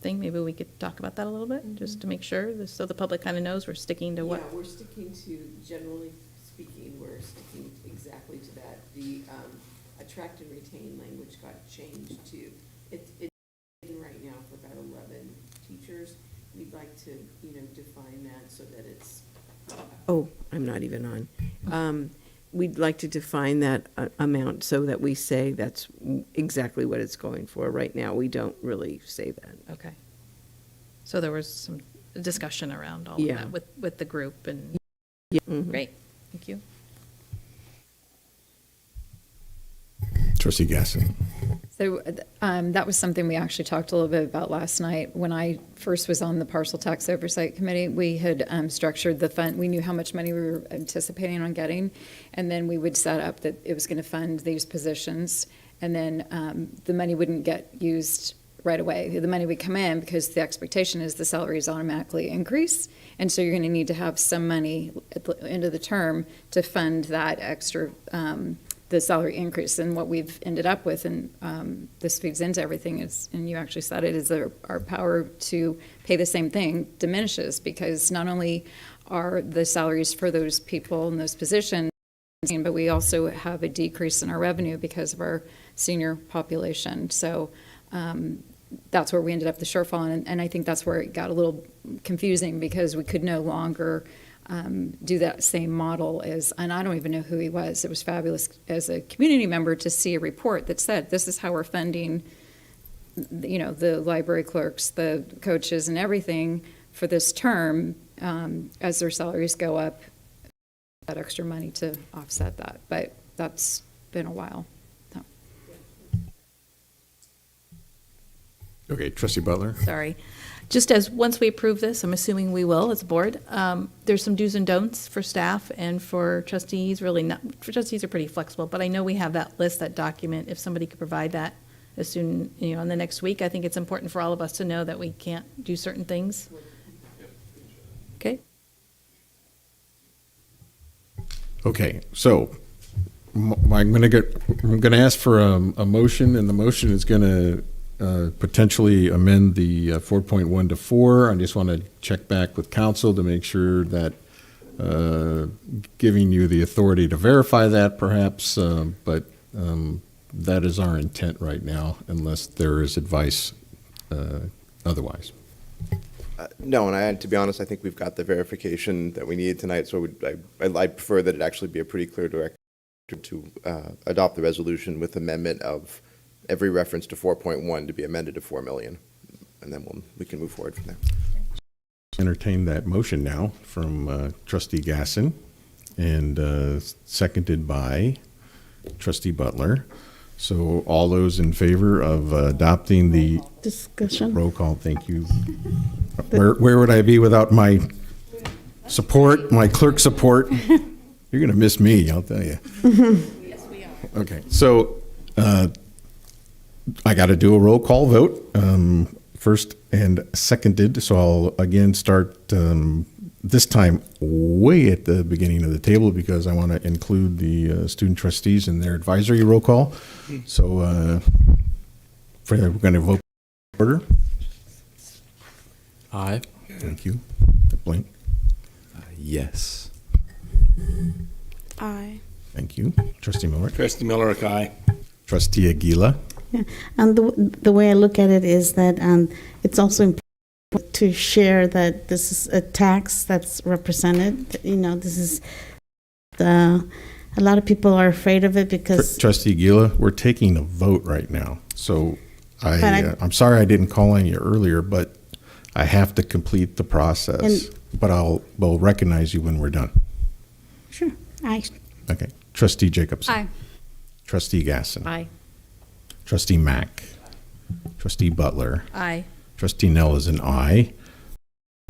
thing. Maybe we could talk about that a little bit, just to make sure, so the public kind of knows we're sticking to what. Yeah, we're sticking to, generally speaking, we're sticking exactly to that. The attract and retain language got changed to, it's right now for about 11 teachers. We'd like to, define that so that it's. Oh, I'm not even on. We'd like to define that amount so that we say that's exactly what it's going for. Right now, we don't really say that. Okay. So there was some discussion around all of Yeah. that with the group and, Yeah. Mhm. great, thank you. Trustee Gasson. So that was something we actually talked a little bit about last night. When I first was on the Parcel Tax Oversight Committee, we had structured the fund. We knew how much money we were anticipating on getting, and then we would set up that it was going to fund these positions, and then the money wouldn't get used right away. The money would come in because the expectation is the salaries automatically increase, and so you're going to need to have some money at the end of the term to fund that extra the salary increase. And what we've ended up with, and this feeds into everything, is, and you actually said it, is our power to pay the same thing diminishes, because not only are the salaries for those people in those positions, but we also have a decrease in our revenue because of our senior population. So that's where we ended up the shortfall, and I think that's where it got a little confusing, because we could no longer do that same model as, and I don't even know who he was. It was fabulous as a community member to see a report that said, this is how we're funding, the library clerks, the coaches and everything for this term, as their salaries go up, that extra money to offset that. But that's been a while. So. Okay, Trustee Butler. Sorry. Just as, once we approve this, I'm assuming we will as a board, there's some do's and don'ts for staff and for trustees, really not, for trustees are pretty flexible, but I know we have that list, that document, if somebody could provide that as soon, in the next week. I think it's important for all of us to know that we can't do certain things. Okay? Okay, so I'm going to ask for a motion, and the motion is going to potentially amend the 4.1 to 4. I just want to check back with council to make sure that giving you the authority to verify that perhaps, but that is our intent right now, unless there is advice otherwise. No, and to be honest, I think we've got the verification that we needed tonight, so I prefer that it actually be a pretty clear direction to adopt the resolution with amendment of every reference to 4.1 to be amended to 4 million, and then we can move forward from there. Entertain that motion now from Trustee Gasson, and seconded by Trustee Butler. So all those in favor of adopting the Discussion. roll call, thank you. Where would I be without my support, my clerk support? You're going to miss me, I'll tell you. Yes, we are. Okay, so I got to do a roll call vote, first and seconded. So I'll again start this time way at the beginning of the table, because I want to include the student trustees in their advisory roll call. So we're going to vote in order. Aye. Thank you. Blink. Yes. Aye. Thank you. Trustee Miller. Trustee Miller, aye. Trustee Aguila. Yeah. And the way I look at it is that it's also important to share that this is a tax that's represented. This is a lot of people are afraid of it because Trustee Gila, we're taking a vote right now. So I'm sorry I didn't call on you earlier, but I have to complete the process. But we'll recognize you when we're done. sure. Okay. Trustee Jacobson. Aye. Trustee Gasson. Aye. Trustee Mack. Trustee Butler. Aye. Trustee Nell is an aye.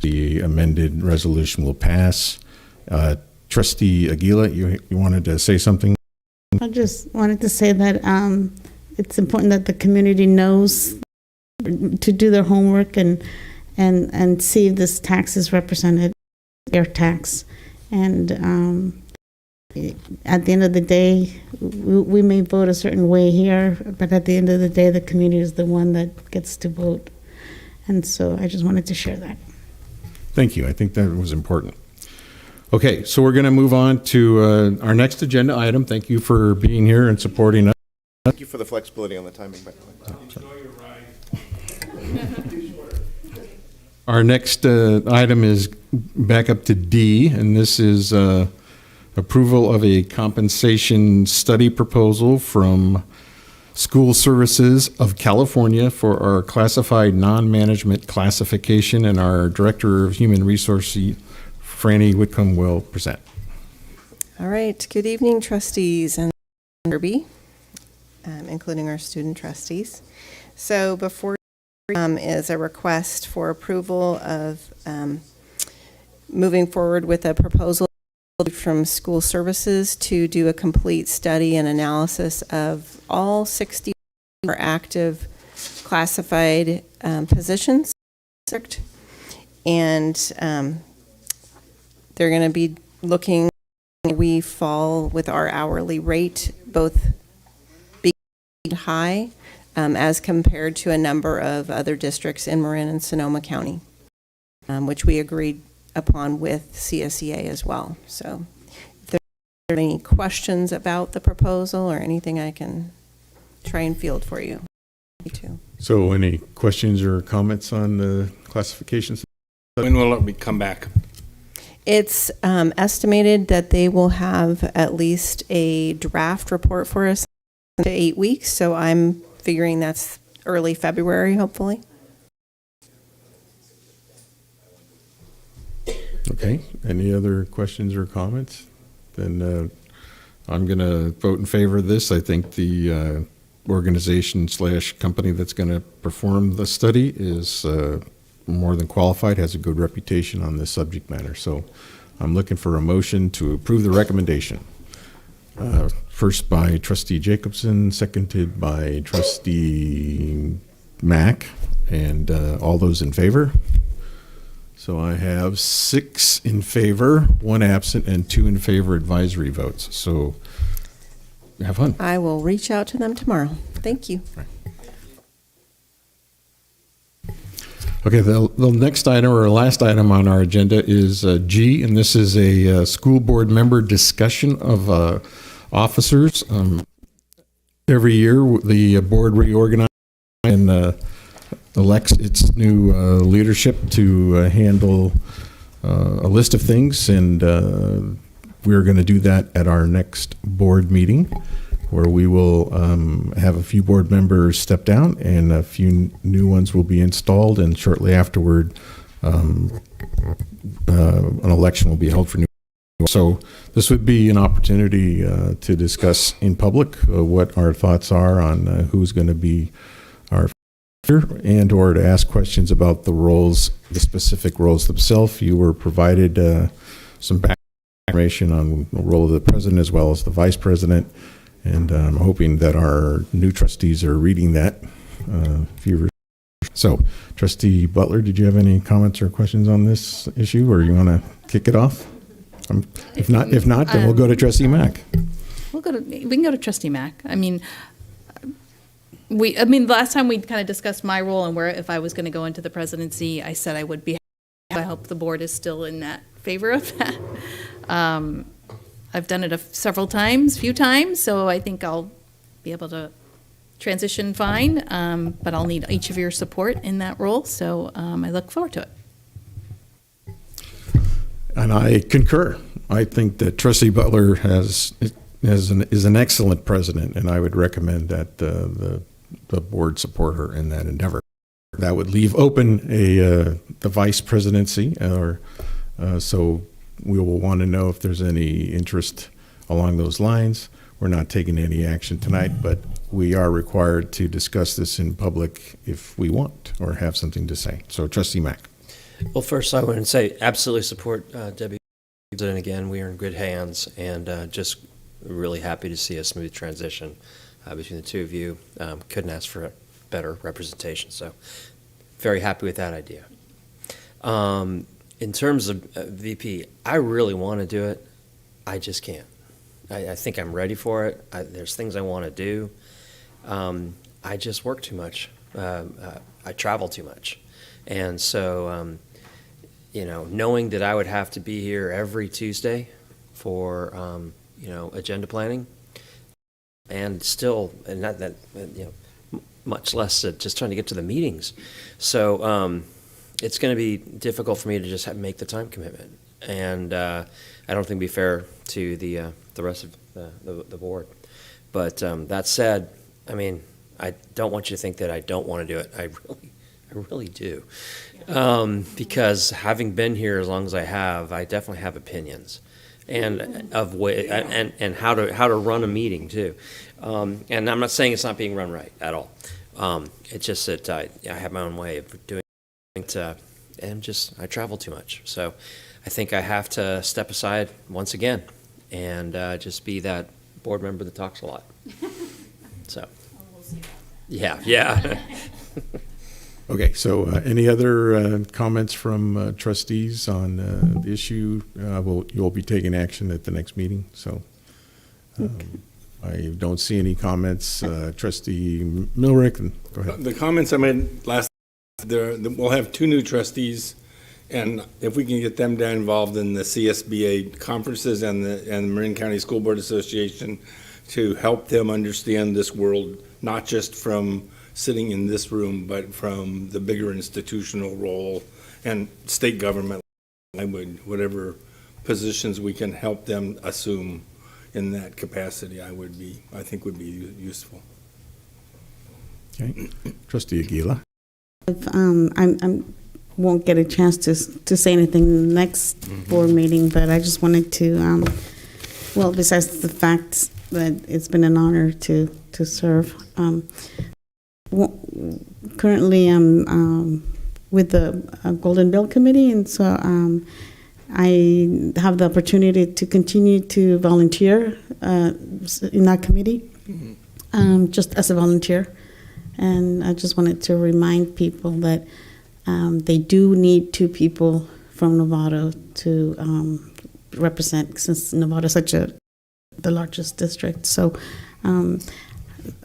The amended resolution will pass. Trustee Aguila, you wanted to say something? I just wanted to say that it's important that the community knows to do their homework and see if this tax is represented, their tax. And at the end of the day, we may vote a certain way here, but at the end of the day, the community is the one that gets to vote. And so I just wanted to share that. Thank you. I think that was important. Okay, so we're going to move on to our next agenda item. Thank you for being here and supporting us. Thank you for the flexibility on the timing, by the way. Our next item is back up to D, and this is approval of a compensation study proposal from School Services of California for our classified non-management classification, and our Director of Human Resources, Franny Whitcomb, will present. All right. Good evening, trustees and Kirby, including our student trustees. So before is a request for approval of moving forward with a proposal from School Services to do a complete study and analysis of all 60 active classified positions. And they're going to be looking where we fall with our hourly rate, both big and high, as compared to a number of other districts in Marin and Sonoma County, which we agreed upon with CSEA as well. So if there are any questions about the proposal or anything I can try and field for you. Me too. So any questions or comments on the classifications? When will it come back? It's estimated that they will have at least a draft report for us in 8 weeks. So I'm figuring that's early February, hopefully. Okay. Any other questions or comments? Then I'm going to vote in favor of this. I think the organization / company that's going to perform the study is more than qualified, has a good reputation on this subject matter. So I'm looking for a motion to approve the recommendation. First by Trustee Jacobson, seconded by Trustee Mack, and all those in favor. So I have 6 in favor, 1 absent, and 2 in favor advisory votes. So have fun. I will reach out to them tomorrow. Thank you. Okay, the next item, or last item on our agenda, is G, and this is a school board member discussion of officers. Every year, the board reorganizes and elects its new leadership to handle a list of things, and we're going to do that at our next board meeting, where we will have a few board members step down and a few new ones will be installed, and shortly afterward an election will be held for new. So this would be an opportunity to discuss in public what our thoughts are on who's going to be our future, and or to ask questions about the roles, the specific roles themselves. You were provided some background information on the role of the president as well as the vice president. And I'm hoping that our new trustees are reading that. So, Trustee Butler, did you have any comments or questions on this issue, or you want to kick it off? If not, then we'll go to Trustee Mack. We can go to Trustee Mack. I mean, last time we kind of discussed my role and where, if I was going to go into the presidency, I said I would be. I hope the board is still in that favor of that. I've done it few times, so I think I'll be able to transition fine, but I'll need each of your support in that role, so I look forward to it. And I concur. I think that Trustee Butler has is an excellent president, and I would recommend that the board support her in that endeavor. That would leave open the vice presidency, so we will want to know if there's any interest along those lines. We're not taking any action tonight, but we are required to discuss this in public if we want or have something to say. So, Trustee Mack. Well, first I want to say absolutely support Debbie. And again, we are in good hands, and just really happy to see a smooth transition between the two of you. Couldn't ask for a better representation, so very happy with that idea. In terms of VP, I really want to do it. I just can't. I think I'm ready for it. There's things I want to do. I just work too much. I travel too much. And so, knowing that I would have to be here every Tuesday for, agenda planning, and still, and not that, much less just trying to get to the meetings. So it's going to be difficult for me to just make the time commitment. And I don't think it'd be fair to the rest of the board. But that said, I mean, I don't want you to think that I don't want to do it. I really do. Because having been here as long as I have, I definitely have opinions and of and how to run a meeting too. And I'm not saying it's not being run right at all. It's just that I have my own way of doing it, and I travel too much. So I think I have to step aside once again and just be that board member that talks a lot. So, yeah. Okay, so any other comments from trustees on the issue? You'll be taking action at the next meeting, so I don't see any comments. Trustee Milrick, go ahead. The comments I made we'll have two new trustees, and if we can get them involved in the CSBA conferences and the Marin County School Board Association to help them understand this world, not just from sitting in this room, but from the bigger institutional role and state government, whatever positions we can help them assume in that capacity, I think would be useful. Okay, Trustee Aguila. I won't get a chance to say anything in the next board meeting, but I just wanted to, besides the fact that it's been an honor to serve. Currently, I'm with the Golden Bill Committee, and so I have the opportunity to continue to volunteer in that committee, just as a volunteer. And I just wanted to remind people that they do need two people from Novato to represent, since Novato is the largest district. So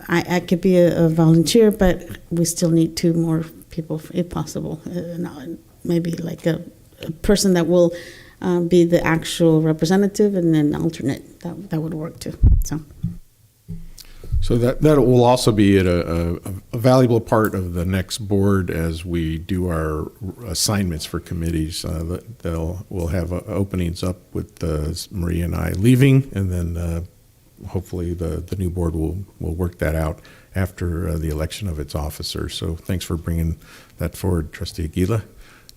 I could be a volunteer, but we still need two more people if possible. Maybe like a person that will be the actual representative, and then alternate. That would work too. So that will also be a valuable part of the next board as we do our assignments for committees. We'll have openings up with Maria and I leaving, and then hopefully the new board will work that out after the election of its officers. So thanks for bringing that forward, Trustee Aguila.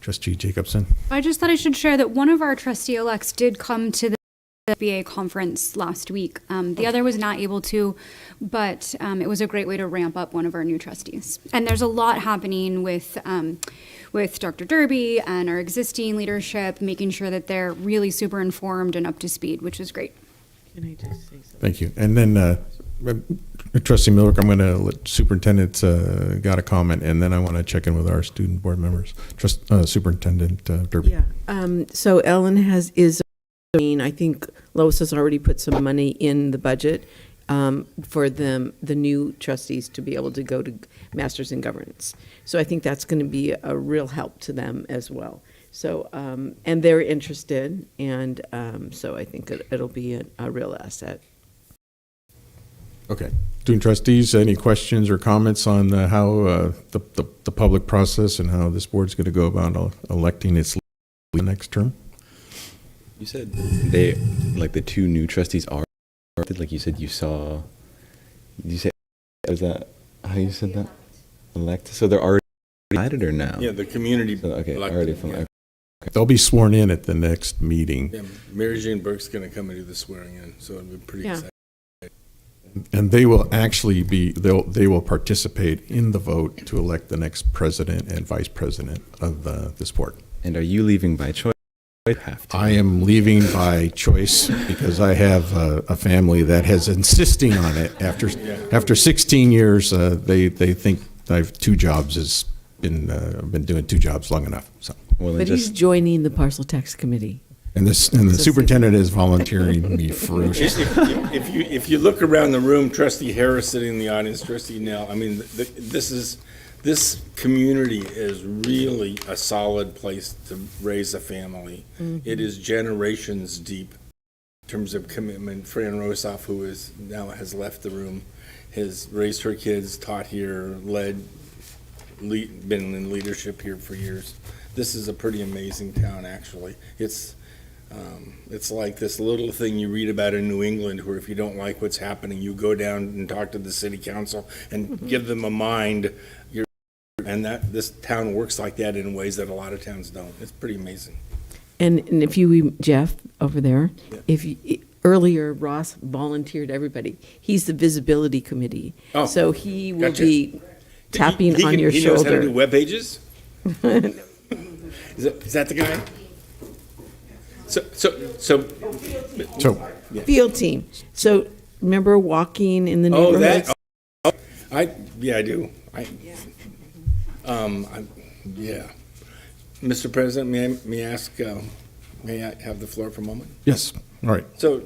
Trustee Jacobson. I just thought I should share that one of our trustee-elects did come to the BA conference last week. The other was not able to, but it was a great way to ramp up one of our new trustees. And there's a lot happening with Dr. Derby and our existing leadership, making sure that they're really super informed and up to speed, which was great. Can I just say something? Thank you. And then Trustee Miller, I'm going to let Superintendent got a comment, and then I want to check in with our student board members. Superintendent Derby. Yeah. So Ellen I think Lois has already put some money in the budget for the new trustees to be able to go to Masters in Governance. So I think that's going to be a real help to them as well. So, and they're interested, and so I think it'll be a real asset. Okay. Student trustees, any questions or comments on how the public process and how this board's going to go about electing its next term? You said the two new trustees are like you said, you saw. Did you say, is that how you said that? Elect. So they're already elected or no? Yeah, the community. So, okay, elected, already from. yeah. They'll be sworn in at the next meeting. Yeah, Mary Jane Burke's going to come and do the swearing in, so it'll be pretty exciting. And they will actually they will participate in the vote to elect the next president and vice president of this board. And are you leaving by choice? Have to. I am leaving by choice because I have a family that has insisting on it. After 16 years, they think I've 2 jobs has been I've been doing 2 jobs long enough. So. Well, But he's joining the Parcel Tax Committee. And the superintendent is volunteering me ferociously. If you look around the room, Trustee Harris sitting in the audience, Trustee Nell, I mean, this community is really a solid place to raise a family. Mm-hmm. It is generations deep in terms of commitment. Fran Rosoff, who now has left the room, has raised her kids, taught here, been in leadership here for years. This is a pretty amazing town, actually. It's like this little thing you read about in New England, where if you don't like what's happening, you go down and talk to the city council and give them a mind. And this town works like that in ways that a lot of towns don't. It's pretty amazing. And if you, Jeff, over there, Yeah. Earlier Ross volunteered everybody. He's the visibility committee. Oh, so he will gotcha. be tapping on your he knows how to shoulder. do web pages? Is that the guy? So yeah. Field team. So remember walking in the Oh, neighborhoods? I do. Yeah. Mr. President, may I have the floor for a moment? Yes. All right. So,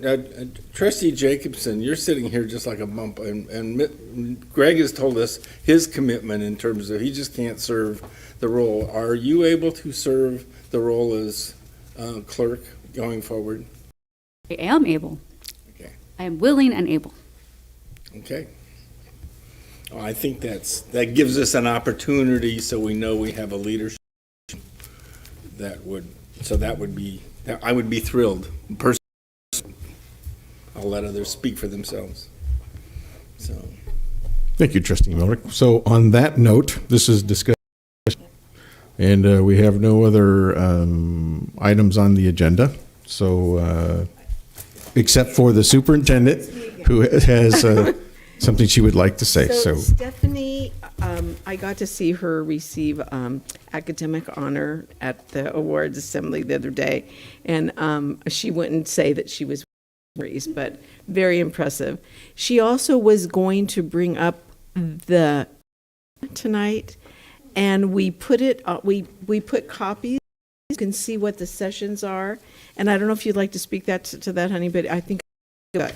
Trustee Jacobson, you're sitting here just like a bump, and Greg has told us his commitment in terms of he just can't serve the role. Are you able to serve the role as clerk going forward? I am able. Okay. I am willing and able. Okay. Well, I think that gives us an opportunity, so we know we have a leadership that would I would be thrilled. Personally, I'll let others speak for themselves. So. Thank you, Trustee Miller. So on that note, this is discussion, and we have no other items on the agenda. So except for the superintendent, who has something she would like to say. So Stephanie, I got to see her receive academic honor at the awards assembly the other day, and she wouldn't say that she was raised, but very impressive. She also was going to bring up the tonight, and we put it. We put copies. You can see what the sessions are, and I don't know if you'd like to speak to that, honey, but I think good.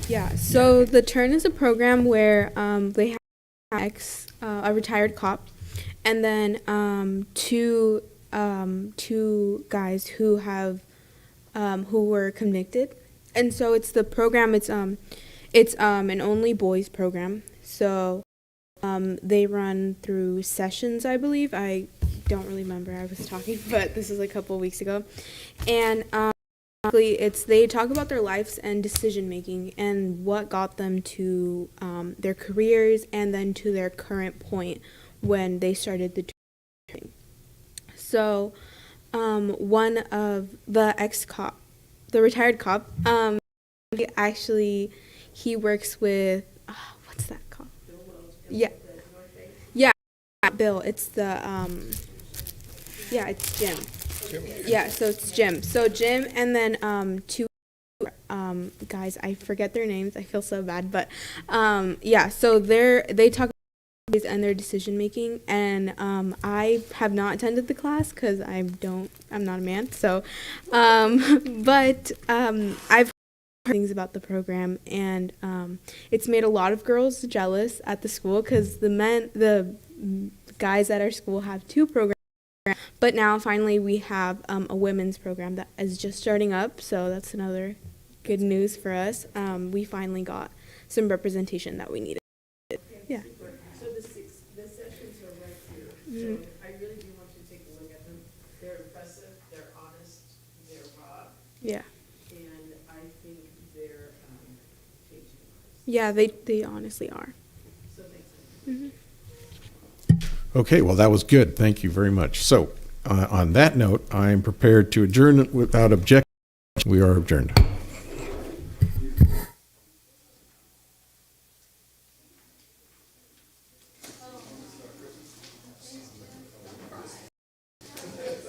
Yeah, so the Turn is a program where they have a retired cop, and then two guys who have who were convicted, and so it's the program. It's an only boys program. So they run through sessions, I believe. I don't really remember. I was talking, but this is a couple of weeks ago, and. They talk about their lives and decision making and what got them to their careers and then to their current point when they started the training. So one of the ex-cop, the retired cop, he works with what's that called? Yeah, Bill. It's the it's Jim. Yeah, so it's Jim. So Jim and then two guys, I forget their names. I feel so bad, but so they talk about and their decision making, and I have not attended the class because I'm not a man. So, but I've heard things about the program, and it's made a lot of girls jealous at the school because the guys at our school have 2 programs. But now finally we have a women's program that is just starting up, so that's another good news for us. We finally got some representation that we needed. Yeah. So the sessions are right here. So I really do want you to take a look at them. They're impressive, they're honest, they're raw. Yeah. And I think they're Yeah, they honestly are. Okay, well, that was good. Thank you very much. So, on that note, I am prepared to adjourn without objection. We are adjourned.